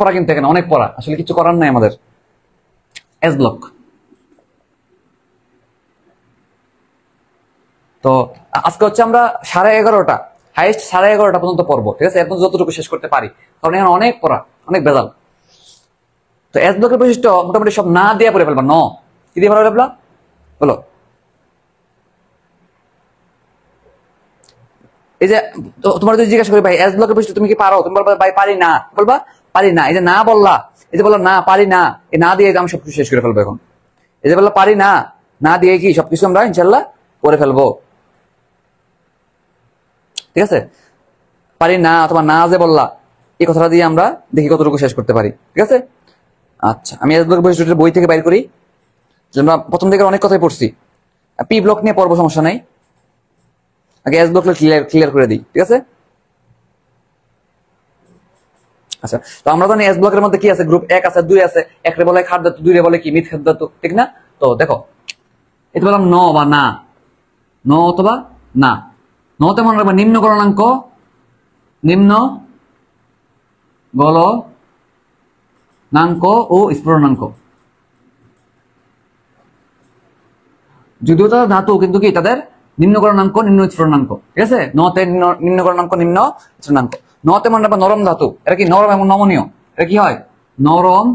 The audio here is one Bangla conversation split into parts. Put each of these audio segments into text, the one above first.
পড়া, কিন্তু এখানে অনেক পড়া, আসলে কিছু করার নাই আমাদের। S block. তো আজকে হচ্ছে আমরা 11:30 হাইস্ট 11:30 পর্যন্ত পড়বো, ঠিক আছে? এখন যতটুকু শেষ করতে পারি, কারণ এখানে অনেক পড়া, অনেক বেজাল। তো এস ব্লকের বৈশিষ্ট্য মোটামুটি সব না দিয়ে পড়ে ফেলবা। কি দিয়ে পড়ে ফেলবা বলো? এই যে তোমার যদি জিজ্ঞাসা করি ভাই এস ব্লকের বৈশিষ্ট্য তুমি কি পারো, তুমি বলবা ভাই পারি না, বলবা পারি না। এই যে না বললা, এই যে বললো না পারি না, এই না দিয়ে আমি সবকিছু শেষ করে ফেলবো এখন। এই যে বললো পারি না, না দিয়ে কি সবকিছু আমরা ইনশাল্লাহ করে ফেলবো, ঠিক আছে? পারি না অথবা না যে বললা, এই কথাটা দিয়ে আমরা দেখি কতটুকু শেষ করতে পারি, ঠিক আছে? আচ্ছা, আমি এস ব্লকের বৈশিষ্ট্যের বই থেকে বাইর করি। আমরা প্রথম থেকে অনেক কথাই পড়ছি, পি ব্লক নিয়ে পড়বো, সমস্যা নাই। আগে এস ব্লক ক্লিয়ার করে দিই, ঠিক আছে? আচ্ছা, তো আমরা জানি এস ব্লকের মধ্যে কি আছে, গ্রুপ 1 আছে, 2 আছে। 1 রে বলে খাদ ধাতু, 2 রে বলে কি মিথ খাদ ধাতু, ঠিক না? তো দেখো, এটা বললাম ন বা না, ন অথবা না। নতে মনে রাখবা নিম্ন গলনাঙ্ক, নিম্ন গলনাঙ্ক ও স্ফুটনাঙ্ক। যদিও তাদের ধাতু, কিন্তু কি তাদের নিম্ন গলনাঙ্ক, নিম্ন স্ফুটনাঙ্ক, ঠিক আছে? নতে নিম্ন গলনাঙ্ক, নিম্ন স্ফুটনাঙ্ক। নতে মনে রাখবা নরম ধাতু, এটা কি নরম এবং নমনীয়। এটা কি হয়? নরম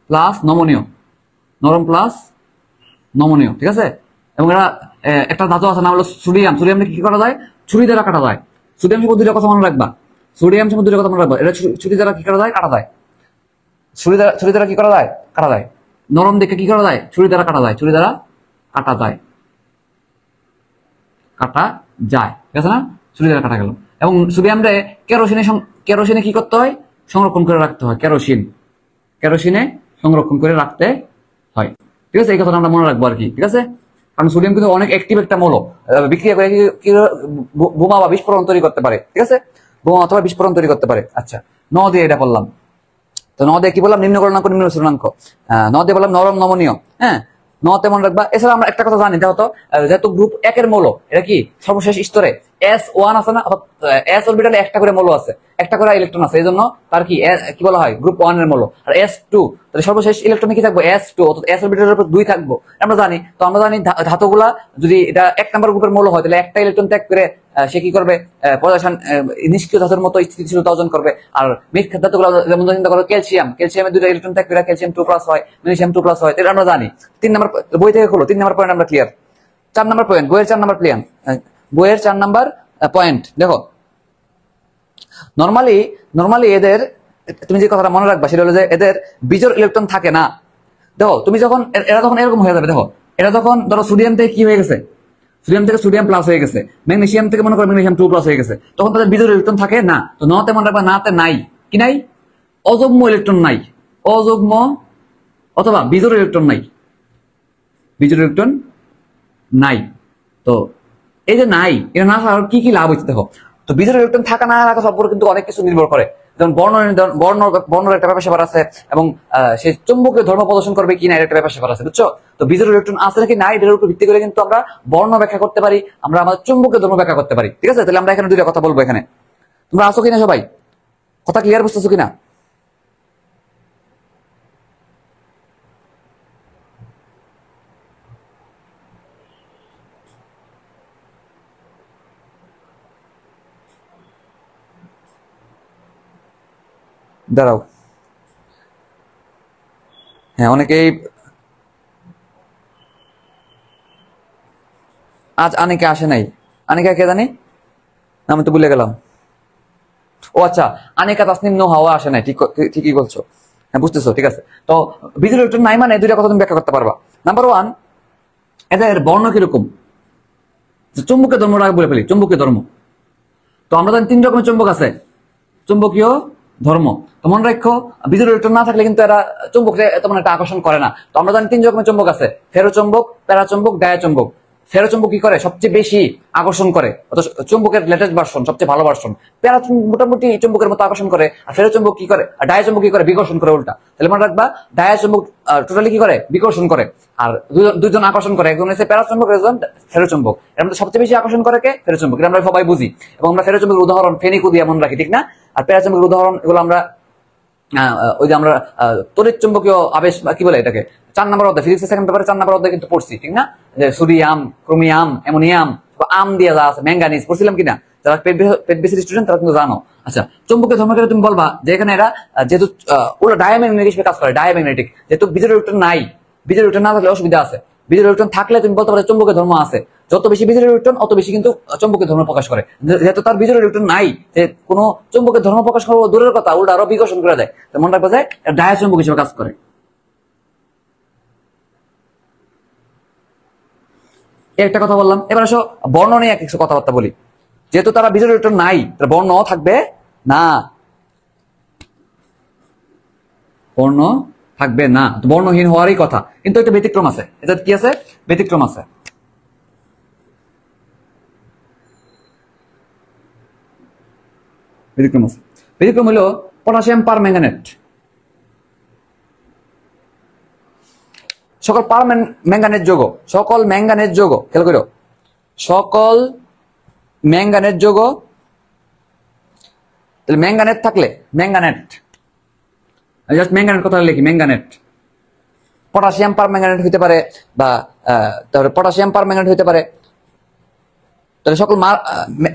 প্লাস নমনীয়, নরম প্লাস নমনীয়, ঠিক আছে? এবং এরা একটা ধাতু আছে নাম হলো সোডিয়াম। সোডিয়াম কি করা যায়? ছুরি দ্বারা কাটা যায়। সোডিয়াম সঙ্গে দুইটা কথা মনে রাখবা, সোডিয়াম সঙ্গে দুইটা কথা মনে রাখবা। এটা ছুরি দ্বারা কি করা যায়? কাটা যায়। ছুরি দ্বারা কি করা যায়? কাটা যায়। নরম দিকে কি করা যায়? ছুরি দ্বারা কাটা যায়, ছুরি দ্বারা কাটা যায়, কাটা যায়, ঠিক আছে না? ছুরি দ্বারা কাটা গেল। এবং সোডিয়াম রে কেরোসিনে কি করতে হয়? সংরক্ষণ করে রাখতে হয়। কেরোসিনে সংরক্ষণ করে রাখতে হয়, ঠিক আছে? এই কথাটা আমরা মনে রাখবো আর কি, ঠিক আছে? কারণ সোডিয়াম কিন্তু অনেক অ্যাক্টিভ একটা মৌল, বিক্রিয়া করে বোমা বা বিস্ফোরণ তৈরি করতে পারে, ঠিক আছে? বোমা অথবা বিস্ফোরণ তৈরি করতে পারে। আচ্ছা, ন দিয়ে এটা বললাম। তো ন দিয়ে কি বললাম? নিম্ন গলনাঙ্ক, নিম্ন স্ফুটনাঙ্ক। ন দিয়ে বললাম নরম নমনীয়। হ্যাঁ, নতে মনে রাখবা। এছাড়া আমরা একটা কথা জানি, যেহেতু গ্রুপ 1 এর মৌল, এটা কি সর্বশেষ স্তরে S1 আছে না, S অরবিটালে একটা করে মৌল আছে, একটা করে ইলেকট্রন আছে, এই জন্য তার কি বলা হয়? গ্রুপ 1 এর মৌল। আর S2, তাহলে সর্বশেষ ইলেকট্রনে কি থাকবো? S2, অর্থাৎ S অরবিটালের উপর 2 থাকবো, আমরা জানি। তো আমরা জানি ধাতুগুলা যদি এটা 1 নম্বর গ্রুপের মৌল হয়, তাহলে একটা ইলেকট্রন ত্যাগ করে সে কি করবে? নিষ্ক্রিয় ধাতুর মতো স্থিতিশীলতা অর্জন করবে। আর মিথ ধাতুগুলো যেমন চিন্তা করো ক্যালসিয়ামের 2টা ইলেকট্রন ত্যাগ করে ক্যালসিয়াম 2+ হয়, ম্যাগনেসিয়াম 2+ হয়, এটা আমরা জানি। 3 নম্বর বই থেকে খোলো, 3 নম্বর পয়েন্ট আমরা ক্লিয়ার। 4 নম্বর পয়েন্ট, বইয়ের 4 নম্বর প্ল্যান, বইয়ের 4 নম্বর পয়েন্ট দেখো। নরমালি এদের, তুমি যে কথাটা মনে রাখবা সেটা হলো যে এদের বিজোড় ইলেকট্রন থাকে না। দেখো তুমি যখন এরা তখন এরকম হয়ে যাবে। দেখো এটা তখন ধরো সোডিয়াম থেকে কি হয়ে গেছে? সোডিয়াম থেকে সোডিয়াম প্লাস হয়ে গেছে, ম্যাগনেসিয়াম থেকে মনে করো ম্যাগনেসিয়াম 2+ হয়ে গেছে, তখন তাদের বিজোড় ইলেকট্রন থাকে না। তো নতে মনে রাখবা, নাতে নাই, কি নাই? অযুগ্ম ইলেকট্রন নাই, অযুগ্ম অথবা বিজোড় ইলেকট্রন নাই, বিজোড় ইলেকট্রন নাই। তো এই যে নাই, এটা না থাকার কি কি লাভ হচ্ছে দেখো। তো বিজোড় ইলেকট্রন থাকা না থাকা সম্পর্কে কিন্তু অনেক কিছু নির্ভর করে, যেমন বর্ণর একটা ব্যাপার স্যাপার আছে, এবং সে চুম্বকীয় ধর্ম প্রদর্শন করবে কিনা এর একটা ব্যাপার স্যাপার আছে, বুঝছো? তো বিজোড় ইলেকট্রন আছে নাকি নাই এর উপর ভিত্তি করে কিন্তু আমরা বর্ণ ব্যাখ্যা করতে পারি, আমরা আমাদের চুম্বকীয় ধর্ম ব্যাখ্যা করতে পারি, ঠিক আছে? তাহলে আমরা এখানে দুইটা কথা বলবো। এখানে তোমরা আসো কিনা সবাই? কথা ক্লিয়ার বুঝতেছো কিনা? দাঁড়াও, হ্যাঁ অনেকেই আজ অনেকে আসে নাই। অনেকে কে জানি, আমি তো ভুলে গেলাম। ও আচ্ছা, আনিকা তাসনিম হাওয়া আসে নাই, ঠিকই বলছো, হ্যাঁ বুঝতেছো, ঠিক আছে? তো বিজোড় ইলেকট্রন নাই মানে দুইটা কথা তুমি ব্যাখ্যা করতে পারবা। নাম্বার 1, এদের বর্ণ কিরকম? চুম্বকীয় ধর্মটা বলে ফেলি, চুম্বকীয় ধর্ম। তো আমরা জানি 3 রকমের চুম্বক আছে, চুম্বকীয় ধর্ম। তো মনে রাখো, বিজোড় ইলেকট্রন না থাকলে কিন্তু এরা চুম্বককে তেমন একটা আকর্ষণ করে না। তো আমরা জানি 3 রকমের চুম্বক আছে, ফেরোচুম্বক, প্যারাচুম্বক, ডায়াচুম্বক। ফেরোচুম্বক কি করে? সবচেয়ে বেশি আকর্ষণ করে, অর্থাৎ চুম্বকের লেটেস্ট ভার্সন, সবচেয়ে ভালো ভার্সন। প্যারাচুম্বক মোটামুটি চুম্বকের মতো আকর্ষণ করে, আর ফেরোচুম্বক কি করে? আর ডায়াচুম্বক কি করে? বিকর্ষণ করে উল্টা। তাহলে মনে রাখবা, ডায়াচুম্বক টোটালি কি করে? বিকর্ষণ করে। আর দুইজন আকর্ষণ করে, একজন হচ্ছে প্যারাচুম্বক, একজন ফেরোচুম্বক। এর মধ্যে সবচেয়ে বেশি আকর্ষণ করে কে? ফেরোচুম্বক। এটা আমরা সবাই বুঝি, এবং আমরা ফেরোচুম্বকের উদাহরণ ফেনিকু দিয়ে মনে রাখি, ঠিক না? আর প্যারাচুম্বকের উদাহরণ এগুলো আমরা ওই যে আমরা তড়িৎ চুম্বকীয় আবেশ কি বলে এটাকে 4 নম্বর অধ্যায় ফিজিক্সের সেকেন্ড পেপারে 4 নম্বর অধ্যায় কিন্তু পড়ছি, ঠিক না? যে সোডিয়াম, ক্রোমিয়াম, অ্যামোনিয়াম, আম দিয়ে যা আছে, ম্যাঙ্গানিজ পড়ছিলাম কিনা? যারা পেট বেসিক স্টুডেন্ট তারা কিন্তু জানো। আচ্ছা, চুম্বকীয় ধর্ম তুমি বলবা যে এখানে এরা যেহেতু ওরা ডায়াম্যাগনেটিক হিসেবে কাজ করে, ডায়াম্যাগনেটিক, যেহেতু বিজোড় ইলেকট্রন নাই, বিজোড় ইলেকট্রন না থাকলে অসুবিধা আছে। বিজোড় ইলেকট্রন থাকলে তুমি বলতে পারো চুম্বকীয় ধর্ম আছে। যত বেশি বিজোড় ইলেকট্রন অত বেশি কিন্তু চুম্বকীয় ধর্ম প্রকাশ করে। যেহেতু তার বিজোড় ইলেকট্রন নাই, যে কোনো চুম্বকীয় ধর্ম প্রকাশ করা দূরের কথা, উল্টা আরো বিকর্ষণ করে দেয়। তো মনে রাখবে যে ডায়াচুম্বক হিসেবে কাজ করে। একটা কথা বললাম, এবার আসো বর্ণ নিয়ে কিছু কথাবার্তা বলি। যেহেতু তারা বিজোড় ইলেকট্রন নাই, তার বর্ণ থাকবে না, বর্ণ থাকবে না, বর্ণহীন হওয়ারই কথা। কিন্তু একটা ব্যতিক্রম আছে। এটা কি আছে? ব্যতিক্রম আছে। ব্যতিক্রম আছে। ব্যতিক্রম হলো পটাশিয়াম পারম্যাঙ্গানেট। সকল ম্যাঙ্গানেট যৌগ, সকল ম্যাঙ্গানেট যৌগ, খেয়াল করো, সকল ম্যাঙ্গানেট যৌগ, তাহলে ম্যাঙ্গানেট থাকলে ম্যাঙ্গানেট, জাস্ট ম্যাঙ্গানেট কথা লিখি, ম্যাঙ্গানেট। পটাশিয়াম পারম্যাঙ্গানেট হইতে পারে, বা তারপরে পটাশিয়াম পারম্যাঙ্গানেট হইতে পারে। তাহলে সকল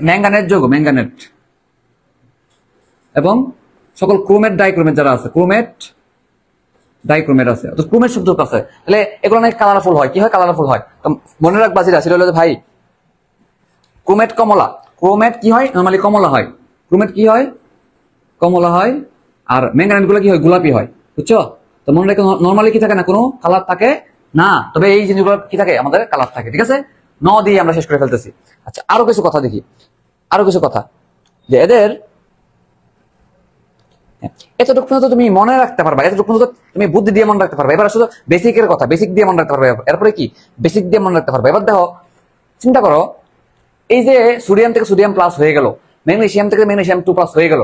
ম্যাঙ্গানেট যৌগ, ম্যাঙ্গানেট, এবং সকল ক্রোমেট ডাইক্রোমেট যারা আছে, ক্রোমেট ডাইক্রোমেট আছে, অর্থাৎ ক্রোমেট শব্দ আছে, তাহলে এগুলো অনেক কালারফুল হয়। কি হয়? কালারফুল হয়। মনে রাখবা যেটা সেটা হলো ভাই, ক্রোমেট কমলা, ক্রোমেট কি হয়? নরমালি কমলা হয়। ক্রোমেট কি হয়? কমলা হয়। আর ম্যাঙ্গানেট গুলো কি হয়? গোলাপি হয়। বুঝছো? তো মনে রেখে নরমালি কি থাকে না, কোনো কালার থাকে না, তবে এই জিনিসগুলো কি থাকে? আমাদের কালার থাকে। ঠিক আছে, ন দিয়ে আমরা শেষ করে ফেলতেছি। আচ্ছা, আরো কিছু কথা দেখি, আরো কিছু কথা, যে এদের এতটুকু পর্যন্ত তুমি মনে রাখতে পারবা, এতটুকু পর্যন্ত তুমি বুদ্ধি দিয়ে মনে রাখতে পারবা। এবার শুধু বেসিকের কথা, বেসিক দিয়ে মনে রাখতে পারবে। এরপরে কি? বেসিক দিয়ে মনে রাখতে পারবে। এবার দেখো, চিন্তা করো, এই যে সোডিয়াম থেকে সোডিয়াম প্লাস হয়ে গেল, ম্যাগনেসিয়াম থেকে ম্যাগনেসিয়াম 2 প্লাস হয়ে গেল,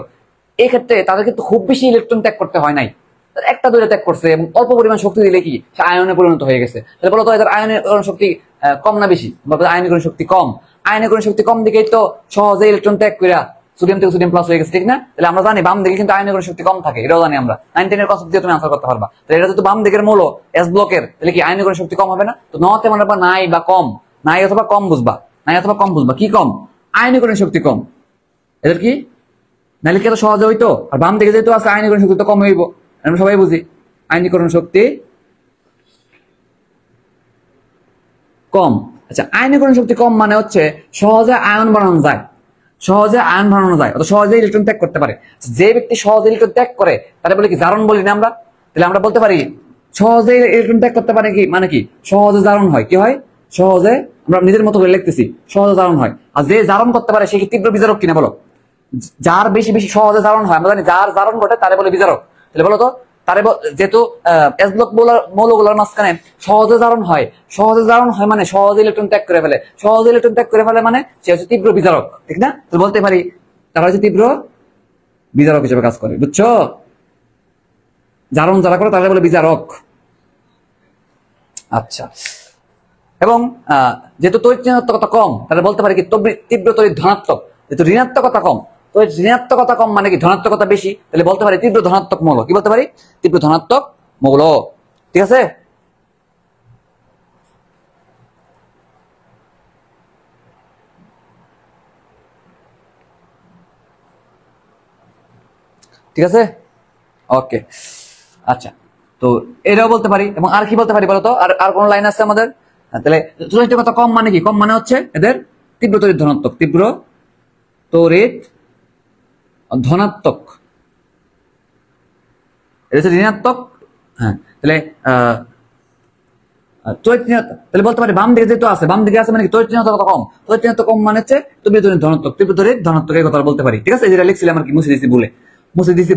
এই ক্ষেত্রে তাদের কিন্তু খুব বেশি ইলেকট্রন ত্যাগ করতে হয় নাই, একটা দুইটা ত্যাগ করছে, এবং অল্প পরিমাণ শক্তি দিলে কি সে আয়নে পরিণত হয়ে গেছে। তাহলে বলো তো এদের আয়নীকরণ শক্তি কম না বেশি? আয়নীকরণ শক্তি কম। আয়নীকরণ শক্তি কম দিকেই তো সহজে ইলেকট্রন ত্যাগ করে সোডিয়াম থেকে সোডিয়াম প্লাস হয়ে গেছে, ঠিক না? তাহলে আমরা জানি বাম দিকে কিন্তু আয়নীকরণ শক্তি কম থাকে, এটাও জানি আমরা। 9-10 এর কনসেপ্ট দিয়ে তুমি আনসার করতে পারবা। তাহলে এটা যেহেতু বাম দিকের মূল এস ব্লকের, তাহলে কি আয়নীকরণ শক্তি কম হবে না? তো নতে মনে রাখবা নাই বা কম, নাই অথবা কম বুঝবা, নাই অথবা কম বুঝবা। কি কম? আয়নীকরণ শক্তি কম। এদের কি নাহলে কি এত সহজে হইতো? আর বাম দিকে যেহেতু আছে আয়নীকরণ শক্তি তো কম হইব, আমরা সবাই বুঝি। আয়নীকরণ শক্তি কম। আচ্ছা, আয়নীকরণ শক্তি কম মানে হচ্ছে সহজে আয়ন বানানো যায়, সহজে আয়ন বানানো যায়, অত সহজে ইলেকট্রন ত্যাগ করতে পারে। যে ব্যক্তি সহজে ইলেকট্রন ত্যাগ করে তারা বলে কি জারণ বলি না আমরা? তাহলে আমরা বলতে পারি সহজে ইলেকট্রন ত্যাগ করতে পারে কি মানে কি? সহজে জারণ হয়। কি হয়? সহজে, আমরা নিজের মতো করে লিখতেছি, সহজে জারণ হয়। আর যে জারণ করতে পারে সে কি তীব্র বিজারক কিনা বলো? যার বেশি বেশি সহজে জারণ হয়, আমরা জানি যার জারণ ঘটে তারে বলে বিজারক। তাহলে বলো তো, তারে যেহেতু এস ব্লক মৌলগুলোর মাঝখানে সহজে জারণ হয়, সহজে জারণ হয় মানে সহজে ইলেকট্রন ত্যাগ করে ফেলে, সহজে ইলেকট্রন ত্যাগ করে ফেলে মানে সে হচ্ছে তীব্র বিজারক, ঠিক না? তো বলতে পারি তারা হচ্ছে তীব্র বিজারক হিসেবে কাজ করে। বুঝছো? জারণ যারা করে তারা বলে বিজারক। আচ্ছা, এবং যেহেতু তড়িৎ ঋণাত্মকতা কম, তাহলে বলতে পারি কি তীব্র তড়িৎ ধনাত্মক। যেহেতু ঋণাত্মকতা কম, তো ঋণাত্মকতা কম মানে কি ধনাত্মকতা বেশি, তাহলে বলতে পারি তীব্র ধনাত্মক মৌল। কি বলতে পারি? তীব্র ধনাত্মক মৌল। ঠিক আছে? ঠিক আছে, ওকে। আচ্ছা, তো এটাও বলতে পারি। এবং আর কি বলতে পারি বলতো? আর কোন লাইন আছে আমাদের? তাহলে ঋণাত্মকতা কম মানে কি? কম মানে হচ্ছে এদের তীব্র তড়িৎ ধনাত্মক, তীব্র তড়িৎ ধনাত্মক। এটা হচ্ছে ঋণাত্মক। হ্যাঁ, তাহলে তাহলে বলতে পারি বাম দিকে যেহেতু আছে, বাম দিকে আছে মানে কি? তড়িৎ ঋণাত্মকতা কম। তড়িৎ ঋণাত্মক কম মানে হচ্ছে তীব্র তড়িৎ ধনাত্মক, তীব্র তড়িৎ ধনাত্মক, এই কথা বলতে পারি। ঠিক আছে, যেটা লিখছিলাম আর কি, মুছে দিছি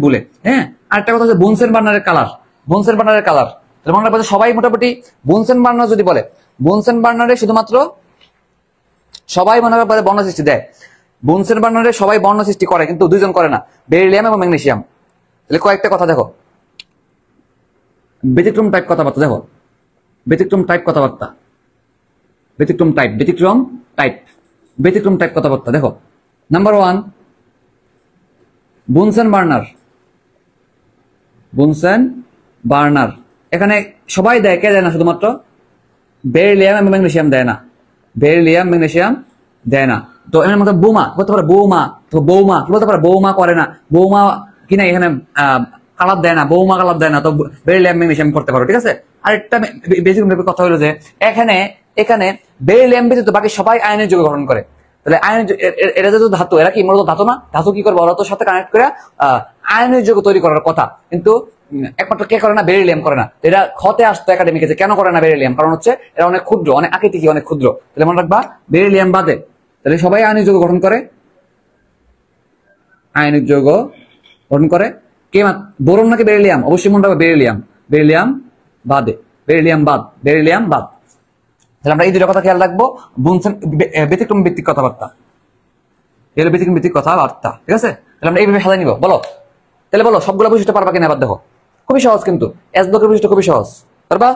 বলে। হ্যাঁ, আরেকটা কথা হচ্ছে বুনসেন বার্নারের কালার। বুনসেন বার্নারের কালার, তাহলে মনে রাখবে সবাই মোটামুটি বুনসেন বার্নার যদি বলে, বুনসেন বার্নারে শুধুমাত্র সবাই মনে রাখবে বর্ণ সৃষ্টি দেয়। বুনসেন বার্নারে সবাই বর্ণ সৃষ্টি করে, কিন্তু দুইজন করে না, বেরিলিয়াম এবং ম্যাগনেসিয়াম। তাহলে কয়েকটা কথা দেখো, ব্যতিক্রম টাইপ কথাবার্তা দেখো, ব্যতিক্রম টাইপ কথাবার্তা, ব্যতিক্রম টাইপ কথাবার্তা দেখো। Number 1, Bunsen burner Bunsen burner. এখানে সবাই দেয়, কে দেয় না? শুধুমাত্র বেরিলিয়াম এবং ম্যাগনেসিয়াম দেয় না, বেরিলিয়াম ম্যাগনেসিয়াম দেয় না। তো এর মধ্যে বোমা বলতে পারে, বৌমা, তো বৌমা কি বলতে পারে? বৌমা করে না, বৌমা কিনা এখানে কালার দেয় না, বৌমা কালার দেয় না, তো বেরিলিয়াম ম্যাগনেসিয়াম করতে পারো, ঠিক আছে। আরেকটা বেসিক কথা হলো যে এখানে এখানে বেরিলিয়াম ব্যতীত বাকি সবাই আয়নের যৌগ গঠন করে। তাহলে আয়নের এরা যেহেতু ধাতু, এরা কি মূলত ধাতু না? ধাতু কি করবে? ওরা তো সাথে কানেক্ট করে আয়নের যৌগ তৈরি করার কথা, কিন্তু একমাত্র কে করে না? বেরিলিয়াম করে না। এরা ক্ষতে আসতো একাডেমিকে যে কেন করে না বেরিলিয়াম? কারণ হচ্ছে এরা অনেক ক্ষুদ্র, অনেক আকৃতিকে অনেক ক্ষুদ্র। তাহলে মনে রাখবা বেরিলিয়াম বাদে তাহলে সবাই আয়নিক যৌগ গঠন করে, আয়নিক যৌগ গঠন করে। কে? বোরন নাকি বেরিলিয়াম? অবশ্যই মনে রাখবা বেরিলিয়াম, বেরিলিয়াম বাদে, বেরিলিয়াম বাদ, বেরিলিয়াম বাদ। তাহলে আমরা এই দুটো কথা খেয়াল রাখবো। বুনসেন ব্যতিক্রম ভিত্তিক কথাবার্তা, এগুলো ব্যতিক্রম ভিত্তিক কথাবার্তা, ঠিক আছে। তাহলে আমরা এইভাবে সাজাই নিব। বলো তাহলে, বলো সবগুলো বৈশিষ্ট্য পারবা কিনা? এবার দেখো, খুবই সহজ, কিন্তু এস ব্লকের বৈশিষ্ট্য খুবই সহজ, পারবা।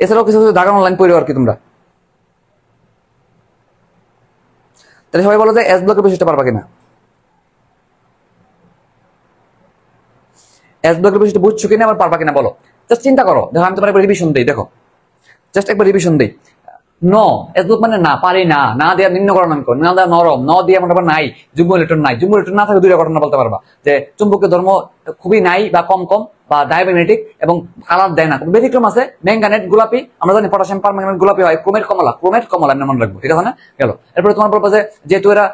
এছাড়াও কিছু কিছু দাগানো লাইন পড়ে আর কি তোমরা। তাহলে সবাই বলো যে এস ব্লকের বৈশিষ্ট্য পারবা কিনা? এস ব্লকের বৈশিষ্ট্য বুঝছো কিনা, আবার পারবা কিনা বলো। জাস্ট চিন্তা করো, দেখো আমি তোমার একবার রিভিশন দিই, দেখো জাস্ট একবার রিভিশন দিই। ন এস ব্লক মানে না, পারি না, না দেওয়া নিম্নকরণ নাম করো, না দেওয়া নরম, ন দিয়ে মনে করো নাই, যুগ্ম ইলেকট্রন নাই। যুগ্ম ইলেকট্রন না থাকলে দুইটা ঘটনা বলতে পারবা, যে চুম্বকীয় ধর্ম খুবই নাই বা কম কম, বা ডায়াম্যাগনেটিক এবং কালার দেয় না। ব্যতিক্রম আছে ম্যাঙ্গানেট গোলাপি, আমরা জানি পটাশিয়াম পারম্যাঙ্গানেট গোলাপি হয়, ক্রোমেট কমলা, ক্রোমেট কমলা আমি মনে রাখবো, ঠিক আছে না? গেল। এরপরে তোমার বলবো যে যেহেতু এরা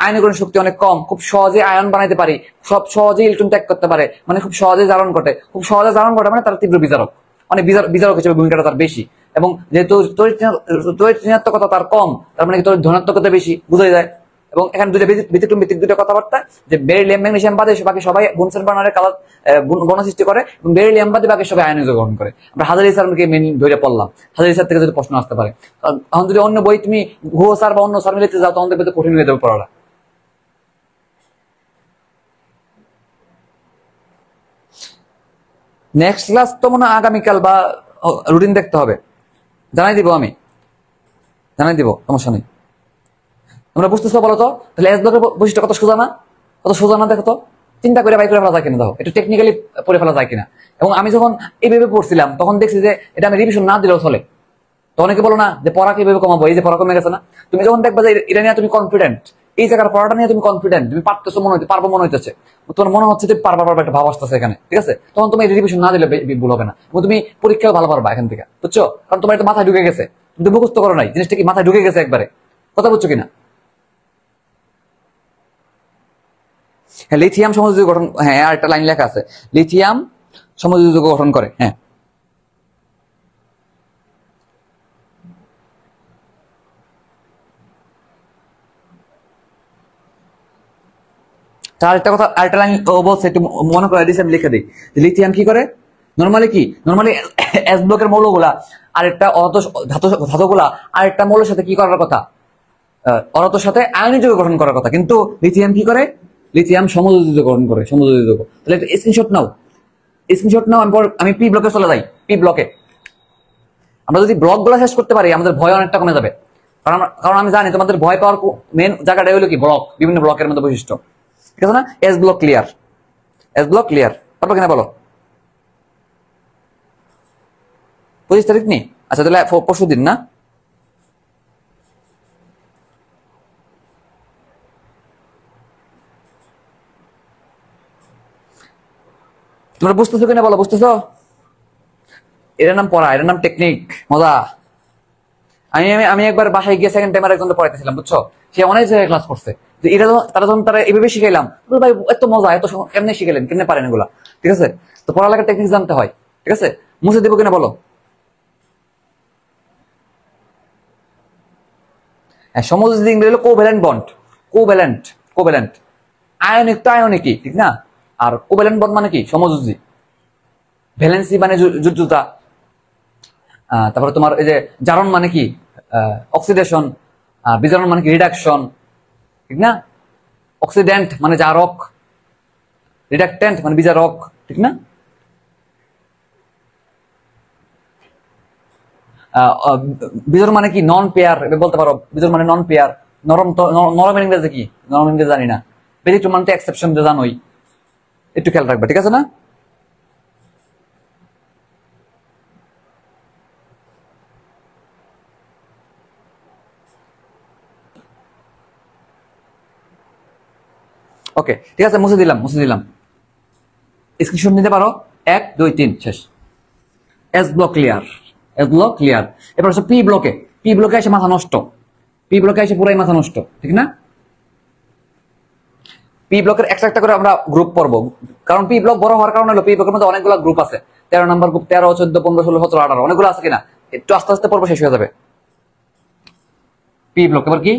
আয়নীকরণ শক্তি অনেক কম, খুব সহজে আয়ন বানাইতে পারি, সব সহজে ইলেকট্রন ত্যাগ করতে পারে, মানে খুব সহজে জারণ ঘটে, খুব সহজে জারণ ঘটে মানে তারা তীব্র বিজারক, অনেক বিজারক হিসেবে ভূমিকাটা তার বেশি। এবং যেহেতু তড়িৎ ঋণাত্মকতা তার কম, তার মানে তড়িৎ ধনাত্মকতা বেশি, বোঝা যায়। এবং এখানে দুটো ব্যতিক্রম ভিত্তিক দুটো কথাবার্তা, যে বেরিলিয়াম ম্যাগনেসিয়াম বাদে বাকি সবাই বুনসেন বার্নারের কালার বর্ণ সৃষ্টি করে, এবং বেরিলিয়াম বাদে বাকি সবাই আয়নিক যৌগ গঠন করে। আমরা হাজারি স্যারকে মেন ধরে পড়লাম, হাজারি স্যার থেকে যদি প্রশ্ন আসতে পারে। এখন যদি অন্য বই তুমি ঘুহ স্যার বা অন্য স্যার মিলিতে যাও, তখন দেখবে কঠিন হয়ে যাবে পড়াটা। নেক্সট ক্লাস তো মনে হয় আগামীকাল, বা রুটিন দেখতে হবে, জানাই দিব, আমি জানাই দিব, সমস্যা নেই। তোমরা বুঝতেছো বলো তো? তাহলে এস ব্লকের বৈশিষ্ট্য কত সোজা না? কত সোজা না? দেখো তো, চিন্তা করে বাই করে ফেলা যায় কিনা, দেখো একটু টেকনিক্যালি পড়ে ফেলা যায় কিনা। এবং আমি যখন এইভাবে পড়ছিলাম তখন দেখছি যে এটা আমি রিভিশন না দিলেও চলে। তো অনেকে বলো না যে পড়া কিভাবে কমাবো, এই যে পড়া কমে গেছে না, তুমি যখন দেখবা যে এটা নিয়ে তুমি কনফিডেন্ট, এই জায়গার পড়াটা নিয়ে তুমি কনফিডেন্ট, তুমি পারতেছো, মনে হচ্ছে পারবো, মনে হইতেছে, তোমার মনে হচ্ছে যে পারবা পারবা একটা ভাব আসতেছে এখানে, ঠিক আছে, তখন তুমি রিভিশন না দিলে ভুল হবে না, এবং তুমি পরীক্ষাও ভালো পারবা এখান থেকে, বুঝছো? কারণ তোমার এটা মাথায় ঢুকে গেছে, তুমি মুখস্থ করো নাই, জিনিসটা কি মাথায় ঢুকে গেছে একবারে, কথা বুঝছো কিনা? হ্যাঁ, লিথিয়াম সমযোজী গঠন, হ্যাঁ আর একটা লাইন লেখা আছে, লিথিয়াম সমযোজী গঠন করে। হ্যাঁ, তার একটা কথা, আরেকটা লাইন ও বলছে, একটু মনে করে দিয়েছে, আমি লিখে দিই। লিথিয়াম কি করে? নর্মালি কি, নর্মালি এস ব্লকের মৌলগুলা আরেকটা ধাতুগুলা আরেকটা মৌলের সাথে কি করার কথা? অরতর সাথে আয়নিক যৌগ গঠন করার কথা, কিন্তু লিথিয়াম কি করে? লিথিয়াম সমযোজী যৌগ গঠন করে, সমযোজী যৌগ। তাহলে একটা স্ক্রিনশট নাও, স্ক্রিনশট নাও। আমি পি ব্লকে চলে যাই, পি ব্লকে। আমরা যদি ব্লক গুলা শেষ করতে পারি, আমাদের ভয় অনেকটা কমে যাবে। কারণ আমি জানি তোমাদের ভয় পাওয়ার মেন জায়গাটাই হলো কি, ব্লক, বিভিন্ন ব্লকের মধ্যে বৈশিষ্ট্য, ঠিক আছে না? S block clear, S block clear, তারপর কিনা বলো? 25 তারিখ নেই? আচ্ছা, তাহলে পরশু দিন না? তোমরা বুঝতেছো কিনা বলো, বুঝতেছো? এটার নাম পড়া, এটার নাম টেকনিক, মজা। আমি আমি একবার বাসায় গিয়ে সেকেন্ড টাইম একজন পড়াইতেছিলাম, বুঝছো? সে অনেক জায়গায় ক্লাস করছে, যে এটা তারা যখন তারা এইভাবে শিখাইলাম, ভাই এত মজা, এত কেমনে শিখাইলেন, কেমনে পারেন এগুলা, ঠিক আছে? তো পড়ালেখার টেকনিক জানতে হয়, ঠিক আছে? মুছে দিব কিনা বলো? হ্যাঁ, সমযোজী ইংরেজি হলো covalent bond, covalent, covalent. Ionic তো আয়নিকই, ঠিক না? আর কোভ্যালেন্ট বন্ড মানে কি? সমযোজী। ভ্যালেন্সি মানে যুদ্ধতা, তারপরে তোমার এই যে জারণ মানে কি? অক্সিডেশন। বিজারণ মানে কি? রিডাকশন, ঠিক না? অক্সিডেন্ট মানে জারক, রিডাক্টেন্ট মানে বিজারক, ঠিক না? বিজারণ মানে কি? নন পেয়ার, বলতে পারো বিজারণ মানে নন পেয়ার। নরম তো, নরম ইংরেজি কি? নরম ইংরেজি জানি না। ব্যতিক্রম মানে তো এক্সেপশন, জানোই। একটু খেয়াল রাখবে, ঠিক আছে না? ওকে, ঠিক আছে, মুছে দিলাম। স্ক্রিনশট নিতে পারো। 1 2 3 শেষ। S block clear, S block clear. এবার হচ্ছে পি ব্লকে। পি ব্লকে এসে মাথা নষ্ট, পি ব্লকে এসে পুরাই মাথা নষ্ট, ঠিক না? পি ব্লকের একটা একটা করে আমরা গ্রুপ পড়বো, কারণ পি ব্লক বড় হওয়ার কারণে হলো পি ব্লকের মধ্যে অনেকগুলো গ্রুপ আছে। 13 নম্বর গ্রুপ, 13 14 15 16 17 18 অনেকগুলো আছে কিনা, একটু আস্তে আস্তে পর্ব শেষ হয়ে যাবে। পি ব্লক এবার কি?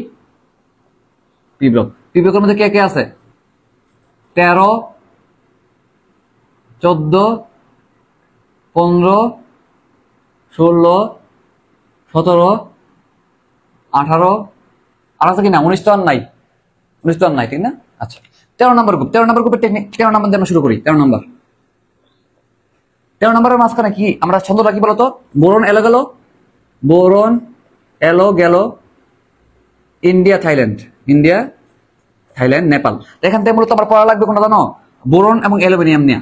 পি ব্লক, পি ব্লকের মধ্যে কে কে আছে? 13 14 15 16 17 18 আর আছে কিনা? 19 তো আর নাই, 19 তো আর নাই, ঠিক না? আচ্ছা, 13 নম্বর গ্রুপ, 13 নম্বর গ্রুপের টেকনিক, 13 নম্বর দিয়ে আমরা শুরু করি। 13 নম্বর, 13 নম্বরের মাঝখানে কি আমরা ছন্দটা কি বলতো? বোরন এলো গেল, বোরন এলো গেল, India Thailand, India Thailand Nepal. এখান থেকে মূলত আমার পড়া লাগবে কোনটা জানো? বোরন এবং অ্যালুমিনিয়াম নিয়ে।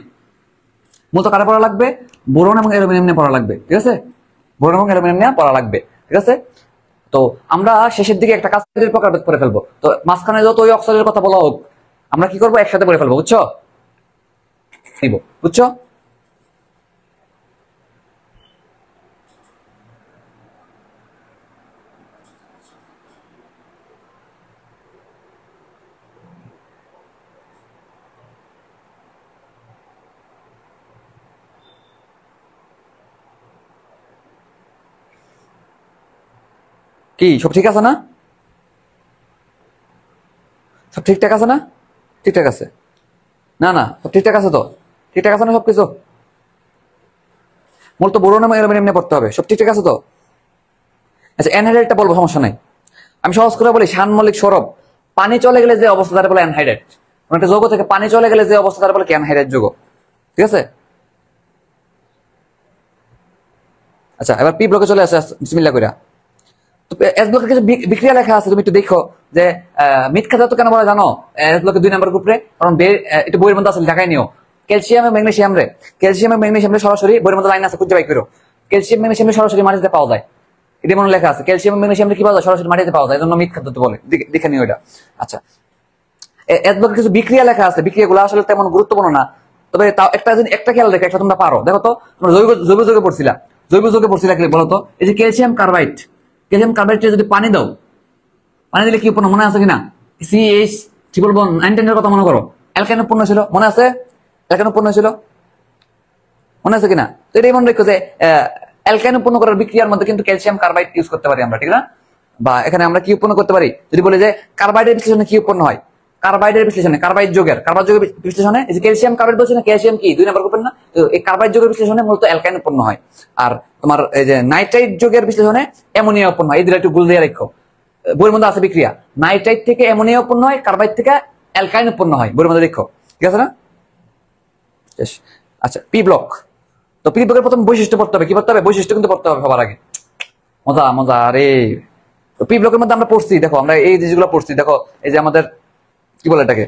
মূলত কারা পড়া লাগবে? বোরন এবং অ্যালুমিনিয়াম নিয়ে পড়া লাগবে, ঠিক আছে? বোরন এবং অ্যালুমিনিয়াম নিয়ে পড়া লাগবে, ঠিক আছে? তো আমরা শেষের দিকে একটা কাজ প্রকারভেদ করে ফেলবো। তো মাঝখানে যত ওই অক্সাইডের কথা বলা হোক, আমরা কি করবো? একসাথে পড়ে ফেলবো, বুঝছো? বুঝছো? কি সব ঠিক আছে না? সব ঠিকঠাক আছে না? ঠিকঠাক আছে না? না, সব ঠিকঠাক আছে তো? ঠিকঠাক আছে না সবকিছু? মূলত বোরন এবং অ্যালুমিনিয়াম নিয়ে পড়তে হবে, সব ঠিকঠাক আছে তো? আচ্ছা, অ্যানহাইড্রেটটা বলবো, সমস্যা নাই। আমি সহজ করে বলি, শানমৌলিক সৌরভ, পানি চলে গেলে যে অবস্থা তারা বলে অ্যানহাইড্রেট। একটা যৌগ থেকে পানি চলে গেলে যে অবস্থা তারা বলে কি? অ্যানহাইড্রেট যৌগ, ঠিক আছে? আচ্ছা, এবার পি ব্লকে চলে আসে, বিসমিল্লাহ কইরা। তো এস ব্লকে কিছু বিক্রিয়া লেখা আছে, তুমি একটু দেখো যে মিথ্যা ধাতু কেন বলে জানো এস ব্লকে 2 নম্বর গ্রুপে? কারণ একটু বইয়ের মধ্যে আসলে ঢাকায় নিও। ক্যালসিয়াম এবং ম্যাগনেসিয়াম রে, ক্যালসিয়াম এবং ম্যাগনেসিয়াম রে সরাসরি বইয়ের মধ্যে লাইন আছে, খুঁজে বাই করো। ক্যালসিয়াম ম্যাগনেসিয়াম রে সরাসরি মাটিতে পাওয়া যায়, এটা মনে লেখা আছে। ক্যালসিয়াম ম্যাগনেসিয়াম কি পাওয়া যায়? সরাসরি মাটিতে পাওয়া যায়, এজন্য মিথ্যা ধাতু বলে, দেখে নিও এটা। আচ্ছা, এস ব্লকে কিছু বিক্রিয়া লেখা আছে, বিক্রিয়াগুলো আসলে তেমন গুরুত্বপূর্ণ না, তবে তাও একটা খেয়াল রেখে একটা তোমরা পারো। দেখো তো, তোমরা জৈব যৌগে পড়ছিলা, জৈব যৌগে পড়ছিলা কি বলো তো? এই যে ক্যালসিয়াম কার্বাইড, ক্যালসিয়াম কার্বাইডে যদি পানি দাও, পানি দিলে কি উৎপন্ন মনে আছে কিনা? CH ট্রিপল বন্ড 9 এর কথা মনে করো, অ্যালকাইন উৎপন্ন ছিল, মনে আছে? অ্যালকাইন উৎপন্ন ছিল, মনে আছে কিনা? তো এটাই মনে রাখো যে অ্যালকাইন উৎপন্ন করার বিক্রিয়ার মধ্যে কিন্তু ক্যালসিয়াম কার্বাইড ইউজ করতে পারি আমরা, ঠিক না? বা এখানে আমরা কি উৎপন্ন করতে পারি যদি বলি যে কার্বাইডের বিশ্লেষণে কি উৎপন্ন হয়? কার্বাইডের বিশ্লেষণে, কার্বাইড যৌগের বিশ্লেষণে এই যে ক্যালসিয়াম কার্বাইড বলছে না, ক্যালসিয়াম কি 2 নম্বর গ্রুপের না? তো এই কার্বাইড যৌগের বিশ্লেষণে মূলত অ্যালকাইন উৎপন্ন হয়। আর তোমার এই যে নাইট্রাইট যৌগের বিশ্লেষণে অ্যামোনিয়া উৎপন্ন হয়। এই দুটো একটু গুল দিয়ে রাখো, বইয়ের মধ্যে আছে বিক্রিয়া। নাইট্রাইট থেকে অ্যামোনিয়া উৎপন্ন হয়, কার্বাইড থেকে অ্যালকাইন উৎপন্ন হয়, বইয়ের মধ্যে দেখো, ঠিক আছে না? আচ্ছা, পি ব্লক। তো পি ব্লকের প্রথম বৈশিষ্ট্য পড়তে হবে, কি পড়তে হবে? বৈশিষ্ট্য কিন্তু পড়তে হবে সবার আগে। মজা মজা রে। তো পি ব্লকের মধ্যে আমরা পড়ছি, দেখো আমরা এই জিনিসগুলো পড়ছি, দেখো এই যে আমাদের কি বলে এটাকে,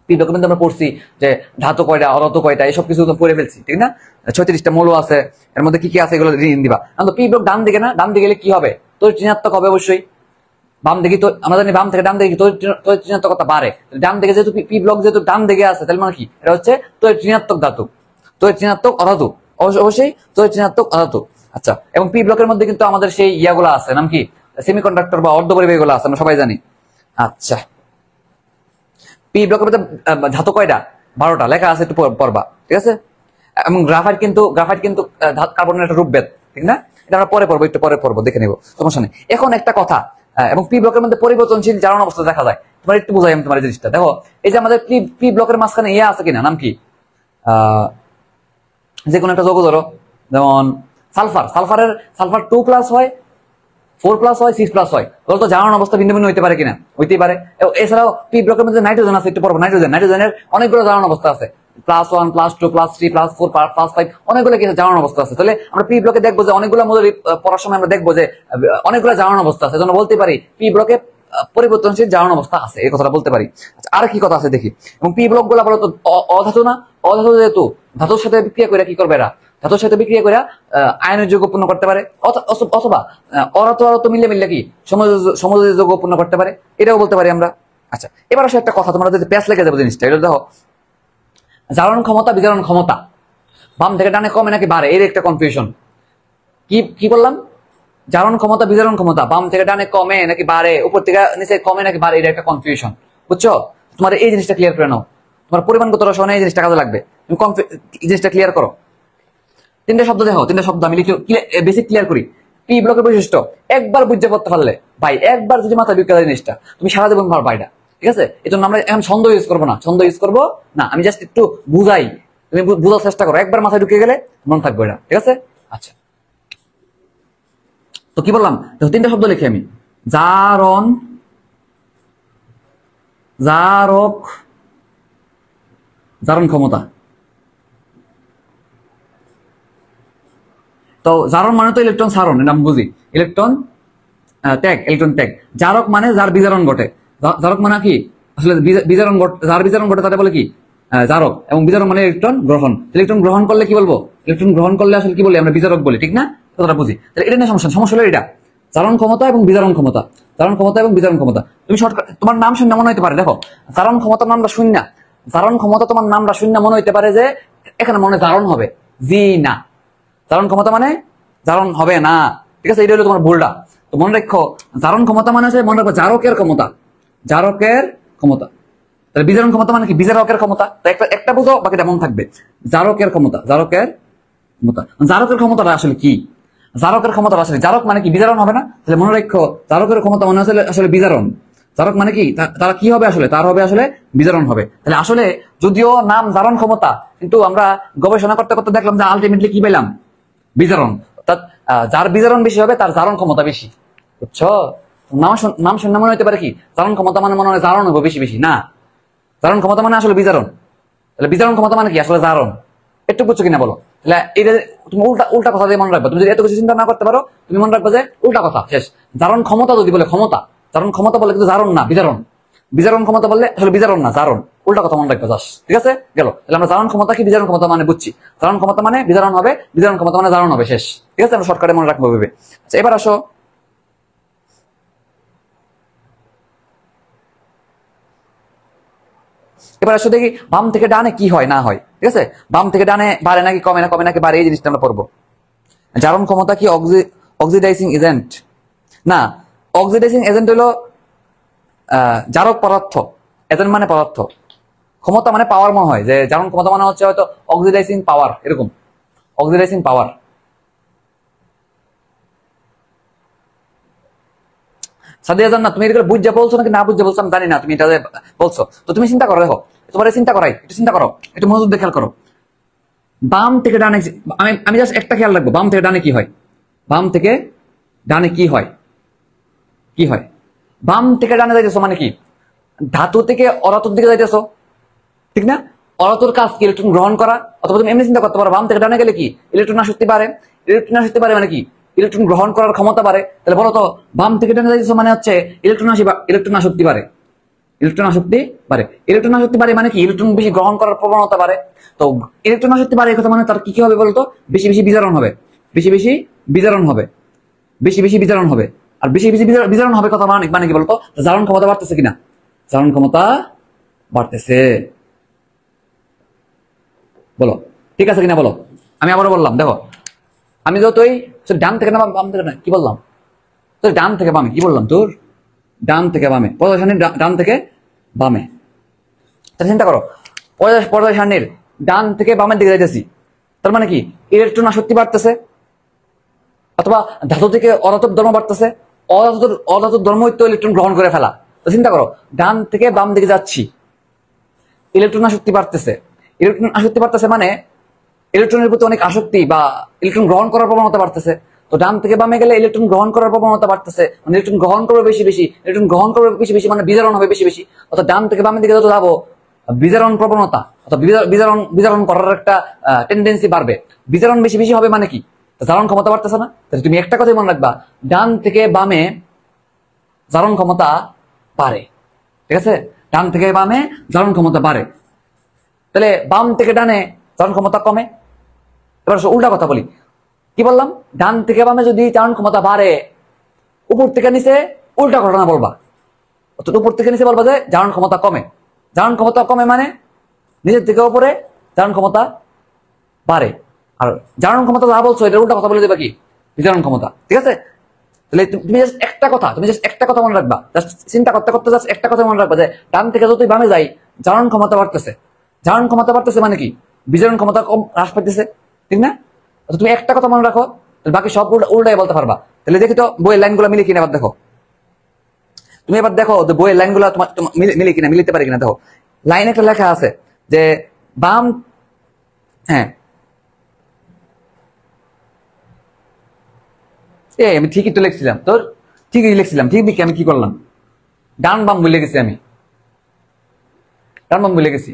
পি ব্লকের মধ্যে আমরা পড়ছি যে ধাতু কয়টা, অধাতু কয়টা, এইসব কিছু পড়ে ফেলছি, ঠিক না? 36টা মৌল আছে, এর মধ্যে কি কি আছে এগুলো ঋণ দিবা। তো পি ব্লক ডান দিকে না, ডান দিকে গেলে কি হবে? তোর ঋণাত্মক হবে অবশ্যই। বাম দিকে তো আমরা জানি, বাম থেকে ডান দিকে তোর ঋণাত্মকতা বাড়ে। ডান দিকে যেহেতু পি ব্লক যেহেতু ডান দিকে আছে, তাহলে মানে কি? এটা হচ্ছে তোর ঋণাত্মক ধাতু, তোর ঋণাত্মক অধাতু, অবশ্যই তোর ঋণাত্মক অধাতু। আচ্ছা, এবং পি ব্লকের মধ্যে কিন্তু আমাদের সেই ইয়াগুলো আছে, নাম কি? সেমিকন্ডাক্টর বা অর্ধপরিবাহী গুলো আছে, আমরা সবাই জানি। আচ্ছা, পি ব্লকের মধ্যে ধাতু কয়টা? 12টা লেখা আছে, একটু পড়বা, ঠিক আছে? এবং গ্রাফাইট কিন্তু কার্বনের একটা রূপভেদ, ঠিক না? এটা আমরা পরে পড়বো, একটু পরে পড়বো, দেখে নেবো, সমস্যা নেই। এখন একটা কথা, এবং পি ব্লকের মধ্যে পরিবর্তনশীল জারণ অবস্থা দেখা যায়। তোমার একটু বোঝাই আমি তোমার এই জিনিসটা। দেখো এই যে আমাদের পি ব্লকের মাঝখানে ইয়ে আছে কিনা, নাম কি? যে কোনো একটা যৌগ ধরো, যেমন সালফার, সালফার 2+ হয়, 4+ হয়, 6+ হয়, বলতো জারণ অবস্থা ভিন্ন ভিন্ন হইতে পারে কিনা? হইতেই পারে। এছাড়াও পি ব্লকের মধ্যে নাইট্রোজেন আছে, একটু পড়বো। নাইট্রোজেনের অনেকগুলো জারণ অবস্থা আছে, +1, +2, +3, +4, +5, অনেকগুলো কিছু জারণ অবস্থা আছে। তাহলে আমরা পি ব্লকে দেখবো যে অনেকগুলো মৌল পড়ার সময় আমরা দেখবো যে অনেকগুলো জারণ অবস্থা আছে। জন্য বলতে পারি পি ব্লকে পরিবর্তনশীল জারণ অবস্থা আছে, এই কথাটা বলতে পারি। আচ্ছা, আর কি কথা আছে দেখি। এবং পি ব্লক গুলা বলতো অধাতু না, অধাতু যেহেতু ধাতুর সাথে বিক্রিয়া করে কি করবে এরা, ধাতুর সাথে বিক্রিয়া করে আয়নের যৌগ উৎপন্ন করতে পারে, অথবা অরাত অরাত মিলে মিলে কি সমযোজী যৌগ উৎপন্ন করতে পারে, এটাও বলতে পারি আমরা। আচ্ছা, এবার আসলে একটা কথা, তোমরা যদি প্যাচ লেগে যাবে জিনিসটা, এটা দেখো জারণ ক্ষমতা বিজারণ ক্ষমতা বাম থেকে ডানে কমে নাকি বাড়ে, এর একটা কনফিউশন। কি বললাম? জারণ ক্ষমতা বিজারণ ক্ষমতা বাম থেকে ডানে কমে নাকি বাড়ে, উপর থেকে নিচে কমে নাকি বাড়ে, এটা একটা কনফিউশন, বুঝছো? তোমার এই জিনিসটা ক্লিয়ার করে নাও, তোমার পরিমাণগত রসায়নে এই জিনিসটা কাজে লাগবে। তুমি এই জিনিসটা ক্লিয়ার করো। তিনটা শব্দ দেখো, তিনটা শব্দ আমি বেসিক ক্লিয়ার করি। পি ব্লকের বৈশিষ্ট্য একবার বুঝতে পড়তে পারলে ভাই, একবার যদি মাথা বিজ্ঞান জিনিসটা তুমি সারা জীবন পারবা এটা, ঠিক আছে? এই জন্য আমরা এখন ছন্দ ইউজ করবো না, ছন্দ ইউজ করবো না, আমি জাস্ট একটু বুঝাই, তুমি বোঝার চেষ্টা করো, একবার মাথায় ঢুকে গেলে মনে থাকবে এটা, ঠিক আছে? আচ্ছা, তো কি বললাম, তিনটা শব্দ লিখি আমি। জারণ, জারক, জারণ ক্ষমতা। তো জারণ মানে তো ইলেকট্রন সারণ, এটা আমি বুঝি, ইলেকট্রন ত্যাগ, ইলেকট্রন ত্যাগ। জারক মানে যার বিজারণ ঘটে, জারক মানে কি আসলে বিজারণ যার বিজারণ ঘটে তাকে বলে কি জারক, এবং বিজারণ মানে ইলেকট্রন গ্রহণ। ইলেকট্রন গ্রহণ করলে কি বলবো? ইলেকট্রন গ্রহণ করলে আসলে কি বলি আমরা? বিজারক বলি, ঠিক না? কথাটা বুঝি। তাহলে এটা নিয়ে সমস্যা হলো এটা, জারণ ক্ষমতা এবং বিজারণ ক্ষমতা, জারণ ক্ষমতা এবং বিজারণ ক্ষমতা। তুমি শর্টকাট তোমার নাম শূন্য মনে হইতে পারে, দেখো জারণ ক্ষমতার নামটা শূন্য, জারণ ক্ষমতা তোমার নামটা শূন্য মনে হইতে পারে যে এখানে মনে জারণ হবে, জি না, জারণ ক্ষমতা মানে জারণ হবে না, ঠিক আছে? এটা হলো তোমার ভুলটা। তো মনে রাখো, জারণ ক্ষমতা মানে হচ্ছে, মনে রাখো জারকের ক্ষমতা, জারকের ক্ষমতা। তাহলে বিজারণ ক্ষমতা মানে কি? বিজারকের ক্ষমতা। তো একটা বুঝো, বাকিটা মনে থাকবে। জারকের ক্ষমতা, জারকের ক্ষমতা। জারকের ক্ষমতাটা আসলে কি? জারকের ক্ষমতাটা আসলে, জারক মানে কি? বিজারণ হবে না? তাহলে মনে রাখো, জারকের ক্ষমতা মানে আসলে বিজারণ। জারক মানে কি? তারা কি হবে আসলে? তার হবে আসলে বিজারণ হবে। তাহলে আসলে যদিও নাম জারণ ক্ষমতা, কিন্তু আমরা গবেষণা করতে করতে দেখলাম যে আলটিমেটলি কি পেলাম? বিজারণ। অর্থাৎ যার বিজারণ বেশি হবে তার জারণ ক্ষমতা বেশি, বুঝছো? নাম শুনে মনে হতে পারে কি জারণ ক্ষমতা মানে মনে হয় জারণ হবে বেশি বেশি, না, জারণ ক্ষমতা মানে আসলে বিজারণ। তাহলে বিজারণ ক্ষমতা মানে কি আসলে জারণ, একটু বুঝছো কিনা বলো? তাহলে এটা তুমি উল্টা কথা দিয়ে মনে রাখবে। তুমি যদি এত কিছু চিন্তা না করতে পারো, তুমি মনে রাখবে যে উল্টা কথা শেষ। জারণ ক্ষমতা যদি বলে ক্ষমতা, জারণ ক্ষমতা বলে কিন্তু জারণ না, বিজারণ। বিজারণ ক্ষমতা বললে আসলে বিজারণ না, জারণ। উল্টা কথা মনে রাখবে জাস, ঠিক আছে? গেল। তাহলে আমরা জারণ ক্ষমতা কি বিজারণ ক্ষমতা মানে বুঝছি। জারণ ক্ষমতা মানে বিজারণ হবে, বিজারণ ক্ষমতা মানে জারণ হবে, শেষ, ঠিক আছে? আমরা শর্টকাটে মনে রাখবো ভেবে। আচ্ছা, এবার আসো দেখি বাম থেকে ডানে কি হয় না হয়, ঠিক আছে? বাম থেকে ডানে বাড়ে নাকি কমে, না কমে নাকি বাড়ে, এই জিনিসটা আমরা পড়বো। জারণ ক্ষমতা কি অক্সিডাইজিং এজেন্ট? না, অক্সিডাইজিং এজেন্ট হলো জারক পদার্থ, এজেন্ট মানে পদার্থ, ক্ষমতা মানে পাওয়ার মনে হয়, যে জারণ ক্ষমতা মানে হচ্ছে হয়তো অক্সিডাইজিং পাওয়ার, এরকম অক্সিডাইজিং পাওয়ার। সাদিয়া জান না, তুমি এগুলো বুঝে বলছো নাকি না বুঝে বলছো আমি জানি না, তুমি এটা বলছো। তো তুমি চিন্তা করো, দেখো তোমার চিন্তা করাই, একটু চিন্তা করো, একটু মনোযোগ দিয়ে খেয়াল করো। বাম থেকে ডানে, আমি জাস্ট একটা খেয়াল রাখবো, বাম থেকে ডানে কি হয়? বাম থেকে ডানে কি হয়? কি হয়? বাম থেকে ডানে যাইতেছো মানে কি? ধাতু থেকে অরাতুর দিকে যাইতেছো, ঠিক না? অরাতুর কাজ কি? ইলেকট্রন গ্রহণ করা। অথবা তুমি এমনি চিন্তা করতে পারো, বাম থেকে ডানে গেলে কি ইলেকট্রন আসক্তি বাড়ে। ইলেকট্রন আসক্তি বাড়ে মানে কি? ইলেকট্রন গ্রহণ করার ক্ষমতা বাড়ে। তাহলে বলো তো, বাম থেকে ডানে যাইতেছো মানে হচ্ছে ইলেকট্রন আসক্তি বাড়ে, ইলেকট্রন আসক্তি বাড়ে। ইলেকট্রন আসক্তি বাড়ে মানে কি? ইলেকট্রন বেশি গ্রহণ করার প্রবণতা বাড়ে। তো ইলেকট্রন আসক্তি বাড়ে কথা মানে তার কি হবে বলতো? বেশি বেশি বিজারণ হবে, বেশি বেশি বিজারণ হবে, বেশি বেশি বিজারণ হবে। আর বেশি বেশি বিজারণ হবে কথা মানে কি বলতো? জারণ ক্ষমতা বাড়তেছে কিনা? জারণ ক্ষমতা বাড়তেছে, বলো ঠিক আছে কিনা বলো? আমি আবারও বললাম, দেখো আমি যতই ডান থেকে না বাম থেকে না, কি বললাম তোর? ডান থেকে বামে, কি বললাম তোর? ডান থেকে বামে, পর্দা সারণীর ডান থেকে বামে। তাহলে চিন্তা করো, পর্দা সারণীর ডান থেকে বামের দিকে যাইতেছি, তার মানে কি ইলেকট্রন আসক্তি বাড়তেছে, অথবা ধাতু থেকে অধাতুর ধর্ম বাড়তেছে। অধাতুর ধর্ম হইতে ইলেকট্রন গ্রহণ করে ফেলা। তো চিন্তা করো, ডান থেকে বাম দিকে যাচ্ছি, ইলেকট্রন আসক্তি বাড়তেছে। ইলেকট্রন আসক্তি বাড়তেছে মানে ইলেকট্রনের প্রতি অনেক আসক্তি বা ইলেকট্রন গ্রহণ করার প্রবণতা বাড়তেছে। তো ডান থেকে বামে গেলে ইলেকট্রন গ্রহণ করার প্রবণতা বাড়তেছে, মানে ইলেকট্রন গ্রহণ করবে বেশি বেশি, ইলেকট্রন গ্রহণ করবে বেশি বেশি মানে বিজারণ হবে বেশি বেশি। অর্থাৎ ডান থেকে বামের দিকে যত যাবো বিজারণ প্রবণতা অর্থাৎ বিজারণ করার একটা টেন্ডেন্সি বাড়বে। বিজারণ বেশি বেশি হবে মানে কি? জারণ ক্ষমতা বাড়তেছে না? তাহলে তুমি একটা কথাই মনে রাখবা, ডান থেকে বামে জারণ ক্ষমতা বাড়ে। ঠিক আছে, ডান থেকে বামে জারণ ক্ষমতা বাড়ে, তাহলে বাম থেকে ডানে জারণ ক্ষমতা কমে। এবার উল্টা কথা বলি, কি বললাম? ডান থেকে বামে যদি জারণ ক্ষমতা বাড়ে, উপর থেকে নিচে উল্টা ঘটনা বলবা। অর্থাৎ উপর থেকে নিচে বলবা যে জারণ ক্ষমতা কমে। জারণ ক্ষমতা কমে মানে নিচের থেকে উপরে জারণ ক্ষমতা বাড়ে। আর জারণ ক্ষমতা যা বলছো এটা উল্টা কথা বলে দেবা কি বিজারণ ক্ষমতা। ঠিক আছে, তাহলে তুমি জাস্ট একটা কথা মনে রাখবা, জাস্ট চিন্তা করতে করতে জাস্ট একটা কথা মনে রাখবা যে ডান থেকে যতই বামে যাই জারণ ক্ষমতা বাড়তেছে। জারণ ক্ষমতা বাড়তেছে মানে কি বিজারণ ক্ষমতা কম হ্রাস পাইতেছে, ঠিক না? তুমি একটা কথা মনে রাখো, বাকি সব উল্টাই বলতে পারবা। তাহলে দেখি তো বইয়ের লাইনগুলো মিলে কিনা এবার দেখো। তুমি এবার দেখো যে বইয়ের লাইনগুলো তোমার মিলে কিনা, মিলিতে পারে কিনা দেখো। লাইন একটা লেখা আছে যে বাম, হ্যাঁ আমি ঠিকই তো লিখছিলাম, তোর ঠিকই লিখছিলাম, ঠিক আমি কি করলাম, ডান বাম বলে গেছি, আমি ডান বাম বলে গেছি।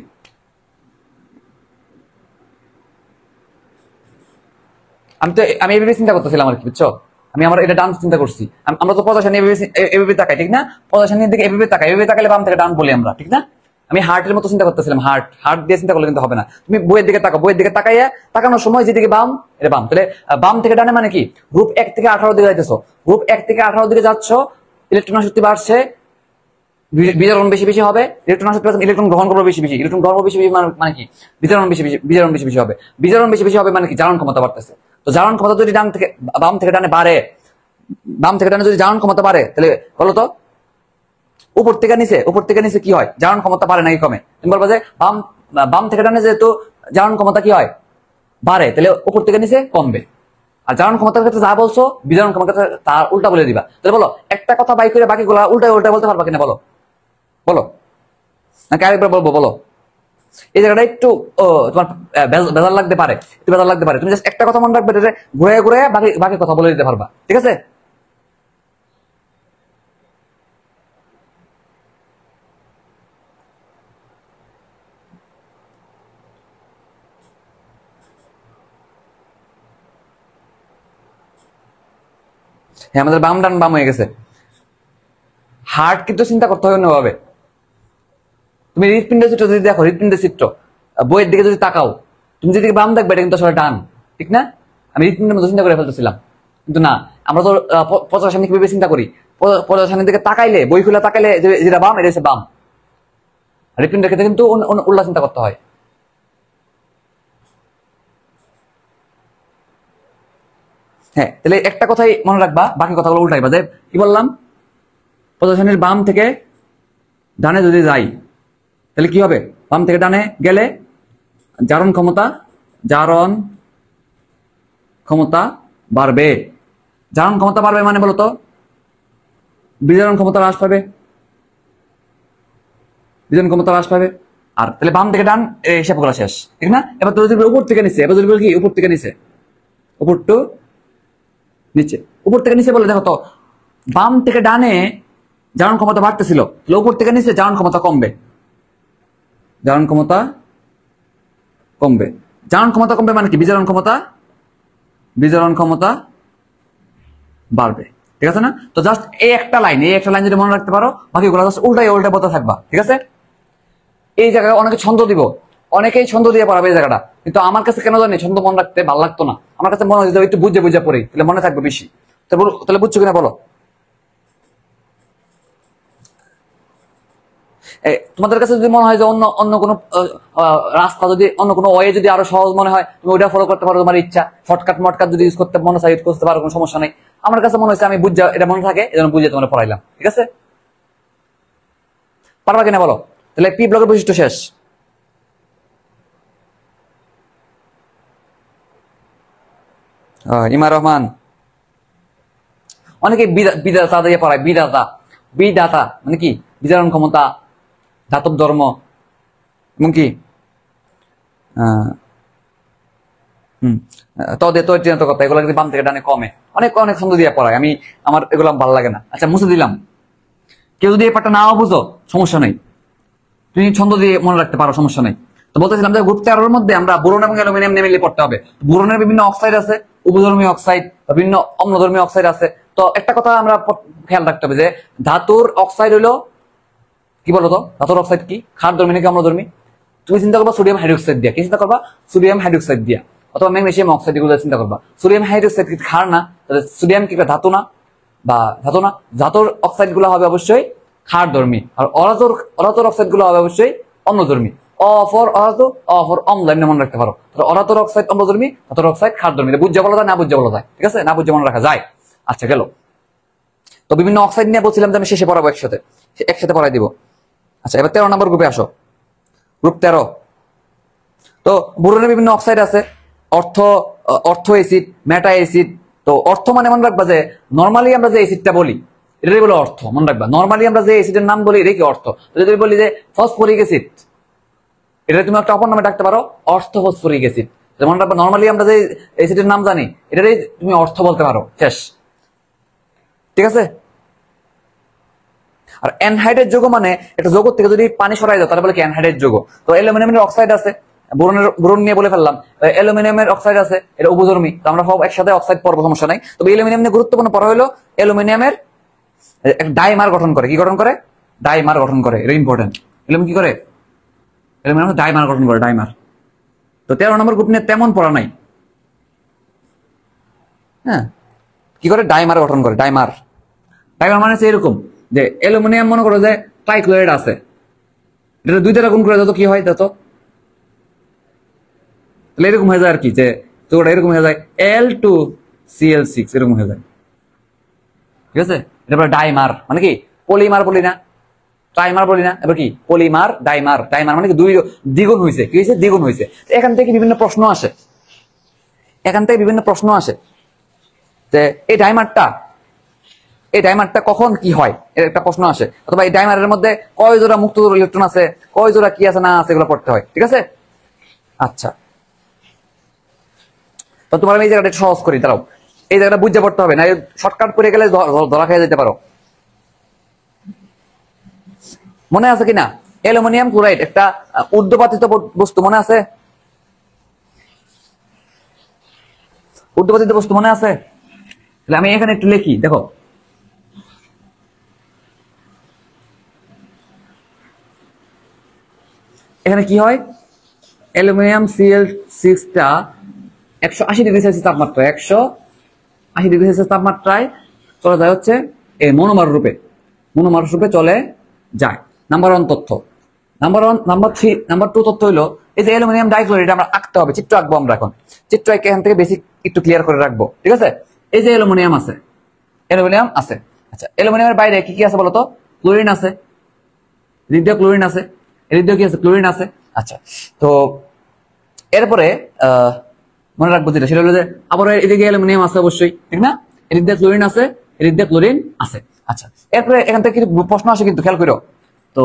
আমি এভাবে চিন্তা করতেছিলাম আর কি, বুঝছো? আমি আমার এটা ডান চিন্তা করছি। আমরা তো পদাশানি এভাবে তাকাই, ঠিক না? পদাশানির দিকে এভাবে তাকাই, এভাবে তাকালে বাম থেকে ডান বলি আমরা, ঠিক না? আমি হার্টের মতো চিন্তা করতেছিলাম, হার্ট দিয়ে চিন্তা করলে কিন্তু হবে না। তুমি বইয়ের দিকে তাকাও, বইয়ের দিকে তাকাইয়া তাকানোর সময় যেদিকে বাম এটা বাম, তাহলে বাম থেকে ডানে মানে কি গ্রুপ 1 থেকে 18 দিকে যাইতেছো, গ্রুপ 1 থেকে 18 দিকে যাচ্ছ, ইলেকট্রন শক্তি বাড়ছে, বিজারণ বেশি বেশি হবে, ইলেকট্রন শক্তি ইলেকট্রন গ্রহণ করবে বেশি বেশি, ইলেকট্রন গ্রহণ বেশি বেশি মানে কি বিজারণ বেশি বেশি, বিজারণ বেশি বেশি হবে, বিজারণ বেশি বেশি হবে মানে কি জারণ ক্ষমতা বাড়তেছে। তো জারণ ক্ষমতা যদি ডান থেকে বাম থেকে ডানে বাড়ে, বাম থেকে ডানে যদি জারণ ক্ষমতা বাড়ে, তাহলে বলো তো উপর থেকে নিচে কি হয়, জারণ ক্ষমতা বাড়ে নাকি কমে? তুমি বলবো যে বাম থেকে ডানে যেহেতু জারণ ক্ষমতা কি হয় বাড়ে, তাহলে উপর থেকে নিচে কমবে। আর জারণ ক্ষমতার ক্ষেত্রে যা বলছো বিজারণ ক্ষমতার ক্ষেত্রে তার উল্টা বলে দিবা। তাহলে বলো একটা কথা বাই করে বাকিগুলা উল্টা উল্টা বলতে পারবা কিনা, বলো বলো, নাকি আরেকবার বলবো? বলো, এই জায়গাটা একটু তোমার বেজার লাগতে পারে, একটু বেজার লাগতে পারে। তুমি জাস্ট একটা কথা মনে রাখবে, ঘুরে ঘুরে বাকি কথা বলে দিতে পারবা, ঠিক আছে? হ্যাঁ, আমাদের বাম ডান বাম হয়ে গেছে। হার্ট কিন্তু চিন্তা করতে হবে অন্যভাবে। তুমি হৃৎপিণ্ডের চিত্র যদি দেখো, হৃৎপিণ্ডের চিত্র বইয়ের দিকে যদি তাকাও, তুমি যেদিকে বাম দেখবে এটা কিন্তু আসলে ডান, ঠিক না? আমি হৃৎপিণ্ডের মধ্যে চিন্তা করে ফেলতেছিলাম, কিন্তু না, আমরা তো পদাসানি কিভাবে চিন্তা করি, পদাসানির দিকে তাকাইলে, বই খুলে তাকাইলে যেটা বাম এটা হচ্ছে বাম। হৃৎপিণ্ডের ক্ষেত্রে কিন্তু উল্টা চিন্তা করতে হয়। হ্যাঁ, তাহলে একটা কথাই মনে রাখবা, বাকি কথাগুলো উল্টাইবা। যে কি বললাম, পদাসানির বাম থেকে ডানে যদি যাই তাহলে কি হবে, বাম থেকে ডানে গেলে জারণ ক্ষমতা বাড়বে। জারণ ক্ষমতা বাড়বে মানে বলতো বিজারণ ক্ষমতা হ্রাস পাবে, বিজারণ ক্ষমতা হ্রাস পাবে। আর তাহলে বাম থেকে ডান হিসাব করা শেষ, ঠিক না? এবার তো যদি উপর থেকে নিচে, এবার যদি কি উপর থেকে নিচে, উপর টু নিচে, উপর থেকে নিচে বলে দেখো তো বাম থেকে ডানে জারণ ক্ষমতা বাড়তেছিল, উপর থেকে নিচে জারণ ক্ষমতা কমবে, জারণ ক্ষমতা কমবে। জারণ ক্ষমতা কমবে মানে কি বিজারণ ক্ষমতা বাড়বে, ঠিক আছে না? তো জাস্ট এই একটা লাইন যদি মনে রাখতে পারো, বাকিগুলো জাস্ট উল্টাই বলতে থাকবা, ঠিক আছে? এই জায়গায় অনেকে ছন্দ দিব, অনেকেই ছন্দ দিয়ে পড়াবে এই জায়গাটা, কিন্তু আমার কাছে কেন জানি ছন্দ মনে রাখতে ভালো লাগতো না। আমার কাছে মনে হয় একটু বুঝে পড়ি, তাহলে মনে থাকবে বেশি। তাহলে বুঝছো কিনা বলো? তোমাদের কাছে যদি মনে হয় যে অন্য কোনো রাস্তা, যদি অন্য কোনো ওয়ে যদি আরো সহজ মনে হয়, তুমি ওইটা ফলো করতে পারো, তোমার ইচ্ছা। শর্টকাট যদি ইউজ করতে মনে চাই ইউজ করতে পারো, কোনো সমস্যা নেই। আমার কাছে মনে হয়েছে আমি বুঝা এটা মনে থাকে, এই জন্য বুঝে তোমার পড়াইলাম, ঠিক আছে? পারবা কিনা বলো? তাহলে পি ব্লকের বৈশিষ্ট্য শেষ। ইমা রহমান, অনেকে বিদাতা দিয়ে পড়ায়, বিদাতা মানে কি বিজারণ ক্ষমতা, ধাতব ধর্ম, এবং কি কথা, এগুলো যদি বাম থেকে ডানে কমে, অনেক ছন্দ দিয়ে পড়ায়। আমার এগুলো ভালো লাগে না। আচ্ছা, মুছে দিলাম। কেউ যদি এই পাঠটা নাও বুঝো সমস্যা নেই, তুমি ছন্দ দিয়ে মনে রাখতে পারো, সমস্যা নেই। তো বলতেছিলাম যে গ্রুপ 13 এর মধ্যে আমরা বোরন এবং অ্যালুমিনিয়াম মিলিয়ে পড়তে হবে। বোরনের বিভিন্ন অক্সাইড আছে, উপধর্মীয় অক্সাইড, বিভিন্ন অম্লধর্মীয় অক্সাইড আছে। তো একটা কথা আমরা খেয়াল রাখতে হবে যে ধাতুর অক্সাইড হলো কি বলতো ধাতুর অক্সাইড কি ক্ষারধর্মী নাকি অম্লধর্মী? তুমি চিন্তা করবা সোডিয়াম হাইড্রোক্সাইড দিয়া, কি চিন্তা করবা সোডিয়াম হাইড্রোক্সাইড দিয়া, অথবা ম্যাগনেসিয়াম অক্সাইড এগুলো চিন্তা করবা। সোডিয়াম হাইড্রোক্সাইড কি ক্ষার না? তাহলে সোডিয়াম কি একটা ধাতু না? বা ধাতু না, ধাতুর অক্সাইড গুলো হবে অবশ্যই ক্ষারধর্মী, আর অধাতুর অক্সাইড গুলো হবে অবশ্যই অম্লধর্মী। অ ফর অধাতু, অ ফর অম্ল, এমনি মনে রাখতে পারো। অধাতুর অক্সাইড অম্লধর্মী, ধাতুর অক্সাইড ক্ষারধর্মী। বুঝে বলা যায়, না বুঝে বলা যায়, ঠিক আছে? না বুঝে মনে রাখা যায়। আচ্ছা গেল। তো বিভিন্ন অক্সাইড নিয়ে বলছিলাম যে আমি শেষে পড়াবো, একসাথে পড়াই দিব। আচ্ছা এবার 13 নম্বর গ্রুপে আসো, গ্রুপ 13। তো বোরনের বিভিন্ন অক্সাইড আছে, অর্থ অ্যাসিড, মেটা অ্যাসিড। তো অর্থ মানে মনে রাখবা যে নরমালি আমরা যে অ্যাসিডটা বলি এটাই বলে অর্থ, মনে রাখবা। নরমালি আমরা যে অ্যাসিডের নাম বলি এটাই কি অর্থ। যদি বলি যে ফসফরিক অ্যাসিড, এটা তুমি একটা অপর নামে ডাকতে পারো অর্থ ফসফরিক অ্যাসিড। মনে রাখবা নরমালি আমরা যে অ্যাসিডের নাম জানি এটাই তুমি অর্থ বলতে পারো, শেষ, ঠিক আছে? আর অ্যানহাইড্রেট যৌগ মানে একটা যৌগ থেকে যদি পানি সরাই দাও তাহলে বলে কি অ্যানহাইড্রেট যৌগ। তো অ্যালুমিনিয়ামের অক্সাইড আছে, বোরন নিয়ে বলে ফেললাম। অ্যালুমিনিয়ামের অক্সাইড আছে, এটা উভধর্মী। তো আমরা সব একসাথে অক্সাইড পড়বো, সমস্যা নাই। তবে অ্যালুমিনিয়াম নিয়ে গুরুত্বপূর্ণ পড়া হলো অ্যালুমিনিয়ামের ডাইমার গঠন করে। কি গঠন করে? ডাইমার গঠন করে, এটা ইম্পর্টেন্ট। অ্যালুমিনিয়াম কি করে? অ্যালুমিনিয়াম ডাইমার গঠন করে, ডাইমার। তো 13 নম্বর গ্রুপ নিয়ে তেমন পড়া নাই। হ্যাঁ, কি করে? ডাইমার গঠন করে, ডাইমার। ডাইমার মানে এরকম যে অ্যালুমিনিয়াম মনে করো যে ট্রাইক্লোরাইড আছে, এটা 2 দ্বারা গুণ করে দাও তো কি হয় দেখো, তাহলে এরকম হয়ে যায় আর কি, যে তোটা এরকম হয়ে যায় L2Cl6, এরকম হয়ে যায়, ঠিক আছে? এটা বলে ডাইমার। মানে কি পলিমার বলি না, ট্রাইমার বলি না, এবার কি পলিমার, ডাইমার। ডাইমার মানে কি দ্বিগুণ হয়েছে, কি হয়েছে? দ্বিগুণ হয়েছে। এখান থেকে বিভিন্ন প্রশ্ন আসে, যে এই ডাইমারটা কখন কি হয়, এর একটা প্রশ্ন আসে। অথবা এই ডাইমারের মধ্যে কয় জোড়া মুক্ত ইলেকট্রন আছে, কয় জোড়া কি আছে না আছে, এগুলো পড়তে হয়, ঠিক আছে? আচ্ছা, তো তোমার আমি এই জায়গাটা একটু সহজ করি, দাঁড়াও। এই জায়গাটা বুঝতে পড়তে হবে না, শর্টকাট করে গেলে ধরা খেয়ে যেতে পারো। মনে আছে কিনা অ্যালুমিনিয়াম ক্লোরাইড একটা ঊর্ধ্বপাতিত বস্তু, মনে আছে? ঊর্ধ্বপাতিত বস্তু মনে আছে? তাহলে আমি এখানে একটু লিখি, দেখো। এখানে কি হয়? অ্যালুমিনিয়াম Cl6টা 180 ডিগ্রি সেলসিয়াস তাপমাত্রা, 180 ডিগ্রি সেলসিয়াস তাপমাত্রায় চলে যায় হচ্ছে এই মনোমার রূপে চলে যায়। নাম্বার 1 তথ্য। নাম্বার 2 তথ্য হলো এই যে অ্যালুমিনিয়াম ডাইক্লোরাইড আমরা আঁকতে হবে, চিত্র আঁকবো আমরা এখন। চিত্র এঁকে এখান থেকে বেসিক একটু ক্লিয়ার করে রাখবো, ঠিক আছে? এই যে অ্যালুমিনিয়াম আছে, আচ্ছা অ্যালুমিনিয়ামের বাইরে কি কি আছে বলতো? ক্লোরিন আছে, ঋদ্ধিয় ক্লোরিন আছে, ঋদ্ধিয় কি আছে? ক্লোরিন আছে। আচ্ছা, তো এরপরে মনে রাখবো যেটা, সেটা হলো যে আবার এদিকে অ্যালুমিনিয়াম আছে অবশ্যই, ঠিক না? ঋদ্ধিয় ক্লোরিন আছে, আচ্ছা। এরপরে এখান থেকে কিছু প্রশ্ন আসে কিন্তু, খেয়াল করো। তো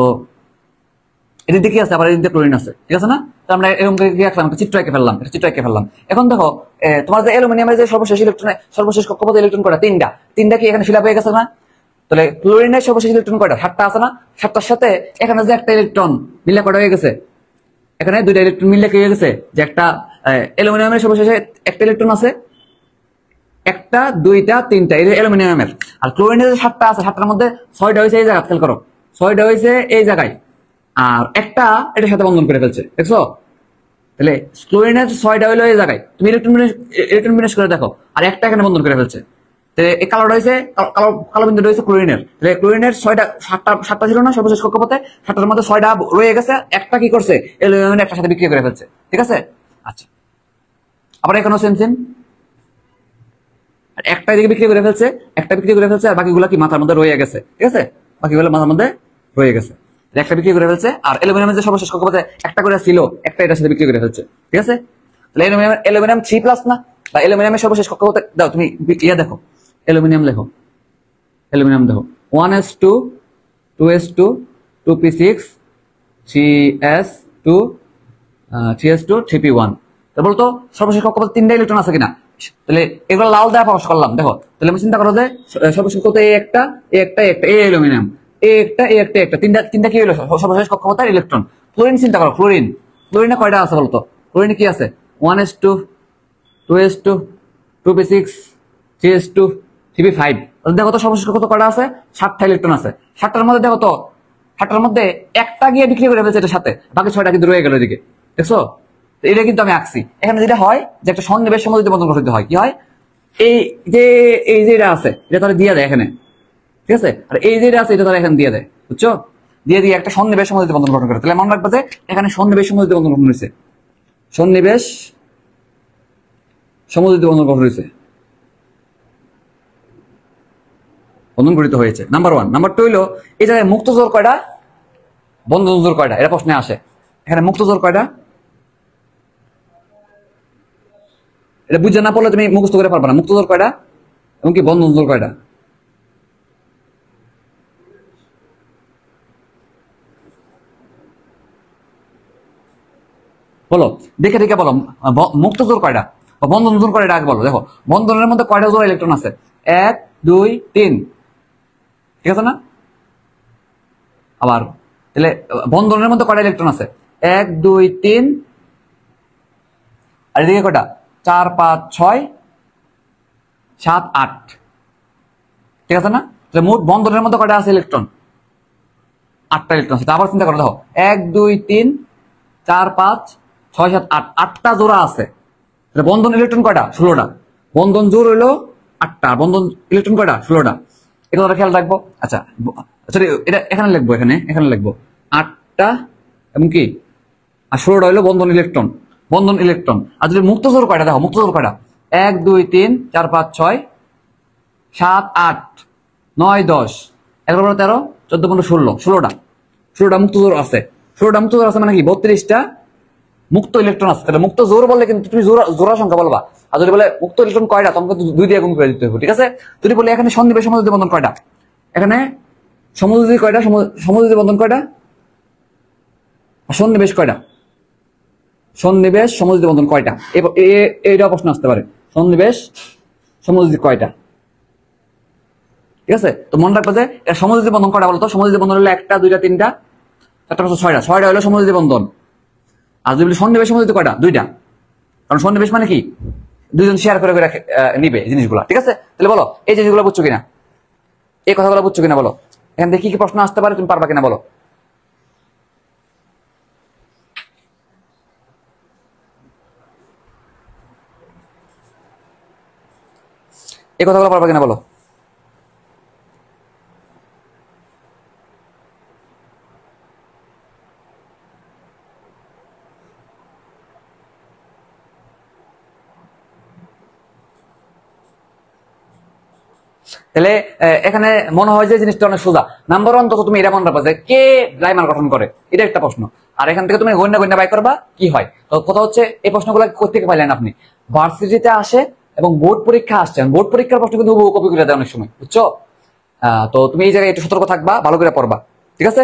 এদিকে কি আছে? আবার এদিকে ক্লোরিন আছে, ঠিক আছে না? তো আমরা এরকম করে কি রাখলাম, চিত্র এঁকে ফেললাম। এখন দেখো তোমার যে অ্যালুমিনিয়ামের যে সর্বশেষ কক্ষপথে ইলেকট্রন কয়টা? 3টা কি এখানে ফিল আপ হয়ে গেছে না? তাহলে ক্লোরিনের সর্বশেষ ইলেকট্রন কয়টা? 7টা আছে না? 7টার সাথে এখানে যে একটা ইলেকট্রন মিলে কয়টা হয়ে গেছে? এখানে 2টা ইলেকট্রন মিলে কি হয়ে গেছে? যে একটা অ্যালুমিনিয়ামের সর্বশেষে একটা ইলেকট্রন আছে, 1টা 2টা 3টা, এই অ্যালুমিনিয়ামের। আর ক্লোরিনের যে 7টা আছে, 7টার মধ্যে 6টা হয়েছে এই জায়গায়, খেয়াল করো, 6টা হয়েছে এই জায়গায়, আর একটা এটার সাথে বন্ধন করে ফেলছে, দেখছো? তাহলে ক্লোরিনের 6টা হইলো এই জায়গায়, তুমি ইলেকট্রন বিন্যাস করে দেখো, আর একটা এখানে বন্ধন করে ফেলছে। এই কালোটা হয়েছে, কালো বিন্দুটা হয়েছে ক্লোরিনের। তাহলে ক্লোরিনের 7টা ছিল না সর্বশেষ কক্ষপথে? 7টার মধ্যে 6টা রয়ে গেছে, একটা কি করছে? অ্যালুমিনিয়াম একটার সাথে বিক্রিয়া করে ফেলছে, ঠিক আছে? আচ্ছা, আবার এখানেও সেম একটা এদিকে বিক্রি করে ফেলছে, আর বাকিগুলো কি মাথার মধ্যে রয়ে গেছে, ঠিক আছে? বাকিগুলো মাথার মধ্যে রয়ে গেছে, একটা বিক্রি করে ফেলছে। আর অ্যালুমিনিয়ামের যে সর্বশেষ কক্ষপথে একটা করে ছিল, একটা এটার সাথে বিক্রি করে ফেলছে, ঠিক আছে? তাহলে অ্যালুমিনিয়াম 3+ না? বা অ্যালুমিনিয়ামের সর্বশেষ কক্ষপথে দাও, তুমি দেখো, অ্যালুমিনিয়াম দেখো 1s2 2s2 2p6 3s2 3p1। তারপর তো সর্বশেষ কক্ষপথে 3টা ইলেকট্রন আছে কিনা? তাহলে এগুলো লাল দ্বারা প্রকাশ করলাম, দেখো। তাহলে আমি চিন্তা করো যে সর্বশেষ কক্ষপথে এই অ্যালুমিনিয়াম, তিনটা কি হলো সর্বশেষ কক্ষপথের ইলেকট্রন? ক্লোরিন চিন্তা করো, ক্লোরিনে কয়টা আছে বলতো? ক্লোরিনে কি আছে? 1s2 2s2 2p6 3s2 3p5। দেখো তো সর্বশেষ কক্ষপথে কয়টা আছে? 7টা ইলেকট্রন আছে। 7টার মধ্যে দেখো তো সাতটার মধ্যে একটা গিয়ে বিক্রি করে ফেলছে এটার সাথে, বাকি 6টা কিন্তু রয়ে গেল এদিকে, দেখছো? তো এটা কিন্তু আমি আঁকছি। এখানে যেটা হয় যে একটা সন্নিবেশ সমযোজী বন্ধন গঠিত হয়, কি হয়, এই যে এটা আছে এটা তাহলে দিয়ে দেয় এখানে, ঠিক আছে, আর এই যে এটা আছে এটা তাহলে এখানে দিয়ে দেয়, বুঝছো? দিয়ে দিয়ে একটা সন্নিবেশ সমযোজী বন্ধন গঠন করে। তাহলে মনে রাখবে যে এখানে সন্নিবেশ সমযোজী বন্ধন গঠন হয়েছে, সন্নিবেশ সমযোজী বন্ধন গঠন হয়েছে, বন্ধন গঠিত হয়েছে। নাম্বার 1। নাম্বার 2 হলো এই জায়গায় মুক্ত জোর কয়টা, বন্ধন জোর কয়টা, এটা প্রশ্নে আসে। এখানে মুক্ত জোর কয়টা, এটা বুঝে না পড়লে তুমি মুখস্থ করে পারবে না। মুক্ত জোর কয়টা এবং কি বন্ধন জোর কয়টা? বলো, দেখে দেখে বলো, মুক্ত জোর কয়টা বা বন্ধন জোর কয়টা আগে বলো। দেখো বন্ধনের মধ্যে কয়টা জোড়া ইলেকট্রন আছে, 1 2 3, ঠিক আছে না? আবার তাহলে বন্ধনের মধ্যে কয়টা ইলেকট্রন আছে, 1 2 3, আর এদিকে কয়টা, 4 5 6 7 8, ঠিক আছে না? তাহলে মোট বন্ধনের মধ্যে কয়টা আছে ইলেকট্রন, 8টা ইলেকট্রন আছে। আবার চিন্তা করো, দেখো 1 2 3 4 5 6 7 8, 8টা জোড়া আছে। তাহলে বন্ধন ইলেকট্রন কয়টা, 16টা। বন্ধন জোর হইলো 8টা, বন্ধন ইলেকট্রন কয়টা, 16টা। এটা তোমরা খেয়াল রাখবো। আচ্ছা সরি, এটা এখানে লিখবো, এখানে লিখবো 8টা এবং কি আর 16টা হইলো বন্ধন ইলেকট্রন, বন্ধন ইলেকট্রন। আর যদি মুক্ত জোর কয়টা, দেখো মুক্ত জোর কয়টা, 1 2 3 4 5 6 7 8 9 10 11 12 13 14 15 16, 16টা মুক্ত জোর আছে। 16টা মুক্ত জোর আছে মানে কি 32টা মুক্ত ইলেকট্রন আছে। তাহলে মুক্ত জোর বললে কিন্তু তুমি জোড়া সংখ্যা বলবা, আর যদি বলে মুক্ত ইলেকট্রন কয়টা তোমাকে 2 দিয়ে গুণ করে দিতে হবে, ঠিক আছে? যদি বলে এখানে সন্নিবেশ সমযোজী বন্ধন কয়টা, এখানে সমযোজী কয়টা, সমযোজী বন্ধন কয়টা, সন্নিবেশ কয়টা, সন্নিবেশ সমযোজী বন্ধন কয়টা, এইটা প্রশ্ন আসতে পারে, সন্নিবেশ সমযোজী কয়টা, ঠিক আছে? তো মনে রাখবে যে এটা সমযোজী বন্ধন কয়টা বলতো, সমযোজী বন্ধন হলো 1টা 2টা 3টা 4টা 5টা 6টা, 6টা হলো সমযোজী বন্ধন। আর যদি সন্নিবেশ সমযোজী কয়টা, 2টা, কারণ সন্নিবেশ মানে কি দুইজন শেয়ার করে করে নিবে জিনিসগুলা, ঠিক আছে? তাহলে বলো এই জিনিসগুলো বুঝছো কিনা, এই কথাগুলো বুঝছো কিনা বলো, এখান থেকে কি কি প্রশ্ন আসতে পারে তুমি পারবা কিনা বলো। এই কথাগুলো পারবা কিনা বলো। তাহলে এখানে মনে হয় যে জিনিসটা অনেক সোজা। নাম্বার 1 তো তুমি এটা মনে রাখবা যে কে ডাইমার গঠন করে, এটা একটা প্রশ্ন। আর এখান থেকে তুমি গণ্য গণ্য বাই করবা কি হয়। তো কথা হচ্ছে এই প্রশ্নগুলো কোথেকে পাইলেন আপনি, ভার্সিটিতে আসে এবং বোর্ড পরীক্ষা আসছেন, বোর্ড পরীক্ষার প্রশ্ন কিন্তু কপি করে দেয় অনেক সময়, বুঝছো? তো তুমি এই জায়গায় একটু সতর্ক থাকবা, ভালো করে পড়বা, ঠিক আছে?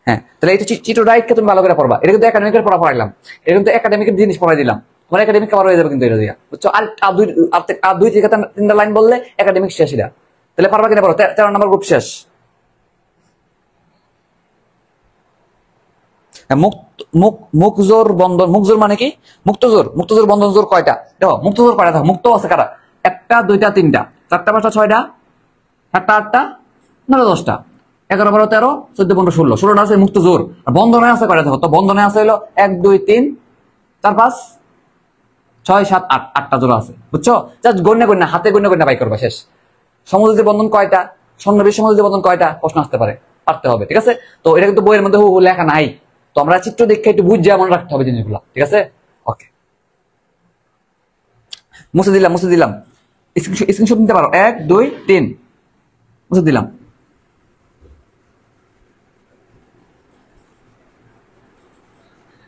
হ্যাঁ, তাহলে এই চিটো রাইটকে তুমি ভালো করে পড়বা। এটা কিন্তু একাডেমিকের পড়া পড়াইলাম, এটা কিন্তু একাডেমিকের জিনিস পড়াই দিলাম, তোমার একাডেমিক কভার হয়ে যাবে কিন্তু এটা দিয়া, বুঝছো? আর দুই থেকে 3টা লাইন বললে একাডেমিক শেষ। এটা তাহলে পারবা কিনা বলো, 13 নম্বর গ্রুপ শেষ। মুখজোর বন্ধন, মুখজোর মানে কি, মুক্তজোর, মুক্তজোর বন্ধন জোর কয়টা, দেখো মুক্তজোর কয়টা, দেখো মুক্ত আছে কারা, 1টা 2টা 3টা 4টা 5টা 6টা 7টা 8টা 9টা 10টা 11 12 13 14 15 16, 16টা আছে মুক্ত জোর। আর বন্ধনে আছে কয়টা, দেখো তো বন্ধনে আছে হলো 1 2 3 4 5 6 7 8, 8টা জোড়া আছে, বুঝছো? জাস্ট গণ্য গণ্য হাতে গণ্য গণ্য বাই করবা, শেষ। সমযোজী বন্ধন কয়টা, সন্নিবেশ সমযোজী বন্ধন কয়টা প্রশ্ন আসতে পারে, পারতে হবে, ঠিক আছে? তো এটা কিন্তু বইয়ের মধ্যে লেখা নাই, তো আমরা চিত্র দেখে একটু বুঝে মনে রাখতে হবে জিনিসগুলো, ঠিক আছে? ওকে, মুছে দিলাম স্ক্রিনশট নিতে পারো, 1 2 3 মুছে দিলাম।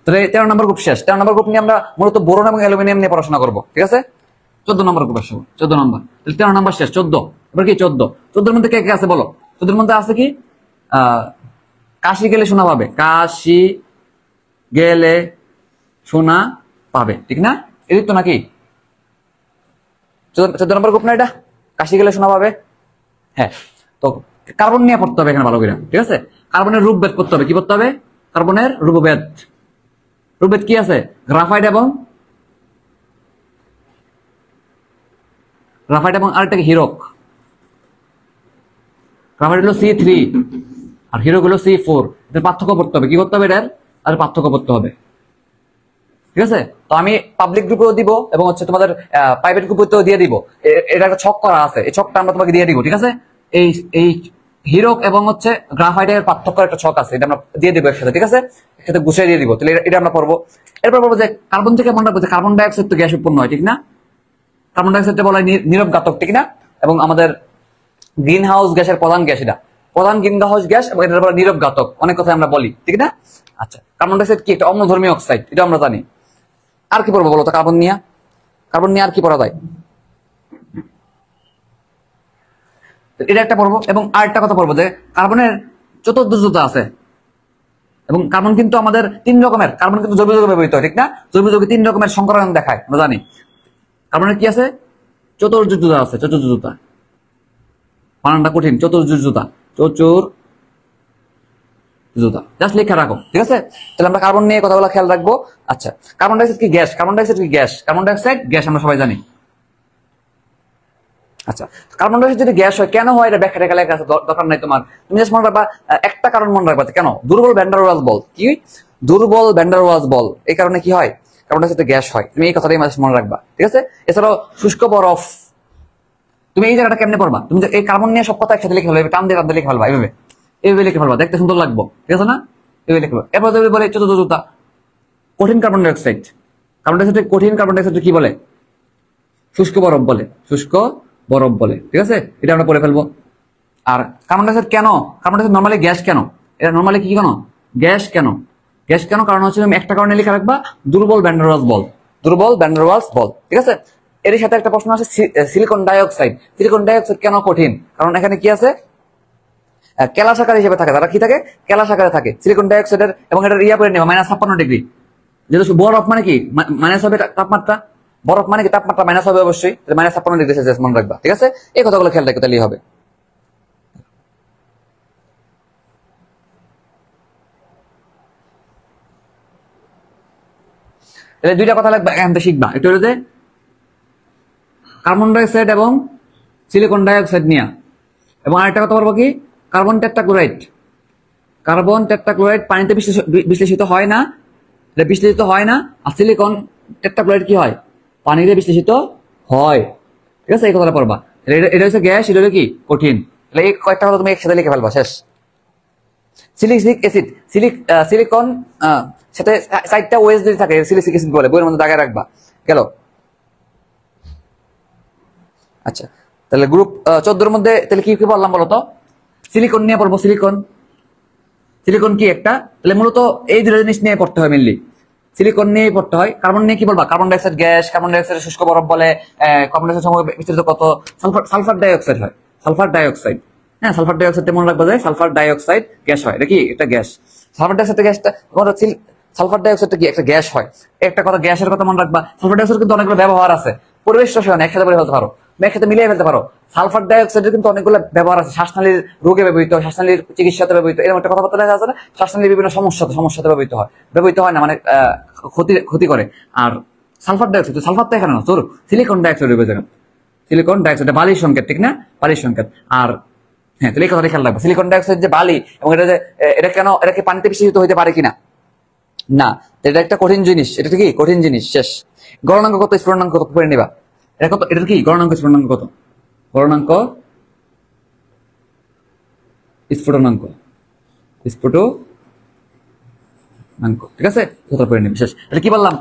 তাহলে 13 নম্বর গ্রুপ শেষ। 13 নম্বর গ্রুপ নিয়ে আমরা মূলত বোরন এবং অ্যালুমিনিয়াম নিয়ে পড়াশোনা করবো, ঠিক আছে? 14 নম্বর গ্রুপ আসবো, 14 নম্বর। তাহলে 13 নম্বর শেষ, 14। এবার কি 14 মধ্যে কে কে আছে বলো। 14 মধ্যে আছে কি, কাশি গেলে সোনা পাবে, কাশি গেলে সোনা পাবে, ঠিক না? এদিক তো নাকি 14 নম্বর গ্রুপ না এটা, কাশি গেলে সোনা পাবে। হ্যাঁ, তো কার্বন নিয়ে পড়তে হবে এখানে ভালো করে, ঠিক আছে? কার্বনের রূপভেদ করতে হবে, কি করতে হবে, কার্বনের রূপভেদ। রূপভেদ কি আছে, গ্রাফাইট এবং আরেকটা কি হিরক। গ্রাফাইট হলো C3 আর হিরো গুলো C4। এদের পার্থক্য করতে হবে, কি করতে হবে এটার, আর পার্থক্য করতে হবে। ঠিক আছে, তো আমি পাবলিক গ্রুপেও দিব এবং হচ্ছে তোমাদের প্রাইভেট গ্রুপেও দিয়ে দিব। এটা একটা ছক করা আছে, এই ছকটা আমরা তোমাকে দিয়ে দিব। ঠিক আছে, এই এই হিরো এবং হচ্ছে গ্রাফাইটের পার্থক্য একটা ছক আছে, এটা আমরা দিয়ে দিব একসাথে। ঠিক আছে, একসাথে গুছিয়ে দিয়ে দিব। তাহলে এটা আমরা পড়বো। এরপর বলবো যে কার্বন থেকে মনে রাখবো যে কার্বন ডাই অক্সাইড তো গ্যাস উৎপন্ন হয়, ঠিক না? কার্বন ডাই অক্সাইডটা বলা হয় নীরব ঘাতক, ঠিক না? এবং আমাদের গ্রিন হাউস গ্যাসের প্রধান গ্যাস, এটা প্রধান গ্রিন হাউস গ্যাস এবং এটা বলা নীরব ঘাতক, অনেক কথা আমরা বলি, ঠিক না? আচ্ছা, কার্বন ডাই অক্সাইড কি একটা অম্লধর্মী অক্সাইড, এটা আমরা জানি। আর কি পড়বো বলো তো কার্বন নিয়ে? কার্বন নিয়ে আর কি পড়া যায়? এটা একটা পড়বো এবং আর একটা কথা পড়বো যে কার্বনের চতুর্দুজতা আছে। এবং কার্বন কিন্তু আমাদের 3 রকমের, কার্বন কিন্তু জৈব যৌগে ব্যবহৃত হয়, ঠিক না? জৈব যৌগে 3 রকমের সংকরণ দেখায়, আমরা জানি। কার্বনের কি আছে? চতুর্যুজতা আছে, চতুর্যুজতা। বানানটা কঠিন, চতুর্যুজতা, চতুর্যুজতা, জাস্ট লিখে রাখো। ঠিক আছে, তাহলে আমরা কার্বন নিয়ে কথাগুলো খেয়াল রাখবো। আচ্ছা, কার্বন ডাই অক্সাইড কি গ্যাস? কার্বন ডাই অক্সাইড কি gas? Carbon die oxide gas, আমরা সবাই জানি। আচ্ছা, কার্বন ডাই অক্সাইড যদি গ্যাস হয়, কেন হয় এটা ব্যাখ্যা রেখে লেখা আছে, দরকার নাই তোমার। তুমি জাস্ট মনে রাখবা একটা কারণ মনে রাখবা, কেন? দুর্বল ভ্যান ডার ওয়ালস বল। কি দুর্বল ভ্যান ডার ওয়ালস বল, এই কারণে কি হয়? কার্বন ডাই অক্সাইড গ্যাস হয়। তুমি এই কথাটাই মনে রাখবা। ঠিক আছে, এছাড়াও শুষ্ক বরফ, তুমি এই জায়গাটা কেমনে পড়বা? তুমি এই কার্বন নিয়ে সব কথা একসাথে লিখে ফেলবে, টান দিয়ে লিখে ফেলবা, এইভাবে লিখে ফেলবা, দেখতে সুন্দর লাগবো। ঠিক আছে না? এইভাবে লিখে ফেলবা। এরপর তুমি বলে চতুর্যুজতা, কঠিন carbon die oxide. Carbon die oxide কঠিন কার্বন ডাই অক্সাইড কি বলে? শুষ্ক বরফ বলে, শুষ্ক বরফ বলে। ঠিক আছে, এটা আমরা পড়ে ফেলবো। আর কার্বন ডাই অক্সাইড কেন, carbon die oxide normally gas কেন? এটা নর্মালি কি কেন গ্যাস কেন? গ্যাস কেন? কারণ হচ্ছে তুমি একটা কারণে লিখে রাখবা, দুর্বল ভ্যান ডার ওয়ালস বল, দুর্বল ভ্যান ডার ওয়ালস বল। ঠিক আছে, এর সাথে একটা প্রশ্ন আছে, silicon die oxide. Silicon die oxide কেন কঠিন? কারণ এখানে কি আছে? কেলাস আকার হিসেবে থাকে, তারা কি থাকে? কেলাস আকারে থাকে সিলিকন ডাই অক্সাইডের। এবং এটা ইয়া করে নেবা -56 ডিগ্রি, যেহেতু বরফ মানে কি মাইনাস হবে তাপমাত্রা, বরফ মানে কি তাপমাত্রা মাইনাস হবে অবশ্যই, -56 ডিগ্রি সেলসিয়াস মনে রাখবা। ঠিক আছে, এই কথাগুলো খেয়াল রাখতে তাহলেই হবে। তাহলে দুইটা কথা লাগবে, এখান থেকে শিখবা একটু, যে কার্বন ডাই অক্সাইড এবং সিলিকন ডাই অক্সাইড নিয়ে। এবং আরেকটা কথা বলবো কি, কার্বন টেট্রাক্লোরাইড। কার্বন টেট্রাক্লোরাইড পানিতে বিশ্লেষিত হয় না, এটা বিশ্লেষিত হয় না। আর সিলিকন টেট্রাক্লোরাইড কি হয়? পানিতে বিশ্লেষিত হয়। ঠিক আছে, এই কথাটা পড়বা। এটা হচ্ছে গ্যাস, এটা হলো কি কঠিন। তাহলে এই কয়েকটা কথা তুমি একসাথে লিখে ফেলবা, শেষ। সিলিসিক অ্যাসিড, সিলিকন সাথে সাইডটা ওএস যদি থাকে, সিলিসিক অ্যাসিড বলে, বইয়ের মধ্যে দাগায় রাখবা। গেল। আচ্ছা, তাহলে গ্রুপ 14 এর মধ্যে তাহলে কি কি বললাম বলো তো? সিলিকন নিয়ে পড়বো। সিলিকন, সিলিকন কি একটা, তাহলে মূলত এই দুটো জিনিস নিয়ে পড়তে হয় মেনলি, সিলিকন নিয়ে পড়তে হয়। কার্বন নিয়ে কি বলবা? Carbon die oxide gas, carbon die oxide শুষ্ক বরফ বলে, কার্বন ডাই অক্সাইড সময় বিস্তৃত কত? সালফার ডাই অক্সাইড হয়, সালফার ডাই অক্সাইড। হ্যাঁ, সালফার ডাই অক্সাইড মনে রাখবা, যায় সালফার ডাই অক্সাইড গ্যাস হয়, এটা কি একটা গ্যাস। সালফার ডাই অক্সাইড গ্যাসটা, সালফার ডাই অক্সাইডটা কি একটা গ্যাস হয়। একটা কথা, গ্যাসের কথা মনে রাখবা। সালফার ডাই অক্সাইড কিন্তু অনেকগুলো ব্যবহার আছে, পরিবেশ রসায়ন একসাথে করে ফেলতে পারো, একসাথে মিলিয়ে ফেলতে পারো। সালফার ডাই অক্সাইডের কিন্তু অনেকগুলো ব্যবহার আছে, শ্বাসনালীর রোগে ব্যবহৃত, শ্বাসনালীর চিকিৎসাতে ব্যবহৃত, এরকম একটা কথাবার্তা লেখা আছে না, শ্বাসনালীর বিভিন্ন সমস্যাতে ব্যবহৃত হয়, ব্যবহৃত হয় না মানে ক্ষতি করে। আর সালফার ডাই অক্সাইড, সালফার তো এখানে না, তোর সিলিকন ডাই অক্সাইড রয়েছে, সিলিকন ডাই অক্সাইড বালির সংকেত, ঠিক না? বালির সংকেত। আর হ্যাঁ, তাহলে এই কথাটা খেয়াল রাখবো, সিলিকন ডাই অক্সাইড যে বালি, এবং এটা যে এটা কেন, এটা কি পানিতে বিশ্লেষিত হইতে পারে কিনা? না, এটা একটা কঠিন জিনিস, এটা কি কঠিন জিনিস, শেষ। গলনাঙ্ক কত, স্ফুটনাঙ্ক কত করে নিবা। এটা কত, এটার কি গলনাঙ্ক স্ফুটনাঙ্ক কত? গলনাঙ্ক স্ফুটনাঙ্ক, স্ফুটনাঙ্ক, ঠিক আছে, কথা করে নিবি, শেষ। তাহলে কি বললাম?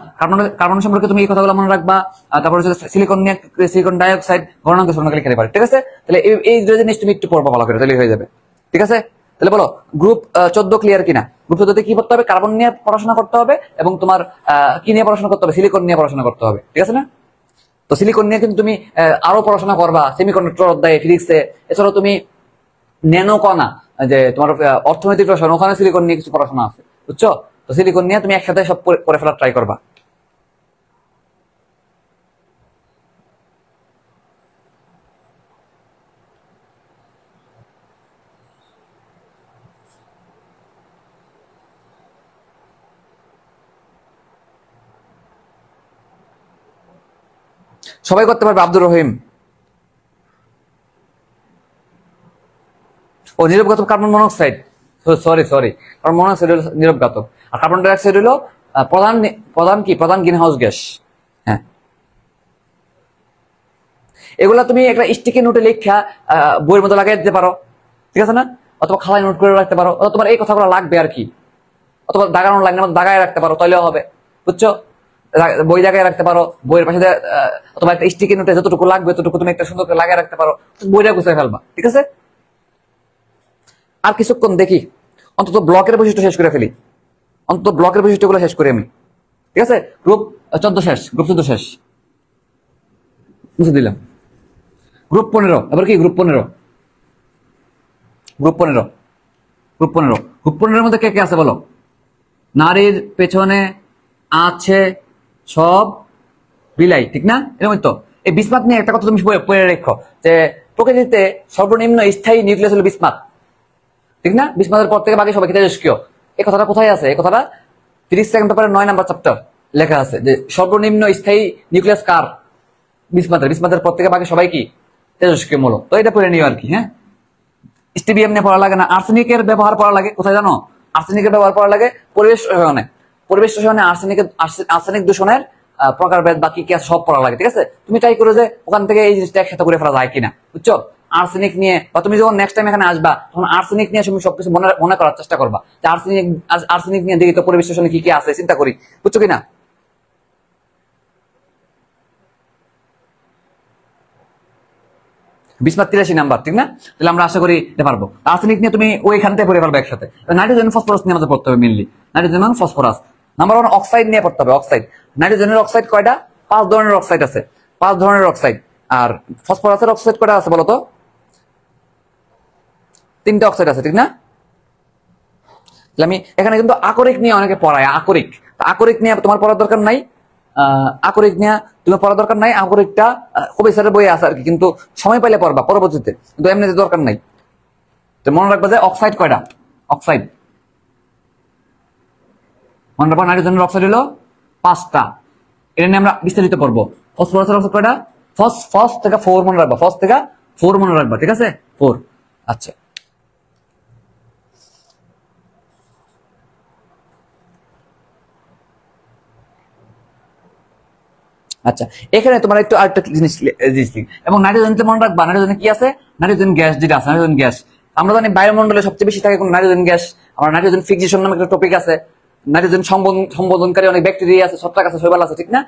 কার্বন সম্পর্কে তুমি এই কথাগুলো মনে রাখবা। তারপর হচ্ছে সিলিকন নিয়ে, সিলিকন ডাই অক্সাইড গলনাঙ্ক স্ফুটনাঙ্ক লিখে পারে। ঠিক আছে, তাহলে এই দুটো জিনিস তুমি একটু পড়বা ভালো করে, তাহলে হয়ে যাবে। ঠিক আছে, তাহলে বলো গ্রুপ 14 ক্লিয়ার কিনা? গ্রুপ 14 কি করতে হবে? কার্বন নিয়ে পড়াশোনা করতে হবে এবং তোমার কি নিয়ে পড়াশোনা করতে হবে? সিলিকন নিয়ে পড়াশোনা করতে হবে। ঠিক আছে না? তো সিলিকন নিয়ে কিন্তু তুমি আরো পড়াশোনা করবা, সেমিকন্ডাক্টর অধ্যায়ে, ফিজিক্সে। এছাড়াও তুমি ন্যানো কণা, যে তোমার অর্থনৈতিক রসায়ন, ওখানে সিলিকন নিয়ে কিছু পড়াশোনা আছে, বুঝছো? তো সিলিকন নিয়ে তুমি একসাথে সব করে ফেলার ট্রাই করবা। সবাই করতে পারবে। আব্দুর রহিম, ও নিরবগত কার্বন মনোক্সাইড, সরি সরি, কারণ মনোক্সাইড হলো নীরব ঘাতক, আর কার্বন ডাই অক্সাইড হলো প্রধান গ্রিন হাউস গ্যাস। হ্যাঁ, এগুলা তুমি একটা স্টিকি নোটে লেখা বইয়ের মধ্যে লাগাই দিতে পারো, ঠিক আছে না, অথবা খাতায় নোট করে রাখতে পারো, অথবা তোমার এই কথাগুলো লাগবে আর কি, অথবা দাগানোর লাইনের মধ্যে দাগায় রাখতে পারো, তাইলেও হবে, বুঝছো? বই দাগায় রাখতে পারো, বইয়ের পাশে অথবা একটা স্টিকি নোটে যতটুকু লাগবে ততটুকু তুমি একটা সুন্দর করে লাগায় রাখতে পারো, বইটা গুছিয়ে ফেলবা, ঠিক আছে? আর কিছুক্ষণ দেখি, অন্তত ব্লকের বৈশিষ্ট্য শেষ করে ফেলি, অন্তত ব্লকের বৈশিষ্ট্যগুলো শেষ করি আমি, ঠিক আছে? গ্রুপ 14 শেষ, গ্রুপ 14 শেষ, মুছে দিলাম। গ্রুপ 15, এবার কি গ্রুপ 15, গ্রুপ 15, গ্রুপ 15, গ্রুপ 15 মধ্যে কে কে আছে বলো? নারীর পেছনে আছে সব বিলাই, ঠিক না? এরকম তো। এই বিসমাথ নিয়ে একটা কথা তুমি পড়ে রেখো, যে প্রকৃতিতে সর্বনিম্ন স্থায়ী নিউক্লিয়াস হলো বিসমাথ, ঠিক না? বিসমাথের পর থেকে বাকি সবাই তেজস্ক্রিয়। এই কথাটা কোথায় আছে? এই কথাটা 30 সেকেন্ড পেপারের 9 নাম্বার চ্যাপ্টার লেখা আছে, যে সর্বনিম্ন স্থায়ী নিউক্লিয়াস কার? বিসমাথের। বিসমাথের পর থেকে বাকি সবাই কি? তেজস্ক্রিয় মূল। তো এটা পড়ে নিও আর কি। হ্যাঁ, স্টিবিয়াম নিয়ে পড়া লাগে না, আর্সেনিকের ব্যবহার পড়া লাগে কোথায় জানো? আর্সেনিকের ব্যবহার পড়া লাগে পরিবেশ রসায়নে। পরিবেশ রসায়নে আর্সেনিক দূষণের প্রকারভেদ বা কি কি সব পড়া লাগে, ঠিক আছে? তুমি ট্রাই করো যে ওখান থেকে এই জিনিসটা একসাথে করে ফেলা যায় কিনা, বুঝছো? আর্সেনিক নিয়ে, বা তুমি যখন নেক্সট টাইম এখানে আসবা তখন আর্সেনিক নিয়ে তুমি সবকিছু মনে করার চেষ্টা করবা, যে আর্সেনিক নিয়ে দেখি তো পরিবেশ রসায়নে কি কি আছে, চিন্তা করি, বুঝছো কিনা? বিসমাথ 83 নাম্বার, ঠিক না? তাহলে আমরা আশা করি এটা পারবো। আর্সেনিক নিয়ে তুমি ওইখান থেকে পড়ে পারবে একসাথে। নাইট্রোজেন ফসফরাস নিয়ে আমাদের পড়তে হবে মেনলি, নাইট্রোজেন এবং ফসফরাস। নাম্বার 1 অক্সাইড নিয়ে পড়তে হবে। অক্সাইড, নাইট্রোজেনের অক্সাইড কয়টা? 5 ধরনের অক্সাইড আছে, 5 ধরনের অক্সাইড। আর ফসফরাসের অক্সাইড কয়টা আছে বলতো? 3টা অক্সাইড আছে, ঠিক না? তাহলে আমি এখানে কিন্তু আকরিক নিয়ে অনেকে পড়ায়, আকরিক। আকরিক নিয়ে তোমার পড়ার দরকার নাই, আকরিক নিয়ে তুমি পড়ার দরকার নাই। আকরিকটা খুবই স্যারের বইয়ে আছে আর কি, কিন্তু সময় পাইলে পড়বা পরবর্তীতে, কিন্তু এমনিতে দরকার নাই। তো মনে রাখবা যে অক্সাইড কয়টা? অক্সাইড মনে রাখবা, নাইট্রোজেনের অক্সাইড হলো 5টা। এটা নিয়ে আমরা বিস্তারিত পড়বো। ফসফরাসের অক্সাইড কয়টা? ফস থেকে 4 মনে রাখবা, ফস থেকে 4 মনে রাখবা, ঠিক আছে? 4। আচ্ছা, আচ্ছা, এখানে তোমার একটু আরেকটা জিনিস লিখ। এবং নাইট্রোজেনতে মনে রাখবা, নাইট্রোজেনে কি আছে? নাইট্রোজেন গ্যাস যেটা আছে, নাইট্রোজেন গ্যাস। আমরা জানি বায়ুমণ্ডলে সবচেয়ে বেশি থাকে কোন? Nitrogen gas. আমার নাইট্রোজেন ফিক্সেশন নামে একটা টপিক আছে, নাইট্রোজেন সম্বোধনকারী অনেক ব্যাকটেরিয়া আছে, ছত্রাক আছে, শৈবাল আছে, ঠিক না?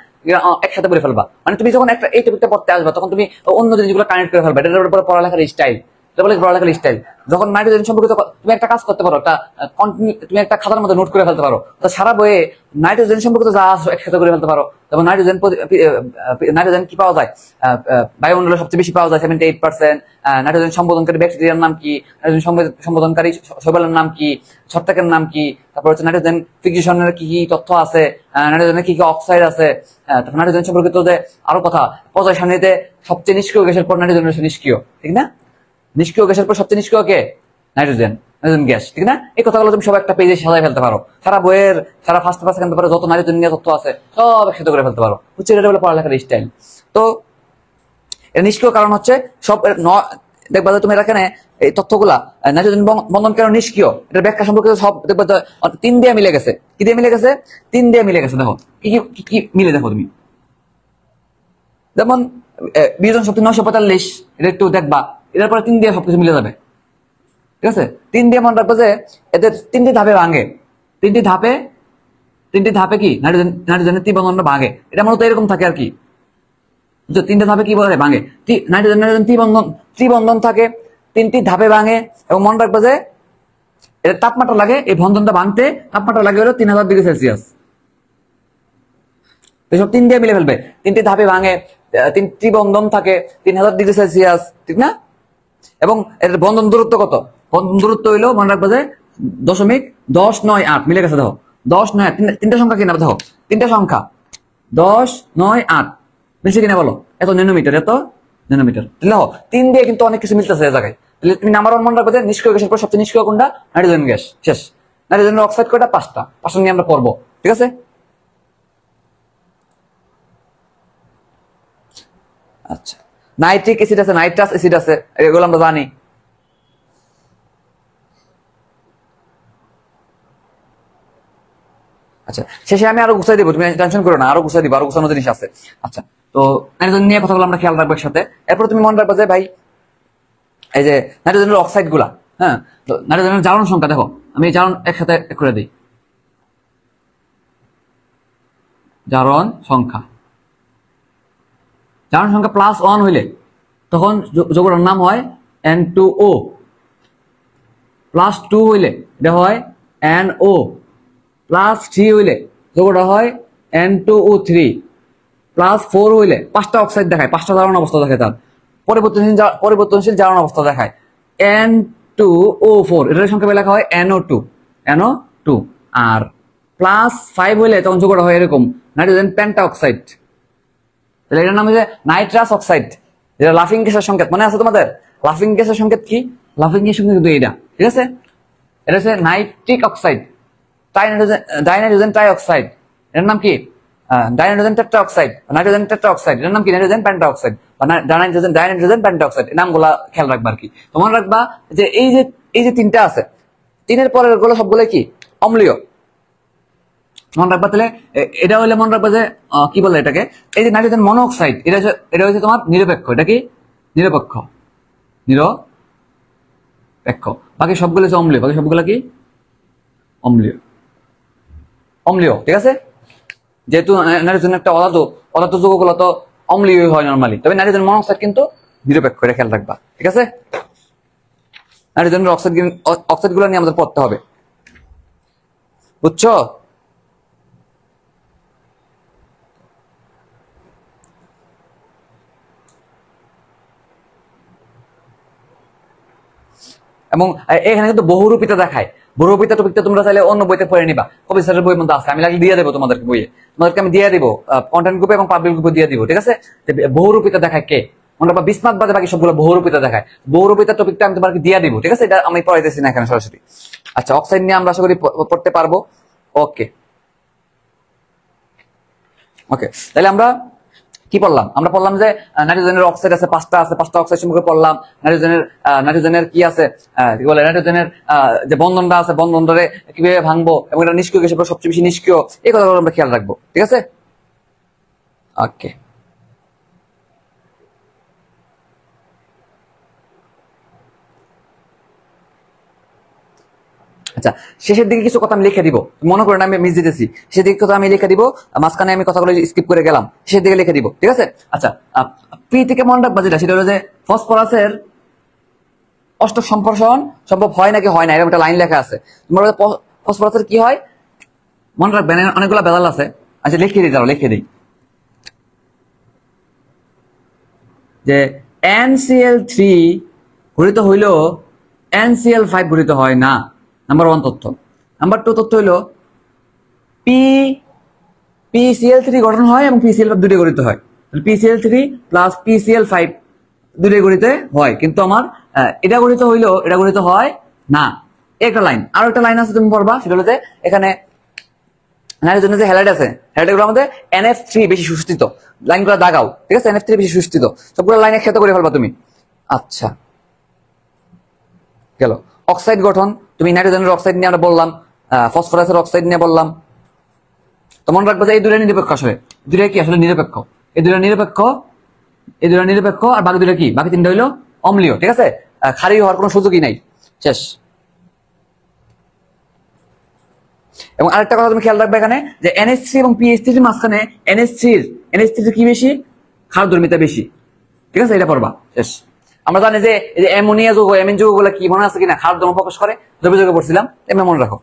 একসাথে পড়ে ফেলবা। মানে তুমি যখন একটা এই টপিকটা পড়তে আসবা তখন তুমি অন্য জিনিসগুলো কানেক্ট করে ফেলবা। এটার উপরে পড়ালেখার স্টাইল, পড়ালেখার স্টাইল। যখন নাইট্রোজেন সম্পর্কিত তুমি একটা কাজ করতে পারো, তুমি একটা খাতার মধ্যে নোট করে ফেলতে পারো, তো সারা বইয়ে নাইট্রোজেন সম্পর্কিত যা আছে একসাথে করে ফেলতে পারো। যেমন নাইট্রোজেন কি পাওয়া যায়? বায়ুমণ্ডলে সবচেয়ে বেশি পাওয়া যায় 78%। নাইট্রোজেন সম্বোধনকারী ব্যাকটেরিয়ার নাম কি? নাইট্রোজেন সম্বোধনকারী শৈবালের নাম কি? ছত্রাকের নাম কি? তারপর হচ্ছে নাইট্রোজেন ফিক্সেশনের কি কি তথ্য আছে, নাইট্রোজেনের কি কি অক্সাইড আছে, তারপর নাইট্রোজেন সম্পর্কিত যে আরো কথা, পর্যায় সারণীতে সবচেয়ে নিষ্ক্রিয় গ্যাসের পর নাইট্রোজেন নিষ্ক্রিয়, ঠিক না? নিষ্ক্রিয় গ্যাসের পর সবচেয়ে নিষ্ক্রিয় কে? নাইট্রোজেন, নাইট্রোজেন গ্যাস, ঠিক না? এই কথাগুলো তুমি সব একটা পেজে সাজাই ফেলতে পারো। সারা বইয়ের সারা ফার্স্ট সেকেন্ড পেপারে যত নাইট্রোজেন নিয়ে তথ্য আছে সব একসাথে করে ফেলতে পারো, হচ্ছে এটা হলো পড়ালেখার স্টাইল। তো এর নিষ্ক্রিয় কারণ হচ্ছে সব দেখবা যে তুমি এখানে এই তথ্যগুলা নাইট্রোজেন বন্ধন কেন নিষ্ক্রিয় এটার ব্যাখ্যা সম্পর্কে সব দেখবা 3 দিয়ে মিলে গেছে। কি দিয়ে মিলে গেছে? 3 দিয়ে মিলে গেছে। দেখো কি কি মিলে, দেখো তুমি। যেমন বিয়োজন শক্তি 945, এটা একটু দেখবা, এটার পরে 3 দিয়ে সবকিছু মিলে যাবে, ঠিক আছে? 3 দিয়ে মনে রাখবো যে এদের 3টি ধাপে ভাঙে, 3টি ধাপে কি নাইট্রোজেনের ত্রিবন্ধনটা ভাঙে। এটা মূলত এরকম থাকে আর কি, 3টে ধাপে কি বলে ভাঙে? নাইট্রোজেন ত্রিবন্ধন থাকে, 3টি ধাপে ভাঙে। এবং মনে রাখবো যে এর তাপমাত্রা লাগে, এই বন্ধনটা ভাঙতে তাপমাত্রা লাগে হলো 3000 ডিগ্রি সেলসিয়াস। এসব 3 দিয়ে মিলে ফেলবে, 3টি ধাপে ভাঙে, 3টি বন্ধন থাকে, 3000 ডিগ্রি সেলসিয়াস, ঠিক না? এবং এর বন্ধন দূরত্ব কত? বন্ধন দূরত্ব হইলো মনে রাখবো যে 0.1098 মিলে গেছে। দেখো 10.9, 3টা সংখ্যা কিনা দেখো, 3টা সংখ্যা 10.98 মিলছে কিনা বলো? এত ন্যানোমিটার, এত ন্যানোমিটার। দেখো 3 দিয়ে কিন্তু অনেক কিছু মিলতেছে এই জায়গায়। তাহলে তুমি নাম্বার 1 মনে রাখবে যে নিষ্ক্রিয় গ্যাসের পর সবচেয়ে নিষ্ক্রিয় কোনটা? Nitrogen gas. শেষ। নাইট্রোজেনের অক্সাইড কয়টা? 5টা। 5টা নিয়ে আমরা পড়বো, ঠিক আছে? আচ্ছা, নাইট্রিক অ্যাসিড আছে, নাইট্রাস অ্যাসিড আছে, এগুলো আমরা জানি। আচ্ছা, শেষে আমি আরো গুছাই দিব, তুমি টেনশন করো না, আরো গুছাই দিব, আরো গুছানো জিনিস আছে। আচ্ছা, তো নাইট্রোজেন নিয়ে কথাগুলো আমরা খেয়াল রাখবো একসাথে। এরপর তুমি মনে রাখবা যে ভাই এই যে নাইট্রোজেনের অক্সাইড গুলা, হ্যাঁ, তো নাইট্রোজেনের জারণ সংখ্যা দেখো, আমি জারণ একসাথে করে দিই। জারণ সংখ্যা +1 হইলে তখন যৌগটার নাম হয় N2O, +2 হইলে এটা হয় NO, +3 হইলে যৌগটা হয় N2O3, +4 হইলে 5টা অক্সাইড দেখায়, 5টা জারণ অবস্থা দেখায়, তার পরিবর্তনশীল জারণ অবস্থা দেখায় N2O4, এটার সংক্ষেপে লেখা হয় NO2। আর +5 হইলে তখন যৌগটা হয় এরকম নাইট্রোজেন পেন্টাঅক্সাইড, তাহলে এটার নাম হচ্ছে নাইট্রাস অক্সাইড, যেটা লাফিং গ্যাসের সংকেত। মনে আছে তোমাদের লাফিং গ্যাসের সংকেত কি? লাফিং গ্যাসের সংকেত কিন্তু এটা, ঠিক আছে? এটা হচ্ছে নাইট্রিক অক্সাইড, ডাইনাইট্রোজেন ট্রাইঅক্সাইড, এটার নাম কি? ডাইনাইট্রোজেন টেট্রাঅক্সাইড, নাইট্রোজেন টেট্রাঅক্সাইড, এটার নাম কি? নাইট্রোজেন পেন্টাঅক্সাইড বা ডাইনাইট্রোজেন পেন্টাঅক্সাইড। এই নামগুলা খেয়াল রাখবা আর কি। তো মনে রাখবা যে এই যে তিনটা আছে, তিনের পরের গুলো সবগুলো কি? অম্লীয়। মনে রাখবা, তাহলে এটা হলে মনে রাখবা যে কি বলে এটাকে, এই যে নাইট্রোজেন মনোঅক্সাইড, এটা হচ্ছে তোমার নিরপেক্ষ। এটা কি? নিরপেক্ষ। বাকি সবগুলো হচ্ছে অম্লীয়, বাকি সবগুলো কি? অম্লীয়, ঠিক আছে? যেহেতু নাইট্রোজেন একটা অধাতু যৌগগুলো তো অম্লীয় হয় নরমালি, তবে নাইট্রোজেন মনোঅক্সাইড কিন্তু নিরপেক্ষ, এটা খেয়াল রাখবা, ঠিক আছে? নাইট্রোজেনের অক্সাইড গুলো নিয়ে আমাদের পড়তে হবে, বুঝছো? এবং এখানে কিন্তু বহুরূপিতা দেখায়। বহুরূপিতা টপিকটা তোমরা চাইলে অন্য বইতে পড়ে নিবা, কবি স্যারের বইয়ের মধ্যে আছে, আমি লাগলে দিয়ে দেবো তোমাদেরকে, তোমাদেরকে আমি দিয়ে দিব, কন্টেন্ট গ্রুপে এবং পাবলিক গ্রুপে দিয়ে দিব, ঠিক আছে? বহুরূপিতা দেখায় কে? মনে রাখবা বিসমাত বাদে বাকি সবগুলো বহুরূপিতা দেখায়। বহুরূপিতা টপিকটা আমি তোমাকে দিয়ে দিব, ঠিক আছে? এটা আমি পড়াইতেছি না এখানে সরাসরি। আচ্ছা, অক্সাইড নিয়ে আমরা আশা করি পড়তে পারবো। ওকে, তাহলে আমরা কি পড়লাম? আমরা পড়লাম যে নাইট্রোজেনের অক্সাইড আছে 5টা, আছে 5টা অক্সাইড সম্পর্কে পড়লাম। নাইট্রোজেনের কি আছে, কি বলে, নাইট্রোজেনের যে বন্ধনটা আছে, বন্ধনটারে কিভাবে ভাঙবো এবং এটা নিষ্ক্রিয় গ্যাসের পর সবচেয়ে বেশি নিষ্ক্রিয়, এই কথাগুলো আমরা খেয়াল রাখবো, ঠিক আছে? ওকে, আচ্ছা, শেষের দিকে কিছু কথা আমি লিখে দিব, মনে করেন আমি মিস দিতেছি, শেষের দিকে কথা আমি লিখে দিব, মাঝখানে আমি কথাগুলো স্কিপ করে গেলাম, শেষের দিকে লিখে দিব, ঠিক আছে? আচ্ছা, পি থেকে মনে রাখবা যেটা, সেটা হলো যে ফসফরাসের অষ্টক সম্প্রসারণ সম্ভব হয় নাকি হয় না, এরকম একটা লাইন লেখা আছে। তোমার ফসফরাসের কি হয় মনে রাখবেন, অনেকগুলো বেদাল আছে। আচ্ছা, লিখিয়ে দিই, লিখিয়ে দিই যে NCl3 ঘটিত হইলেও NCl5 ঘটিত হয় না, নাম্বার 1 তথ্য। নাম্বার 2 তথ্য হইলো PCl3 গঠন হয় এবং PCl5 দুটোই গঠিত হয়। PCl3 প্লাস PCl5 দুটোই গঠিত হয়, কিন্তু আমার এটা গঠিত হইলেও এটা গঠিত হয় না, একটা লাইন। আর একটা লাইন আছে তুমি পড়বা, সেটা হলো যে এখানে নাইট্রোজেনের যে হ্যালাইড আছে, হ্যালাইডগুলোর মধ্যে NF3 বেশি সুস্থিত, লাইনগুলো দাগাও, ঠিক আছে? NF3 বেশি সুস্থিত, সবগুলো লাইন একসাথে করে ফেলবা তুমি। আচ্ছা, গেল অক্সাইড গঠন। তুমি নাইট্রোজেনের অক্সাইড নিয়ে আমরা বললাম, ফসফরাসের অক্সাইড নিয়ে বললাম। তো মনে রাখবো যে এই দুটো নিরপেক্ষ, আসলে দুটো কি আসলে নিরপেক্ষ, এই দুটো নিরপেক্ষ, আর বাকি দুটো কি? বাকি তিনটা হইলো অম্লীয়, ঠিক আছে? ক্ষারীয় হওয়ার কোনো সুযোগই নাই, শেষ। এবং আরেকটা কথা তুমি খেয়াল রাখবে এখানে, যে NH3 এবং PH3 এর মাঝখানে NH3 কি বেশি? ক্ষারধর্মিতা বেশি, ঠিক আছে? এটা পড়বা, শেষ। আমরা জানি যে এই যে অ্যামোনিয়া যৌগ, অ্যামিন যৌগগুলো কি মনে আছে কিনা? ক্ষারধর্ম প্রকাশ করে, দ্রব্য যৌগে পড়ছিলাম, এমনি মনে রাখো,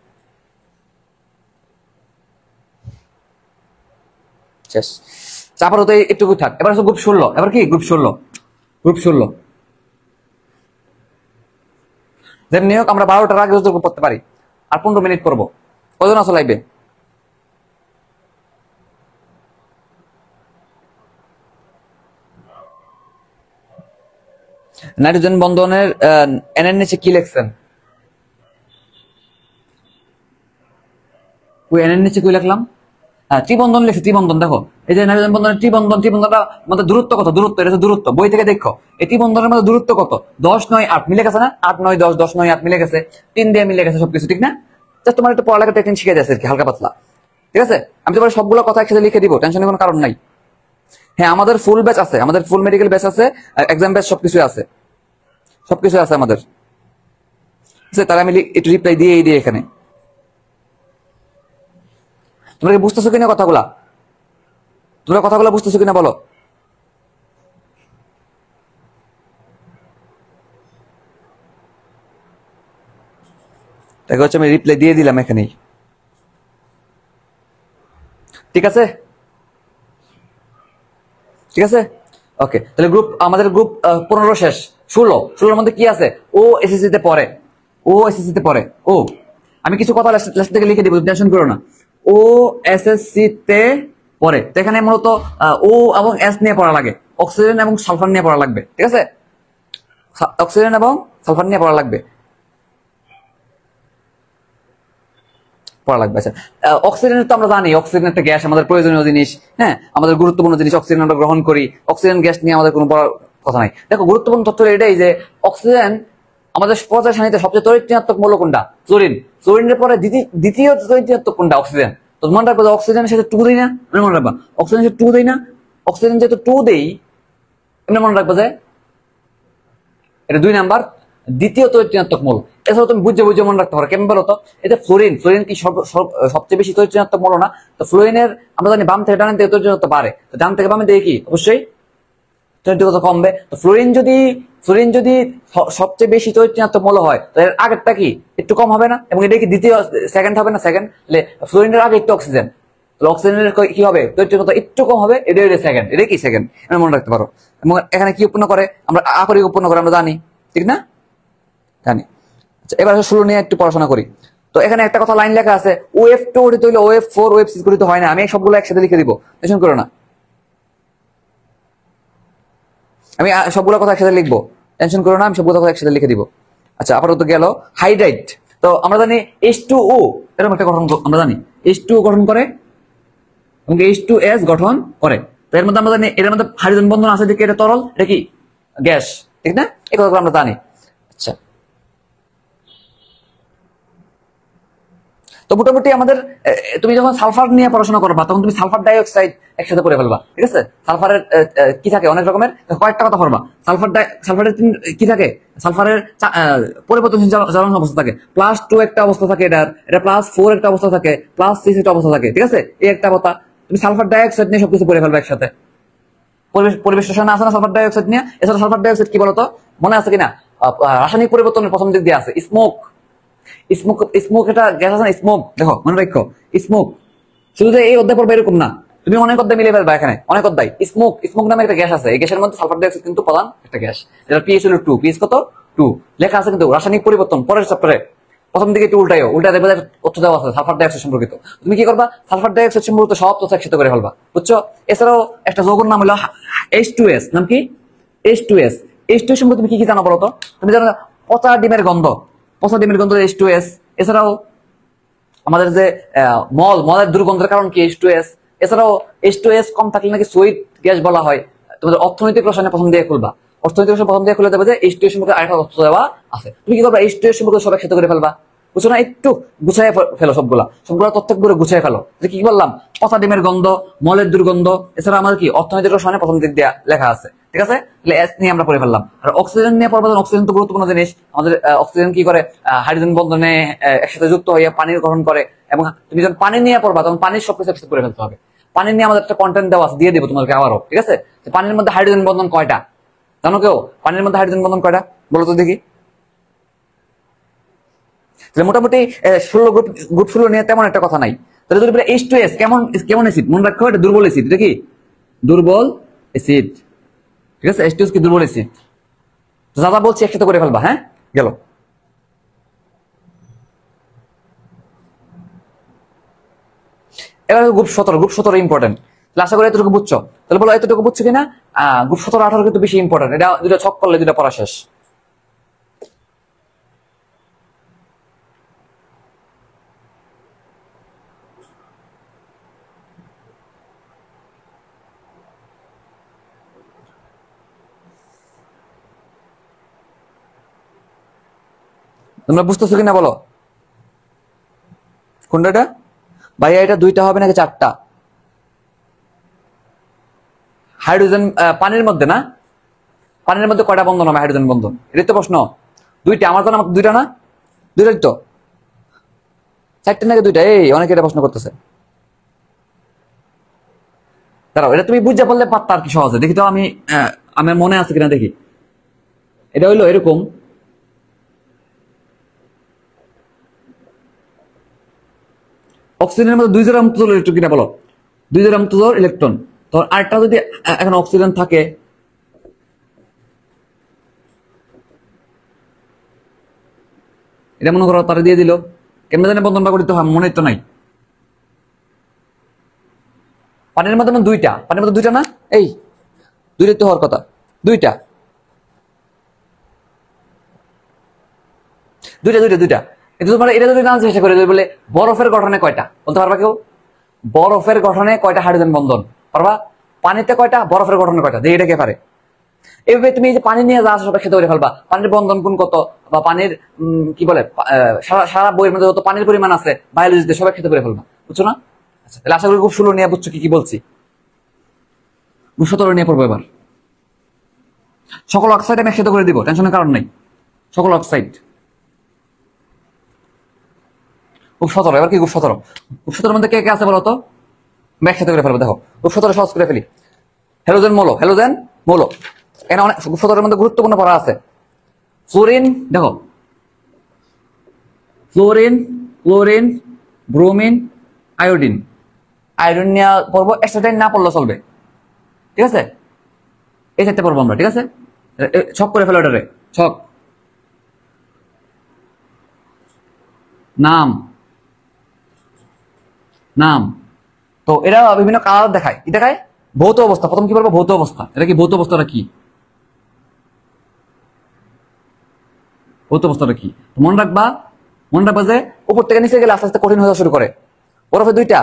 শেষ। চাপার হতে একটুকু থাক। এবার গ্রুপ 16, এবার কি গ্রুপ 16 যেমনি হোক আমরা 12টার আগে পড়তে পারি, আর 15 মিনিট করবো। কজন আসো লাইবে? নাইট্রোজেন বন্ধনের এন এর নিচে কি লিখছেন? ওই এন এর নিচে কি লিখলাম? ত্রিবন্ধন লিখছি, ত্রিবন্ধন। দেখো এই যে নাইট্রোজেন বন্ধনের ত্রিবন্ধনটা মধ্যে দূরত্ব কত? এটা হচ্ছে দূরত্ব, বই থেকে দেখো এই ত্রিবন্ধনের মধ্যে দূরত্ব কত? 10, 9, 8 মিলে গেছে না? 8, 9, 10, 9, 8 মিলে গেছে, 3 দিয়ে মিলে গেছে সবকিছু, ঠিক না? জাস্ট তোমার একটু পড়ালেখা টেকনিক শিখে যাচ্ছে আর কি, হালকা পাতলা। ঠিক আছে, আমি তোমার সবগুলো কথা একসাথে লিখে দিব, টেনশনের কোনো কারণ নাই। হ্যাঁ, আমাদের ফুল ব্যাচ আছে, আমাদের ফুল মেডিকেল ব্যাচ আছে, এক্সাম ব্যাচ সবকিছু আছে, সবকিছু আছে আমাদের। তাহলে আমি একটু রিপ্লাই দিয়ে এখানে। তোমরা কি বুঝতেছো কিনা কথাগুলা? তোমরা কথাগুলো বুঝতেছো কিনা বলো? তাকে হচ্ছে আমি রিপ্লাই দিয়ে দিলাম এখানেই। ঠিক আছে, ঠিক আছে, ওকে। তাহলে গ্রুপ, আমাদের গ্রুপ 15 শেষ। 16 মধ্যে কি আছে? ও এসএসসি তে পড়ে, ও এসএসসি তে পড়ে। ও আমি কিছু কথা লাস্ট থেকে লিখে দিব, টেনশন করো না। ও এসএসসি তে পড়ে, তো এখানে মূলত ও এবং এস নিয়ে পড়া লাগে, অক্সিজেন এবং সালফার নিয়ে পড়া লাগবে। ঠিক আছে, অক্সিজেন এবং সালফার নিয়ে পড়া লাগবে, পড়া লাগবে। আচ্ছা, অক্সিজেন তো আমরা জানি, অক্সিজেন একটা গ্যাস, আমাদের প্রয়োজনীয় জিনিস, হ্যাঁ, আমাদের গুরুত্বপূর্ণ জিনিস। অক্সিজেন আমরা গ্রহণ করি, অক্সিজেন গ্যাস নিয়ে আমাদের কোনো পড়ার কথা নাই। দেখো, গুরুত্বপূর্ণ তথ্য এটাই যে অক্সিজেন আমাদের পর্যায় সারণীতে সবচেয়ে তড়িৎ মৌল কোনটা? ক্লোরিন। ক্লোরিনের পরে দ্বিতীয় তড়িৎ কোনটা? অক্সিজেন। তো মনে রাখবো যে অক্সিজেনের সাথে 2 দেই না, মনে রাখবা অক্সিজেনের সাথে 2 দেই না, অক্সিজেন যেহেতু 2 দেই, এমনি মনে রাখবো যে এটা 2 নাম্বার দ্বিতীয় তড়িৎ মৌল। এছাড়াও তুমি বুঝে মনে রাখতে পারো, কেমন বলো তো? এটা ফ্লোরিন। ফ্লোরিন কি সবচেয়ে বেশি তড়িৎ মৌল না? তো ফ্লোরিনের আমরা জানি বাম থেকে ডান থেকে তড়িৎ বাড়ে, তো ডান থেকে বামে দিয়ে কি অবশ্যই তড়িৎ কমবে। তো ফ্লোরিন যদি সবচেয়ে বেশি তড়িৎ মৌল হয়, তো এর আগেরটা কি একটু কম হবে না? এবং এটা কি দ্বিতীয় সেকেন্ড হবে না? সেকেন্ড। ফ্লোরিনের আগে একটু অক্সিজেন, অক্সিজেনের কি হবে? তড়িৎ একটু কম হবে, এটা সেকেন্ড। এটা কি সেকেন্ড, মনে রাখতে পারো। এবং এখানে কি উৎপন্ন করে? আমরা আকরিক উৎপন্ন করে, আমরা জানি, ঠিক না? জানি। আচ্ছা, এবার 16 নিয়ে একটু পড়াশোনা করি। তো এখানে একটা কথা লাইন লেখা আছে, OF2 গঠিত হইলে OF4 OF6 গঠিত হয় না। আমি সবগুলো একসাথে লিখে দিব, টেনশন করো না। আমি সবগুলো কথা একসাথে লিখবো, টেনশন করো না, আমি সবগুলো কথা একসাথে লিখে দিব। আচ্ছা, আপাতত গেল হাইড্রাইট। তো আমরা জানি H2O এরকম একটা গঠন, আমরা জানি H2O গঠন করে এবং H2S গঠন করে। তো এর মধ্যে আমরা জানি এর মধ্যে হাইড্রোজেন বন্ধন আছে, দেখি এটা তরল, এটা কি গ্যাস, ঠিক না? এই কথাগুলো আমরা জানি। আচ্ছা, তো মোটামুটি আমাদের, তুমি যখন সালফার নিয়ে পড়াশোনা করবা তখন তুমি সালফার ডাই অক্সাইড একসাথে করে ফেলবা, ঠিক আছে? সালফারের কি থাকে? অনেক রকমের, কয়েকটা কথা পড়বা। সালফারের কি থাকে? সালফারের পরিবর্তনশীল জ্বালানি অবস্থা থাকে, +2 একটা অবস্থা থাকে, এটা +4 একটা অবস্থা থাকে, +6 একটা অবস্থা থাকে, ঠিক আছে? এই একটা কথা। তুমি সালফার ডাই অক্সাইড নিয়ে সবকিছু পড়ে ফেলবা একসাথে। পরিবেশ রসায়নে আছে না সালফার ডাই অক্সাইড নিয়ে? এছাড়া সালফার ডাই অক্সাইড কি বলতো, মনে আছে কিনা? রাসায়নিক পরিবর্তনের প্রথম দিক দিয়ে আছে স্মোক। স্মোক এটা গ্যাস আছে না, স্মোক। দেখো, মনে রাখো, স্মোক শুধু যে এই অধ্যায় পড়বে এরকম না, তুমি অনেক অধ্যায় মিলে ফেলবা। এখানে অনেক অধ্যায়। স্মোক নামে একটা গ্যাস আছে, এই গ্যাসের মধ্যে সালফার ডাই অক্সাইড কিন্তু প্রধান একটা গ্যাস, যেটা পিএইচ হলো 2। পিএইচ কত? 2 লেখা আছে কিন্তু রাসায়নিক পরিবর্তন পরের চ্যাপ্টারে। প্রথম দিকে একটু উল্টা দেখবে তথ্য দেওয়া আছে সালফার ডাই অক্সাইড সম্পর্কিত। তুমি কি করবা? সালফার ডাই অক্সাইড সম্পর্কিত সব তথ্য একসাথে করে ফেলবা, বুঝছো? এছাড়াও একটা যৌগের নাম হলো H2S। নাম কি? H2S। H2S সম্পর্কে তুমি কি জানো বলো তো? তুমি জানো পচা ডিমের গন্ধ, H2S। এছাড়াও আমাদের যে মলের দুর্গন্ধের কারণ কি? H2S। এছাড়াও H2S কম থাকলে নাকি সুইট গ্যাস বলা হয়। তোমাদের অর্থনৈতিক রসায়নে প্রথম দিয়ে খুলবা, অর্থনৈতিক রসায়ন প্রথম দিয়ে খুলে দেবে যে H2S সম্পর্কে আরেকটা তথ্য দেওয়া আছে। তুমি কি করবা? H2S সম্পর্কে সব একসাথে করে ফেলবা, বুঝছো না? একটু গুছাই ফেলো, সবগুলা তথ্য করে গুছাই ফেলো। যে কি বললাম? পচা ডিমের গন্ধ, মলের দুর্গন্ধ, এছাড়া আমাদের কি অর্থনৈতিক রসায়নে প্রথম দিক দিয়ে লেখা আছে, ঠিক আছে? এস নিয়ে আমরা পড়ে ফেললাম। আর অক্সিজেন নিয়ে পড়বো। অক্সিজেন তো গুরুত্বপূর্ণ জিনিস আমাদের। অক্সিজেন কি করে? হাইড্রোজেন বন্ধনে একসাথে যুক্ত হয়ে পানির গঠন করে। এবং তুমি যখন পানি নিয়ে পড়বা তখন পানির সবকিছু একসাথে করে ফেলতে হবে। পানি নিয়ে আমাদের একটা কন্টেন্ট দেওয়া আছে, দিয়ে দেবো তোমাকে আবারও, ঠিক আছে? পানির মধ্যে হাইড্রোজেন বন্ধন কয়টা জানো কেউ? পানির মধ্যে হাইড্রোজেন বন্ধন কয়টা বলো তো দেখি। মোটামুটি 16 গ্রুপ 16 নিয়ে তেমন একটা কথা নাই। তাহলে যদি H2S কেমন অ্যাসিড, মনে রাখো এটা দুর্বল অ্যাসিড। এটা কি দুর্বল অ্যাসিড, ঠিক আছে? H2S কি দুর্বল অ্যাসিড? যা যা বলছি একসাথে করে ফেলবা। হ্যাঁ, গেল। এবার গ্রুপ 17 ইম্পর্টেন্ট। আশা করি এতটুকু বুঝছো। তাহলে বলো এতটুকু বুঝছো কিনা? গ্রুপ 17 18 কিন্তু বেশি ইম্পর্টেন্ট। এটা দুটো ছক করলে দুটো পড়া শেষ। তোমরা বুঝতেছো কিনা বলো? কোনটা? ভাইয়া এটা 2টা হবে নাকি 4টা? হাইড্রোজেন পানির মধ্যে না, পানির মধ্যে কয়টা বন্ধন হবে হাইড্রোজেন বন্ধন? এটাই তো প্রশ্ন। 2টা, আমার জানা 2টা না, 2টাই তো। 4টা নাকি 2টা? এই অনেকে এটা প্রশ্ন করতেছে। দাঁড়াও, এটা তুমি বুঝে বললে পারতা আর কি সহজে। দেখি তো আমি আমার মনে আছে কিনা দেখি। এটা হইলো এরকম, অক্সিজেনের মধ্যে 2 জোড়া মুক্ত ইলেকট্রন কিনা বলো, 2 জোড়া মুক্ত ইলেকট্রন। তখন আরেকটা যদি এখন অক্সিজেন থাকে, এটা মনে করো তারা দিয়ে দিল, কেমন জানে বন্ধনটা করিতে হয় মনে তো নাই। পানির মধ্যে 2টা, পানির মধ্যে 2টা না, এই 2টা তো হওয়ার কথা, 2টা 2টা। কিন্তু তোমার এটা যদি জানার চেষ্টা করে বলে বরফের গঠনে কয়টা বলতে পারবা কেউ? বরফের গঠনে কয়টা হাইড্রোজেন বন্ধন পারবা? পানিতে কয়টা, বরফের গঠনে কয়টা, দেখি এটা কে পারে। এইভাবে তুমি এই যে পানি নিয়ে যা সব একসাথে করে ফেলবা, পানির বন্ধন কোন কত, বা পানির কি বলে সারা বইয়ের মধ্যে যত পানির পরিমাণ আছে বায়োলজিতে সব একসাথে করে ফেলবা, বুঝছো না? আচ্ছা, তাহলে আশা করি খুব সুলো নিয়ে বুঝছো কি বলছি। 17 নিয়ে পড়বো এবার। সকল অক্সাইড আমি একসাথে করে দিব, টেনশনের কারণ নাই। সকল অক্সাইড খুব 17। এবার কি খুব 17? খুব 17 মধ্যে কে কে আছে বলো তো? একসাথে করে ফেলবো, দেখো খুব 17 সহজ করে ফেলি। হ্যালোজেন মৌল, হ্যালোজেন মৌল এখানে অনেক 17 মধ্যে গুরুত্বপূর্ণ পড়া আছে। ফ্লোরিন, দেখো fluorine, chlorine, bromine, iodine. Iodine নিয়ে পড়বো, একসাথে না পড়লে চলবে, ঠিক আছে? এই চারটে পড়বো আমরা, ঠিক আছে? ছক করে ফেলো এটারে, ছক। নাম, নাম তো এরা বিভিন্ন কালার দেখায়, কি দেখায়? ভৌত অবস্থা। প্রথম কি বলবো? ভৌত অবস্থা। এটা কি ভৌত অবস্থাটা কি? ভৌত অবস্থাটা কি মনে রাখবা, মনে রাখবা যে উপর থেকে নিচে গেলে আস্তে আস্তে কঠিন হয়ে শুরু করে। বরফে 2টা,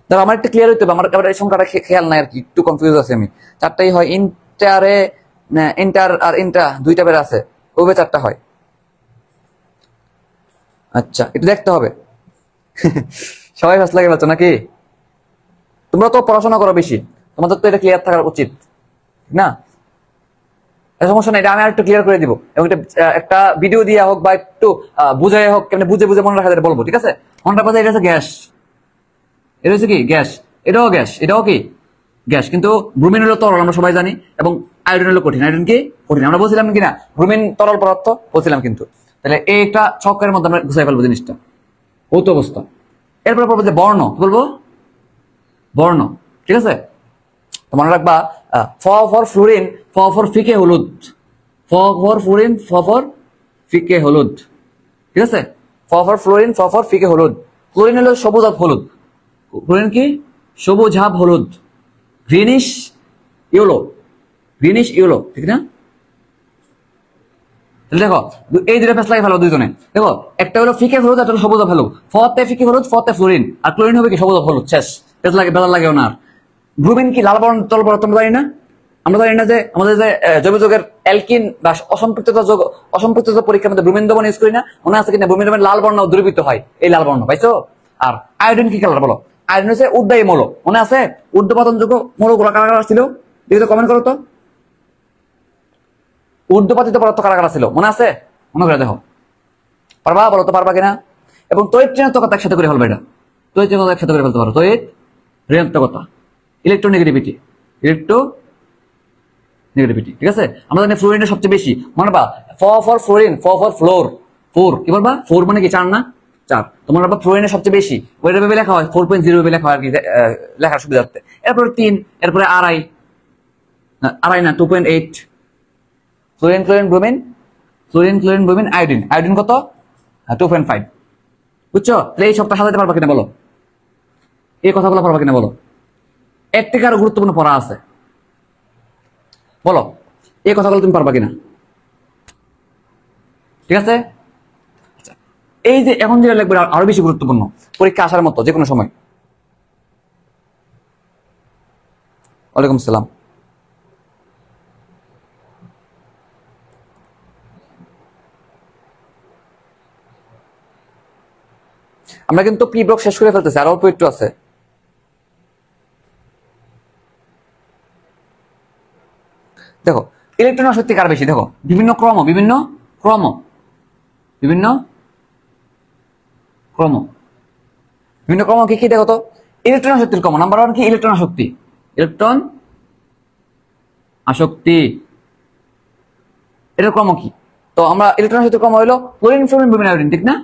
ধরো আমার একটা ক্লিয়ার হইতে হবে, আমার এই সংখ্যাটা খেয়াল নাই আর কি, একটু কনফিউজ আছে আমি। 4টাই হয়, ইন্টারে ইন্টার আর ইন্টা 2টা বের আছে, ওভাবে 4টা হয়। আচ্ছা, একটু দেখতে হবে। সবাই ফার্স্ট লাগে পাচ্ছ নাকি? তোমরা তো পড়াশোনা করো বেশি, তোমাদের তো এটা ক্লিয়ার থাকা উচিত, ঠিক না? সমস্যা নেই, এটা আমি আর একটু ক্লিয়ার করে দিব, এবং একটা ভিডিও দিয়ে হোক বা একটু বুঝাই হোক, কেমন বুঝে বুঝে মনে রাখা যায় বলবো, ঠিক আছে? মনে রাখবো এটা হচ্ছে গ্যাস, এটা হচ্ছে কি গ্যাস, এটাও গ্যাস, এটাও কি গ্যাস। কিন্তু ব্রোমিন হলো তরল, আমরা সবাই জানি, এবং আয়োডিন হলো কঠিন। আয়োডিন কি কঠিন, আমরা বলছিলাম কিনা? ব্রোমিন তরল পদার্থ বলছিলাম কিন্তু। তাহলে এই একটা ছকের মধ্যে আমরা বুঝাই ফেলবো জিনিসটা, ভৌত অবস্থা। এরপরে বলবো যে বর্ণ, কি বলবো? বর্ণ, ঠিক আছে? তো মনে রাখবা, ফ ফর ফ্লোরিন, ফ ফর ফিকে হলুদ, ফ ফর ফ্লোরিন, ফ ফর ফিকে হলুদ, ঠিক আছে? ফ ফর ফ্লোরিন, ফ ফর ফিকে হলুদ। ক্লোরিন হলো সবুজাভ হলুদ, ক্লোরিন কি সবুজাভ হলুদ, গ্রিনিশ ইয়েলো, গ্রিনিশ ইয়েলো, ঠিক না? দেখো এই 2টা পেস লাগে ফেলো দুইজনে। দেখো একটা হলো ফিকে হলুদ, একটা হলো সবুজাভ হলুদ। ফতে ফিকে হলুদ, ফতে ফ্লোরিন, আর ক্লোরিন হবে কি সবুজাভ হলুদ, শেষ। পেস লাগে, বেলা লাগেও না আর। ব্রোমিন কি লাল বর্ণ তল বর্ণ, তোমরা জানি না? আমরা জানি না যে আমাদের যে জৈব যৌগের অ্যালকিন বা অসম্পৃক্ত যৌগ, অসম্পৃক্ত পরীক্ষার মধ্যে ব্রোমিন দ্রবণ ইউজ করি না? মনে আছে কিনা? ব্রোমিন দ্রবণ লাল বর্ণ দ্রবীভূত হয়, এই লাল বর্ণ পাইছো? আর আয়োডিন কি কালার বলো? আয়োডিন হচ্ছে উদ্বায়ী মৌল, মনে আছে? ঊর্ধ্বপাতন যোগ্য মৌলগুলো কারা কারা ছিল? দেখি তো, কমেন্ট করো তো। ঊর্ধ্বপাতিত পদার্থ কারা কারা ছিল মনে আছে? মনে করে দেখো, পারবা? বলো তো পারবা কিনা? এবং তড়িৎ ঋণাত্মকতা একসাথে করে ফেলবে, এটা তড়িৎ ঋণাত্মকতা একসাথে করে ফেলতে পারো। তড়িৎ ঋণাত্মকতা, ইলেকট্রোনেগেটিভিটি, ইলেকট্রোনেগেটিভিটি, ঠিক আছে? আমরা জানি ফ্লোরিনের সবচেয়ে বেশি, মনে বা ফ ফর ফ্লোরিন, ফ ফর ফ্লোর, 4 কি বলবা? 4 মানে কি 4 না? 4। তোমার আবার ফ্লোরিনের সবচেয়ে বেশি, ওইটা ভেবে লেখা হয় 4.0 ভেবে লেখা হয় আর কি, লেখার সুবিধার্থে। এরপরে 3, এরপরে আড়াই, আড়াই না 2.8। Fluorine, chlorine, bromine, fluorine, chlorine, bromine, iodine. Iodine কত? 2.5, বুঝছো? তাহলে এই সবটা সাজাতে পারবা কিনা বলো? এই কথাগুলো পারবা কিনা বলো? এর থেকে আরো গুরুত্বপূর্ণ পড়া আছে, বলো এই কথাগুলো তুমি পারবা কিনা? ঠিক আছে? আচ্ছা, এই যে এখন যেটা লিখবে আরো বেশি গুরুত্বপূর্ণ, পরীক্ষা আসার মতো যে কোনো সময়। ওয়ালাইকুম সালাম। আমরা কিন্তু পি ব্লক শেষ করে ফেলতেছি, আর অল্প একটু আছে। দেখো ইলেকট্রন আসক্তি কার বেশি, দেখো বিভিন্ন ক্রম বিভিন্ন ক্রম বিভিন্ন ক্রম বিভিন্ন ক্রম কি কি দেখো তো। ইলেকট্রন আসক্তির ক্রম নাম্বার 1 কি, ইলেকট্রন আসক্তি, ইলেকট্রন আসক্তি এটার ক্রম কি? তো আমরা ইলেকট্রন আসক্তির ক্রম হলো ক্লোরিন ফ্লোরিন ব্রোমিন আয়োডিন, ঠিক না?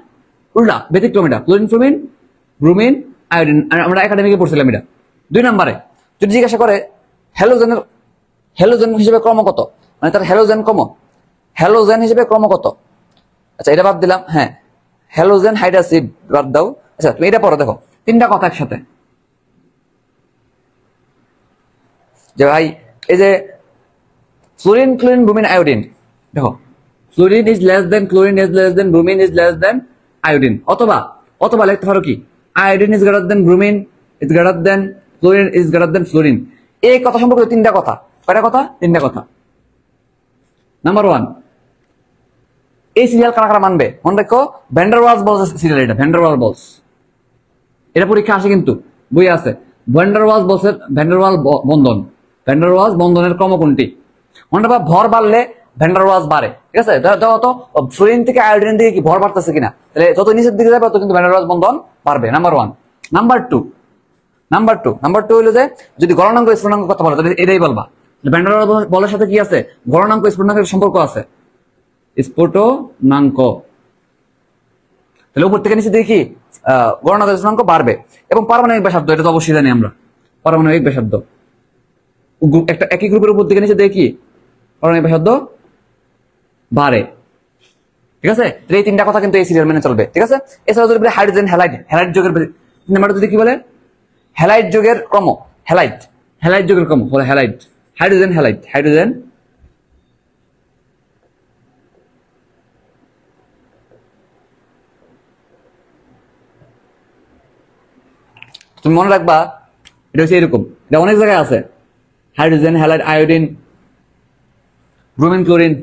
উল্টা ব্যতিক্রম এটা, ক্লোরিন ফ্লোরিন ব্রোমিন আয়োডিন, আমরা একাডেমিকে পড়ছিলাম এটা। 2 নম্বরে যদি জিজ্ঞাসা করে হ্যালোজেনের হ্যালোজেন হিসেবে ক্রম কত, মানে তার হ্যালোজেন ক্রম, হ্যালোজেন হিসেবে ক্রম কত? আচ্ছা এটা বাদ দিলাম, হ্যাঁ হ্যালোজেন হাইড্রাসিড বাদ দাও। আচ্ছা তুমি এটা পড়ো, দেখো 3টা কথা একসাথে, যে ভাই এই যে ফ্লোরিন ক্লোরিন ব্রোমিন আয়োডিন, দেখো fluorine is less than, chlorine is less than, bromine is less than iodine, অথবা অথবা লিখতে পারো কি iodine is greater than bromine is greater than chlorine is greater than fluorine. এই কথা সম্পর্কে 3টা কথা, কয়টা কথা? 3টা কথা। নাম্বার 1, এই সিরিয়াল কারা কারা মানবে মনে রাখো, ভ্যান ডার ওয়ালস বলস সিরিয়াল, এটা ভ্যান ডার ওয়ালস বলস, এটা পরীক্ষা আসে কিন্তু বই আছে। ভ্যান ডার ওয়ালস বলসের ভ্যান ডার ওয়ালস বন্ধন, ভ্যান ডার ওয়ালস বন্ধনের ক্রম কোনটি? মনে রাখবা ভর বাড়লে ভ্যান ডার ওয়ালস বাড়ে, ঠিক আছে? দেখো তো ফ্লোরিন থেকে আয়োডিনের দিকে কি ভর বাড়তেছে কিনা, তাহলে যত নিচের দিকে যাবে তত কিন্তু ভ্যান ডার ওয়ালস বন্ধন বাড়বে। নাম্বার 1। নাম্বার টু হলো যে যদি গলনাঙ্ক স্ফুটনাঙ্ক কথা বলে তাহলে এটাই বলবা, ভ্যান ডার ওয়ালস বলের সাথে কি আছে, গলনাঙ্ক স্ফুটনাঙ্কের সম্পর্ক আছে, স্ফুটনাঙ্ক। তাহলে উপর থেকে নিচে দেখি গণনা স্ফুটনাঙ্ক বাড়বে। এবং পারমাণবিক ব্যাসার্ধ, এটা তো অবশ্যই জানি আমরা, পারমাণবিক ব্যাসার্ধ একটা একই গ্রুপের উপর থেকে নিচে দেখি পারমাণবিক ব্যাসার্ধ বাড়ে, ঠিক আছে? এই 3টা কথা কিন্তু এই সিরিয়াল মেনে চলবে, ঠিক আছে? এছাড়া যদি হাইড্রোজেন হ্যালাইড, হ্যালাইড যৌগের নাম্বারটা যদি কি বলে, হ্যালাইড যৌগের ক্রম, হ্যালাইড যৌগের ক্রম বলে হ্যালাইড, হাইড্রোজেন হ্যালাইড, হাইড্রোজেন তুমি মনে রাখবা এটা হচ্ছে এরকম, এটা অনেক জায়গায় আছে, hydrogen halide iodine bromine chlorine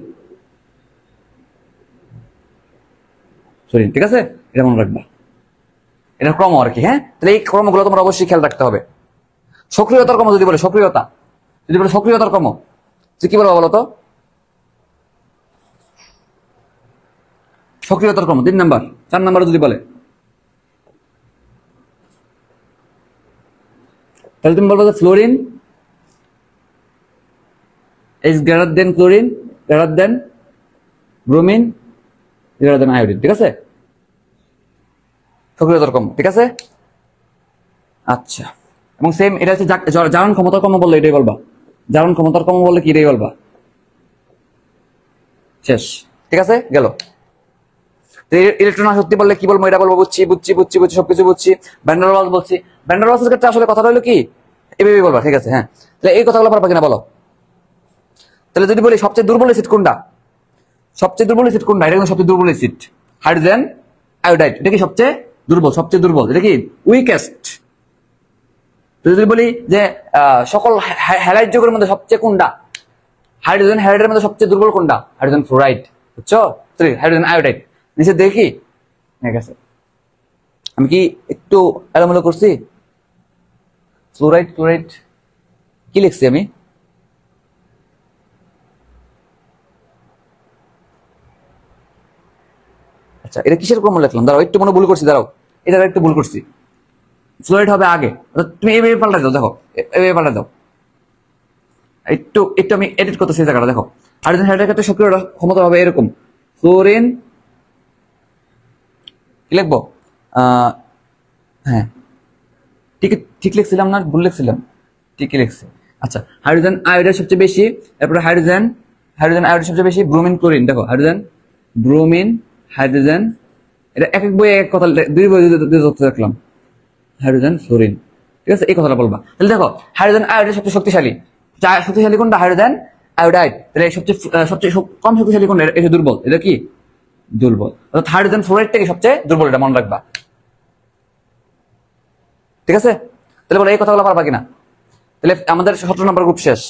sorry, ঠিক আছে? এটা মনে রাখবা, এটা ক্রম আর কি। হ্যাঁ, তাহলে এই ক্রমগুলো তোমরা অবশ্যই খেয়াল রাখতে হবে। সক্রিয়তার ক্রম যদি বলে, সক্রিয়তার ক্রম তুই কি বলবো বলো তো? সক্রিয়তার ক্রম 3 নাম্বার, 4 নাম্বার যদি বলে তাহলে তুমি বলবো যে fluorine is greater than chlorine greater than bromine greater than iodine, ঠিক আছে? সক্রিয়তার ক্রম, ঠিক আছে? আচ্ছা, এবং সেম এটা হচ্ছে জারণ ক্ষমতার ক্রম বললে এটাই বলবা, জারণ ক্ষমতার ক্রম বললে কি এটাই বলবা, শেষ, ঠিক আছে? গেল। ইলেকট্রন আসক্তি বললে কি বলবো, এটা বলবো বুঝছি সবকিছু বুঝছি। ভ্যান ডার ওয়ালস বলছি, ভ্যান ডার ওয়ালসের ক্ষেত্রে আসলে কথাটা হলো কি এভাবে বলবা, ঠিক আছে? হ্যাঁ, তাহলে এই কথাগুলো পারবা কিনা বলো? তাহলে যদি বলি সবচেয়ে দুর্বল অ্যাসিড কোনটা, এটা কিন্তু সবচেয়ে দুর্বল অ্যাসিড, হাইড্রোজেন আয়োডাইড, এটা কি সবচেয়ে দুর্বল, এটা কি উইকেস্ট। যদি বলি যে সকল হ্যালাইড যৌগের মধ্যে সবচেয়ে কোনটা, হাইড্রোজেন হ্যালাইডের মধ্যে সবচেয়ে দুর্বল কোনটা, হাইড্রোজেন ফ্লোরাইড, বুঝছো? হাইড্রোজেন আয়োডাইড নিচে দেখি, ঠিক আছে? আমি কি একটু এলোমেলো করছি? ফ্লোরাইড ক্লোরাইড কি লিখছি আমি? আচ্ছা, এটা কিসের ক্রম লিখলাম? দাঁড়াও, একটু মনে ভুল করছি, দাঁড়াও, এটা একটু ভুল করছি, ফ্লোরাইড হবে আগে। তুমি এইভাবে পাল্টা দাও, দেখো এইভাবে পাল্টা দাও, একটু আমি এডিট করতেছি এই জায়গাটা, দেখো হাইড্রোজেন হ্যালাইডের ক্ষেত্রে সক্রিয় ক্ষমতা হবে এরকম, ফ্লোরিন কি লিখবো, হ্যাঁ ঠিক লিখছিলাম না ভুল লিখছিলাম? ঠিকই লিখছি। আচ্ছা, হাইড্রোজেন আয়োডাইড সবচেয়ে বেশি, এরপরে হাইড্রোজেন আয়োডাইড সবচেয়ে বেশি, ব্রোমিন ক্লোরিন, দেখো হাইড্রোজেন ব্রোমিন হাইড্রোজেন, এটা এক এক বইয়ে এক কথা, 2 বই দেখলাম, হাইড্রোজেন ফ্লোরিন, ঠিক আছে? এই কথাটা বলবা। তাহলে দেখো হাইড্রোজেন আয়োডাইড সবচেয়ে শক্তিশালী, শক্তিশালী কোনটা, হাইড্রোজেন আয়োডাইড। তাহলে সবচেয়ে কম শক্তিশালী কোনটা, এটা দুর্বল, এটা কি দুর্বল, অর্থাৎ হাইড্রোজেন ফ্লোরাইডটাকে সবচেয়ে দুর্বল, এটা মনে রাখবা, ঠিক আছে? তাহলে বলো এই কথাগুলো পারবা কিনা? তাহলে আমাদের 17 নম্বর গ্রুপ শেষ।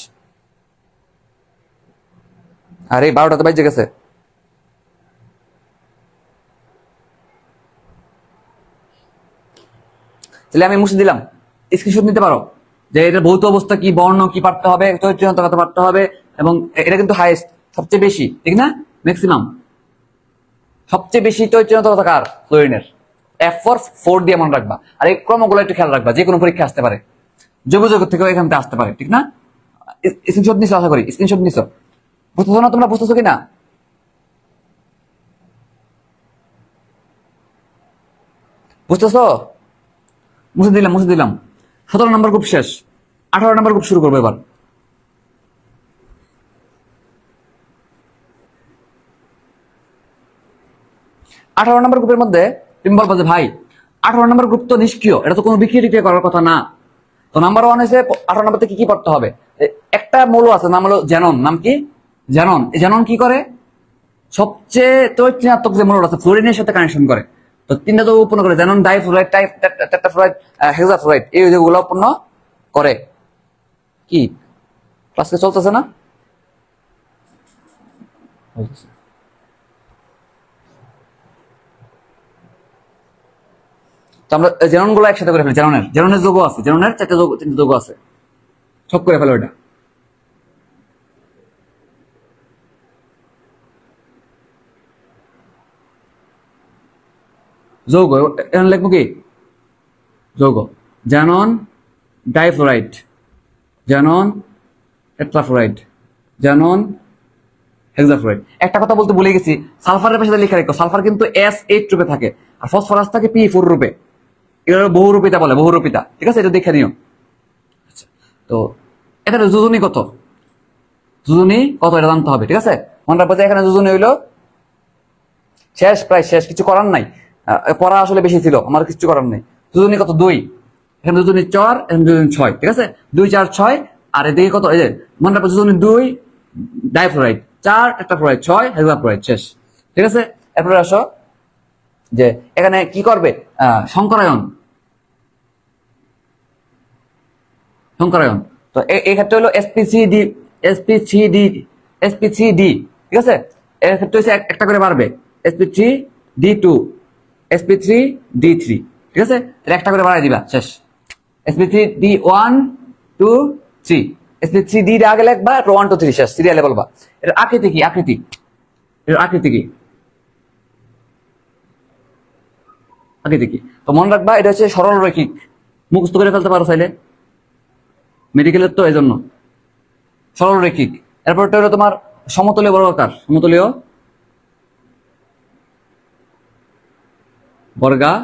আর এই 12টাতে বাজে গেছে। তাহলে আমি মুছে দিলাম, স্ক্রিনশট নিতে পারো যে এটা ভৌত অবস্থা কি, বর্ণ কি পারতে হবে, চরিত্র কত পারতে হবে, এবং এটা কিন্তু হাইয়েস্ট, সবচেয়ে বেশি, ঠিক না, ম্যাক্সিমাম সবচেয়ে বেশি চরিত্র কার, ফ্লোরিনের। F4 দিয়ে মনে রাখবা। আর এই ক্রমগুলো একটু খেয়াল রাখবা, যে কোনো পরীক্ষা আসতে পারে, যোগাযোগ থেকে এখান থেকে আসতে পারে, ঠিক না। স্ক্রিনশট নিছো, আশা করি স্ক্রিনশট নিছো। বুঝতেছো না তোমরা, বুঝতেছো কিনা? বুঝতেছো? মুছে দিলাম, মুছে দিলাম। 17 নম্বর গ্রুপ শেষ, 18 নম্বর গ্রুপ শুরু করবো এবার। আঠারো নম্বর গ্রুপের মধ্যে তুমি বলবো যে ভাই 18 নম্বর গ্রুপ তো নিষ্ক্রিয়, এটা তো কোনো বিক্রিয়া টিক্রিয়া করার কথা না। তো নাম্বার 1 হয়েছে 18 নম্বর থেকে কি পড়তে হবে? একটা মৌল আছে, নাম হলো জ্যানন। নাম কি? জ্যানন। জ্যানন কি করে? সবচেয়ে চরিত্রাত্মক যে মৌল আছে ফ্লোরিনের সাথে কানেকশন করে। তো তিনটা তো উৎপন্ন করে, জ্যানন ডাইফ্লোরাইড, টেট্রাফ্লোরাইড, হেক্সাফ্লোরাইড, এই যেগুলো উৎপন্ন করে। কি ক্লাসকে চলতেছে না? তো আমরা জ্যানন গুলো একসাথে করে ফেলি। জ্যাননের যোগ আছে, জ্যাননের তিনটা যোগ আছে, সব করে ফেলো এটা। যৌগ এখন লিখবো কি? যৌগ। Xanon difluoride, Xanon টেট্রাফ্লোরাইড, Xanon hexafluoride. একটা কথা বলতে ভুলে গেছি, সালফারের পাশে লিখে রাখো, সালফার কিন্তু S8 রূপে থাকে, আর ফসফরাস থাকে P4 রূপে। এগুলো বহুরূপিতা বলে, বহুরূপিতা, ঠিক আছে, এটা দেখে নিও। তো এখানে যোজনী কত, যোজনী কত এটা জানতে হবে, ঠিক আছে। মনে রাখবো যে এখানে যোজনী হইলো শেষ, প্রায় শেষ, কিছু করার নাই। পড়া আসলে বেশি ছিল, আমার কিছু করার নাই। যোজনী কত? 2। এখানে যোজনী 4, এখানে যোজনী 6, ঠিক আছে। 2, 4, 6, আর এদিকে কত? এই যে মনে রাখবো যোজনী 2 ডাইফ্লোরাইড, 4 টেট্রাফ্লোরাইড, 6 হেক্সাফ্লোরাইড, শেষ, ঠিক আছে। এরপরে আসো যে এখানে কি করবে, সংকরায়ন। সংকরায়ন তো এই ক্ষেত্রে হলো sp3d, sp3d, sp3d, ঠিক আছে। এর ক্ষেত্রে হচ্ছে একটা করে বাড়বে, sp3d2, sp3d3, ঠিক আছে। এটা একটা করে বাড়াই দিবা, শেষ। sp3d1 2 3, sp3d এর আগে লিখবা, 1 2 3, শেষ, সিরিয়ালে বলবা। এর আকৃতি কি? আকৃতি, এর আকৃতি কি? আকৃতি কি? তো মনে রাখবা এটা হচ্ছে সরল রৈখিক, মুখস্থ করে ফেলতে পারো চাইলে, মেডিকেলের তো এই জন্য সরল রৈখিক। এরপরটা হলো তোমার সমতলীয় বর্গাকার, সমতলীয় বর্গাকার।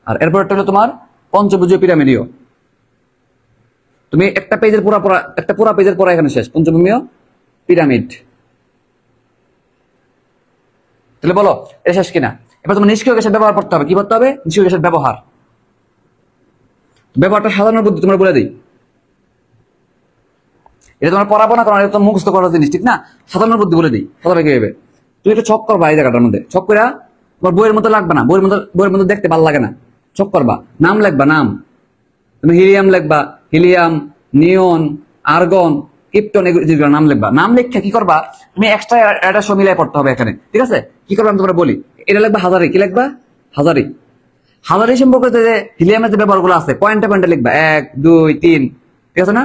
আর এরপরটা হলো তোমার পঞ্চভুজীয় পিরামিডীয়। তুমি একটা পেজের পুরা পেজের পড়া এখানে শেষ, পঞ্চভূমীয় পিরামিড। তাহলে বলো এটা শেষ কিনা? এবার তোমার নিষ্ক্রিয় গ্যাসের ব্যবহার করতে হবে। কি করতে হবে? নিষ্ক্রিয় গ্যাসের ব্যবহার। ব্যবহারটা সাধারণ বুদ্ধি তোমরা বলে দিই, এটা তোমার পড়াবো না, কারণ এটা তো মুখস্থ করার জিনিস, ঠিক না। সাধারণ বুদ্ধি বলে দিই, সাধারণ কি হবে। তুই এটা ছক করবা, এই জায়গাটার মধ্যে ছক করে, তোমার বইয়ের মধ্যে লাগবে না, বইয়ের মধ্যে দেখতে ভালো লাগে না, ছক করবা, নাম লিখবা, নাম। তুমি হিলিয়াম লিখবা, হিলিয়াম, নিয়ন, আর্গন, ক্রিপ্টন, এগুলো নাম লিখবা। নাম লিখে কি করবা, তুমি এক্সট্রা এটা সব মিলাই পড়তে হবে এখানে, ঠিক আছে। কি করবা আমি তোমরা বলি, এটা লিখবা হাজারি। কি লিখবা? হাজারি। হাজারি সম্পর্কে যে হিলিয়ামের যে ব্যবহারগুলো আছে, পয়েন্টে পয়েন্টে লিখবা, 1 2 3, ঠিক আছে না।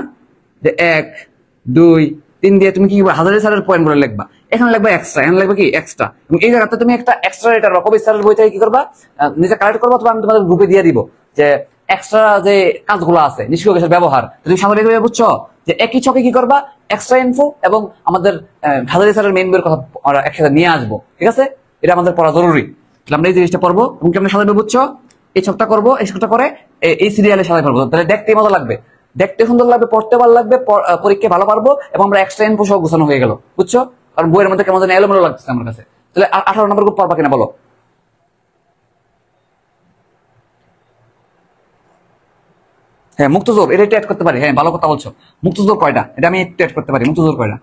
যে 1 2 3 দিয়ে তুমি কি করবা, হাজারি স্যারের পয়েন্ট গুলো লিখবা। এখানে লিখবা এক্সট্রা, এখানে লিখবা কি এক্সট্রা। এবং এই জায়গাতে তুমি একটা এক্সট্রা রেটার বা কবি স্যারের বই থেকে কি করবা, নিজে কালেক্ট করবা, অথবা আমি তোমাদের গ্রুপে দিয়ে দিব যে এক্সট্রা যে কাজগুলো আছে নিষ্ক্রিয় গ্যাসের ব্যবহার। তুমি সাধারণভাবে বুঝছো যে একই ছকে কি করবা, এক্সট্রা ইনফো এবং আমাদের হাজারি স্যারের মেইন বইয়ের কথা আমরা একসাথে নিয়ে আসবো, ঠিক আছে। এটা আমাদের পড়া জরুরি। আমরা এই জিনিসটা পড়বো এবং কেমন সাধারণভাবে বুঝছো, এই ছকটা করবো, এই ছকটা করে এই সিরিয়ালে সাজাই পারবো। তাহলে দেখতে মজা লাগবে, দেখতে সুন্দর লাগবে, পড়তে ভালো লাগবে, পরীক্ষায় ভালো পারবো, এবং আমরা এক্সট্রা ইনফো সহ গোছানো হয়ে গেল, বুঝছো। কারণ বইয়ের মধ্যে কেমন যেন এলোমেলো লাগছে আমার কাছে। তাহলে 18 নম্বর গ্রুপ পারবা কিনা বলো। হ্যাঁ, মুক্তজোর, এটা একটু অ্যাড করতে পারি। হ্যাঁ, ভালো কথা বলছো। মুক্তজোর কয়টা, এটা আমি একটু অ্যাড করতে পারি। মুক্তজোর কয়টা,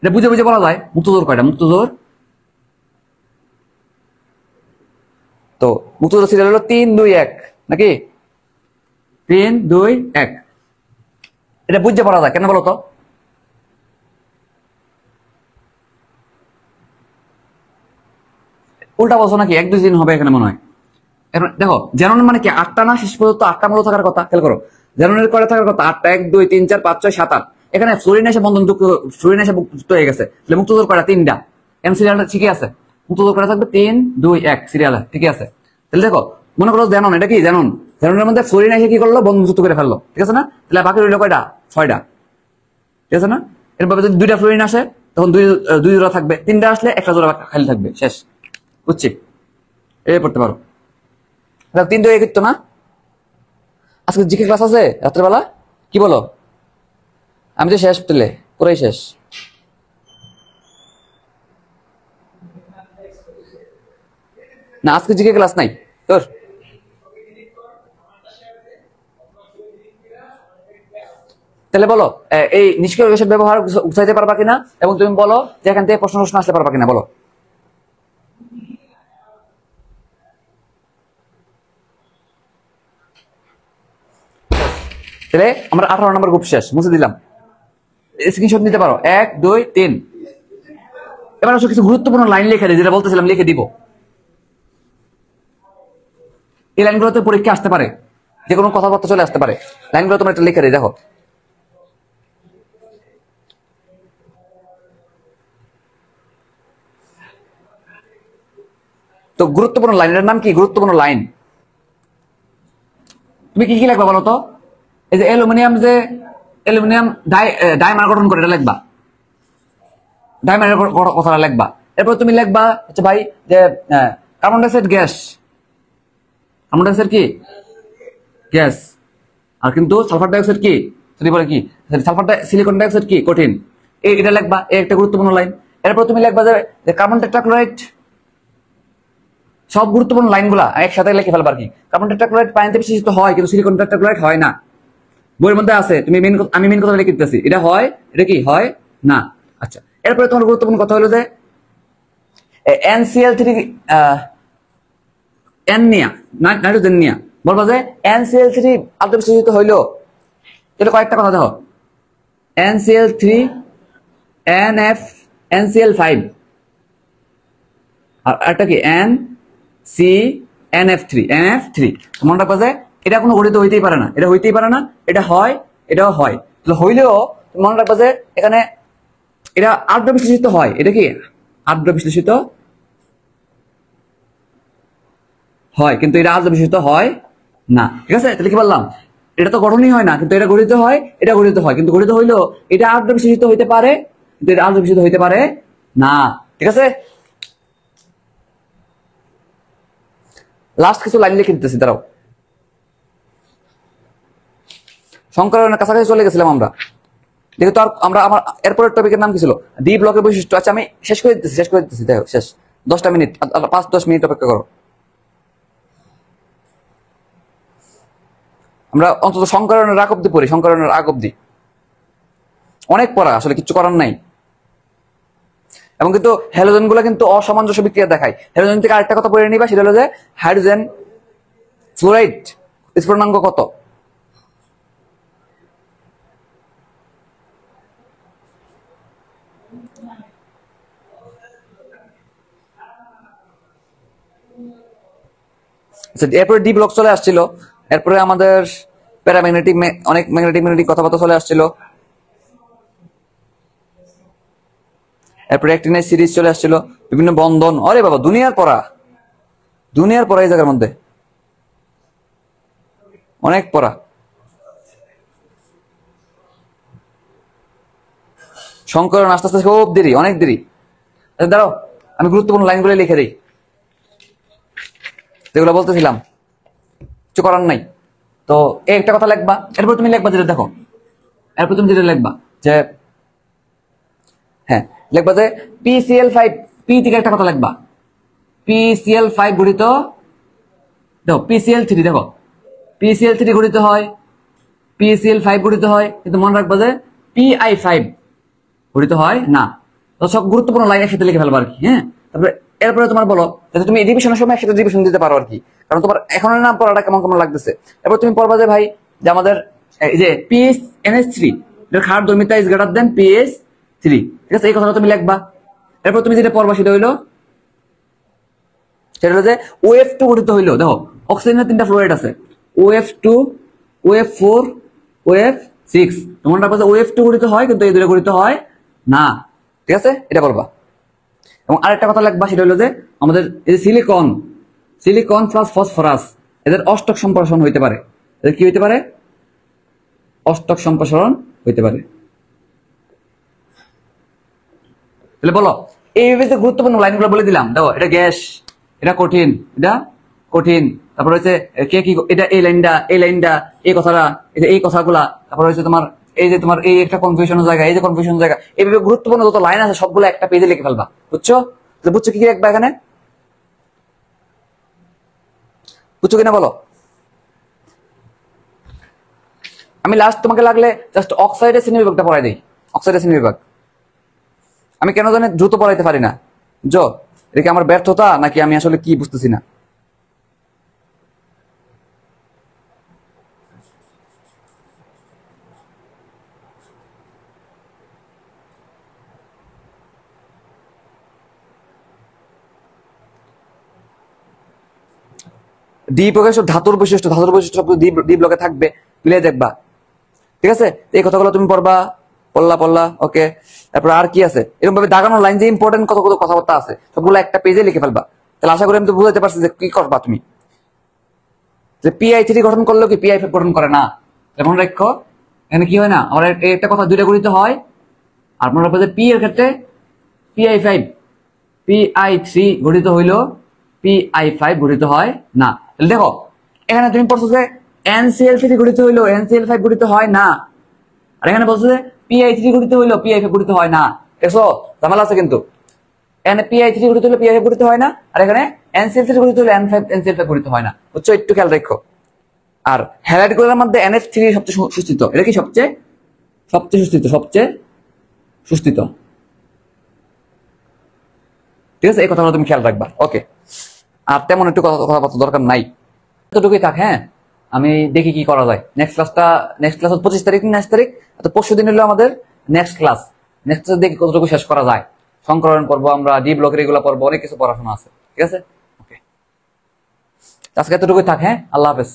এটা বুঝে বুঝে বলা যায়। মুক্তজোর কয়টা? মুক্তজোর, তো মুক্তজোর সিরিয়াল হলো 3 2 1, নাকি 3 2 1। এটা বুঝতে পারা যায় কেন বলো তো? উল্টা বলছো নাকি? 1 2 দিন হবে এখানে মনে হয়। এখন দেখো জেনন মানে কি 8টা না, শেষ পর্যন্ত 8টা মূল থাকার কথা। খেয়াল করো জেননের কয়টা থাকার কথা? 8টা। 1 2 3 4 5 6 7 8। এখানে ফ্লোরিন এসে বন্ধন যুক্ত, ফ্লোরিন এসে যুক্ত হয়ে গেছে, তাহলে মুক্ত জোর কয়টা? 3টা। এম সিরিয়ালটা ঠিকই আছে, মুক্ত জোর কয়টা থাকবে? 3 2 1 সিরিয়ালে ঠিকই আছে। তাহলে দেখো মনে করো জেনন, এটা কি জেনন, জেননের মধ্যে ফ্লোরিন এসে কি করলো? বন্ধন যুক্ত করে ফেললো, ঠিক আছে না? তাহলে বাকি রইলো কয়টা? 6টা, ঠিক আছে না? এরপরে যদি 2টা ফ্লোরিন আসে তখন দুই জোড়া থাকবে, 3টা আসলে একটা জোড়া খালি থাকবে, শেষ। বুঝছি? এই পড়তে পারো। 3 2 1 না। আজকে জিকে ক্লাস আছে রাত্রেবেলা, কি বলো? আমি তো শেষ, তুলে পুরাই শেষ। না আজকে জিকে ক্লাস নাই তোর। তাহলে বলো এই নিষ্ক্রিয় গ্যাসের ব্যবহার উঠাইতে পারবা কিনা, এবং তুমি বলো যে এখান থেকে প্রশ্ন আসতে পারবা কিনা, বলো। তাহলে আমরা 18 নম্বর গ্রুপ শেষ, মুছে দিলাম। স্ক্রিনশট নিতে পারো। 1 2 3। এবার আসলে কিছু গুরুত্বপূর্ণ লাইন লিখে দিই, যেটা বলতেছিলাম লিখে দিব। এই লাইনগুলোতে পরীক্ষা আসতে পারে, যে কোনো কথাবার্তা চলে আসতে পারে। লাইনগুলো তোমরা একটা লিখে দিই, দেখো। তো গুরুত্বপূর্ণ লাইনের নাম কি? গুরুত্বপূর্ণ লাইন তুমি কি কি লিখবা বলো তো? এই যে অ্যালুমিনিয়াম ডাইমার গঠন করে, এটা লিখবা, ডাইমারের কথাটা লিখবা। এরপর তুমি লিখবা আচ্ছা ভাই যে carbon dioxide gas, carbon dioxide কি গ্যাস, আর কিন্তু সালফার ডাইঅক্সাইড কি, সরি বলে কি, সিলিকন ডাইঅক্সাইড কি কঠিন। এটা লিখবা, একটা গুরুত্বপূর্ণ লাইন। এরপর তুমি লিখবা যে কার্বন টেট্রাক্লোরাইড, সব গুরুত্বপূর্ণ লাইনগুলা একসাথে লিখে ফেলবা আর কি। কার্বন টেট্রাক্লোরাইড পানিতে বিশেষিত হয়, কিন্তু সিলিকন টেট্রাক্লোরাইড হয় না। বইয়ের মধ্যে আছে, আমি মেন কথা লিখে দিতেছি, এটা হয়, এটা কি হয় না। আচ্ছা, এরপরে তোমার গুরুত্বপূর্ণ কথা হলো যে NCl3 নাইট্রোজেন নিয়া বলবা যে NCl3 আন্তঃবিশ্বজিত হইলো, এটা কয়েকটা কথা দেখো। NCl3 NCl5 আর একটা কি NF3 মনে রাখবা যে এটা কোনো গঠিত হইতেই পারে না, এটা হইতেই পারে না, এটা হয়, এটাও হয়। হইলেও মনে রাখবা যে এখানে এটা আর্দ্র বিশ্লেষিত হয়, এটা কি আর্দ্র বিশ্লেষিত হয়, কিন্তু এটা আর্দ্র বিশ্লেষিত হয় না, ঠিক আছে? তাহলে কি বললাম? এটা তো গঠনই হয় না, কিন্তু এটা গঠিত হয়, এটা গঠিত হয়, কিন্তু গঠিত হইলেও এটা আর্দ্র বিশ্লেষিত হইতে পারে, কিন্তু এটা আর্দ্র বিশ্লেষিত হইতে পারে না, ঠিক আছে? লাস্ট কিছু লাইন লিখে দিতেছি, দাঁড়াও। সংকরণের কাছাকাছি চলে গেছিলাম আমরা, যেহেতু আমরা আমার এরপরের টপিকের নাম কি ছিল? ডি ব্লকের বৈশিষ্ট্য। আচ্ছা আমি শেষ করে দিতেছি, দেখো শেষ 10টা মিনিট, 5-10 মিনিট অপেক্ষা করো। আমরা অন্তত সংকরণের আগ অব্দি পড়ি, সংকরণের আগ অব্দি অনেক পড়া, আসলে কিছু করার নাই। এবং কিন্তু হ্যালোজেন গুলো কিন্তু অসামঞ্জস্য বিক্রিয়া দেখায়। হ্যালোজেন থেকে আরেকটা কথা পড়ে নিবা, সেটা হলো যে হাইড্রোজেন ফ্লোরাইড স্ফুটনাঙ্ক কত? এরপরে ডি ব্লক চলে আসছিল, এরপরে আমাদের প্যারাম্যাগনেটিক অনেক ম্যাগনেটিক কথাবার্তা চলে আসছিল, এরপরে অ্যাক্টিনাইজ সিরিজ চলে আসছিল, বিভিন্ন বন্ধন, আরে বাবা দুনিয়ার পড়া এই জায়গার মধ্যে অনেক পড়া। সংকরণ আস্তে আস্তে খুব দেরি, অনেক দেরি। দাঁড়াও আমি গুরুত্বপূর্ণ লাইনগুলো লিখে দিই, যেগুলো বলতেছিলাম, কিছু করার নাই। তো এই একটা কথা লিখবা, এরপর তুমি লিখবা যেটা, দেখো এরপর তুমি যেটা লিখবা যে হ্যাঁ লিখবা যে PCl5, পি থেকে একটা কথা লিখবা, PCl5 গঠিত, দেখো PCl3, দেখো PCl3 গঠিত হয়, PCl5 গঠিত হয়, কিন্তু মনে রাখবা যে Pi5 গঠিত হয় না। তো সব গুরুত্বপূর্ণ লাইন একসাথে লিখে ফেলবো আর কি। হ্যাঁ, তারপরে এরপরে তোমার বলো যাতে তুমি ডিভিশনের সময় একসাথে ডিভিশন দিতে পারো আর কি, কারণ তোমার এখনের নাম পড়াটা কেমন কেমন লাগতেছে। এরপর তুমি পড়বা যে ভাই যে আমাদের এই যে PHNH3 এর ক্ষার দৈর্ঘ্য ইজ গ্রেটার দেন PH3, ঠিক আছে? এই কথাটা তুমি লিখবা। এরপর তুমি যেটা পড়বা সেটা হইলো সেটা হলো যে OF2 গঠিত হইলো, দেখো অক্সিজেনের 3টা ফ্লোরাইড আছে, OF2, OF4, OF6। তোমরা বলছো OF2 গঠিত হয় কিন্তু এই দুটো গঠিত হয় না, ঠিক আছে, এটা বলবা। এবং আরেকটা কথা লিখবা, সেটা হলো যে আমাদের এই সিলিকন প্লাস ফসফরাস এদের অষ্টক সম্প্রসারণ হইতে পারে। এদের কি হইতে পারে? অষ্টক সম্প্রসারণ হইতে পারে। তাহলে বলো এইভাবে যে গুরুত্বপূর্ণ লাইনগুলো বলে দিলাম, দেখো এটা গ্যাস, এটা কঠিন, এটা কঠিন, তারপর হচ্ছে কে কি, এটা এই লাইনটা, এই কথাটা, এই কথাগুলা, তারপর হচ্ছে তোমার এই যে তোমার এই একটা কনফিউশনের জায়গা, এই যে কনফিউশন জায়গা, এইভাবে গুরুত্বপূর্ণ যত লাইন আছে সবগুলো একটা পেজে লিখে ফেলবা, বুঝছো? বুঝছো কি কি লিখবা এখানে? বুঝছো কিনা বলো? আমি লাস্ট তোমাকে লাগলে জাস্ট অক্সাইডের শ্রেণী বিভাগটা পড়াই দিই। অক্সাইডের শ্রেণী বিভাগ আমি কেন জানি দ্রুত পড়াইতে পারি না, বুঝছো? এটা কি আমার ব্যর্থতা নাকি আমি আসলে কি বুঝতেছি না? ডি প্রকাশ ধাতুর বৈশিষ্ট্য সব ডি ব্লকে থাকবে, মিলে দেখবা, ঠিক আছে? এই কথাগুলো তুমি পড়বা, পড়লা, ওকে। তারপর আর কি আছে এরকম ভাবে দাগানো লাইন, যে ইম্পর্টেন্ট কত কথাবার্তা আছে সবগুলো একটা পেজে লিখে ফেলবা। তাহলে আশা করি আমি তো বুঝাতে পারছি যে কি করবা তুমি। যে PI3 গঠন করলেও কি PI5 গঠন করে না, যেমন রাখো এখানে কি হয় না, আমার একটা কথা দুইটা গঠিত হয়, আর আপনার পি এর ক্ষেত্রে PI5, PI3 গঠিত হইলো, PI5 গঠিত হয় না। দেখো এখানে তুমি পড়ছো যে NCl3 গঠিত হইলো, NCl5 গঠিত হয় না, আর এখানে বলছো যে PI3 গঠিত হইলো, PI5 গঠিত হয় না। দেখছো ঝামেলা আছে কিন্তু, এখানে PI3 গঠিত হইলো, PI5 গঠিত হয় না, আর এখানে NCl3 গঠিত হইলো, NCl5 গঠিত হয় না, বুঝছো? একটু খেয়াল রাখো। আর হ্যালাইড গুলোর মধ্যে NH3 সবচেয়ে সুস্থিত, এটা কি সবচেয়ে সুস্থিত, ঠিক আছে? এই কথাগুলো তুমি খেয়াল রাখবা, ওকে। আর তেমন একটু কথাবার্তা দরকার নাই, এতটুকুই থাক। হ্যাঁ, আমি দেখি কি করা যায়। নেক্সট ক্লাস 25 তারিখ, 29 তারিখ, পরশু দিন হলো আমাদের নেক্সট ক্লাস দেখি কতটুকু শেষ করা যায়। সংকলন পড়বো আমরা, ডি ব্লকের এগুলো পড়বো, অনেক কিছু পড়াশোনা আছে, ঠিক আছে? ওকে, আজকে এতটুকুই থাক। হ্যাঁ, আল্লাহ হাফেজ।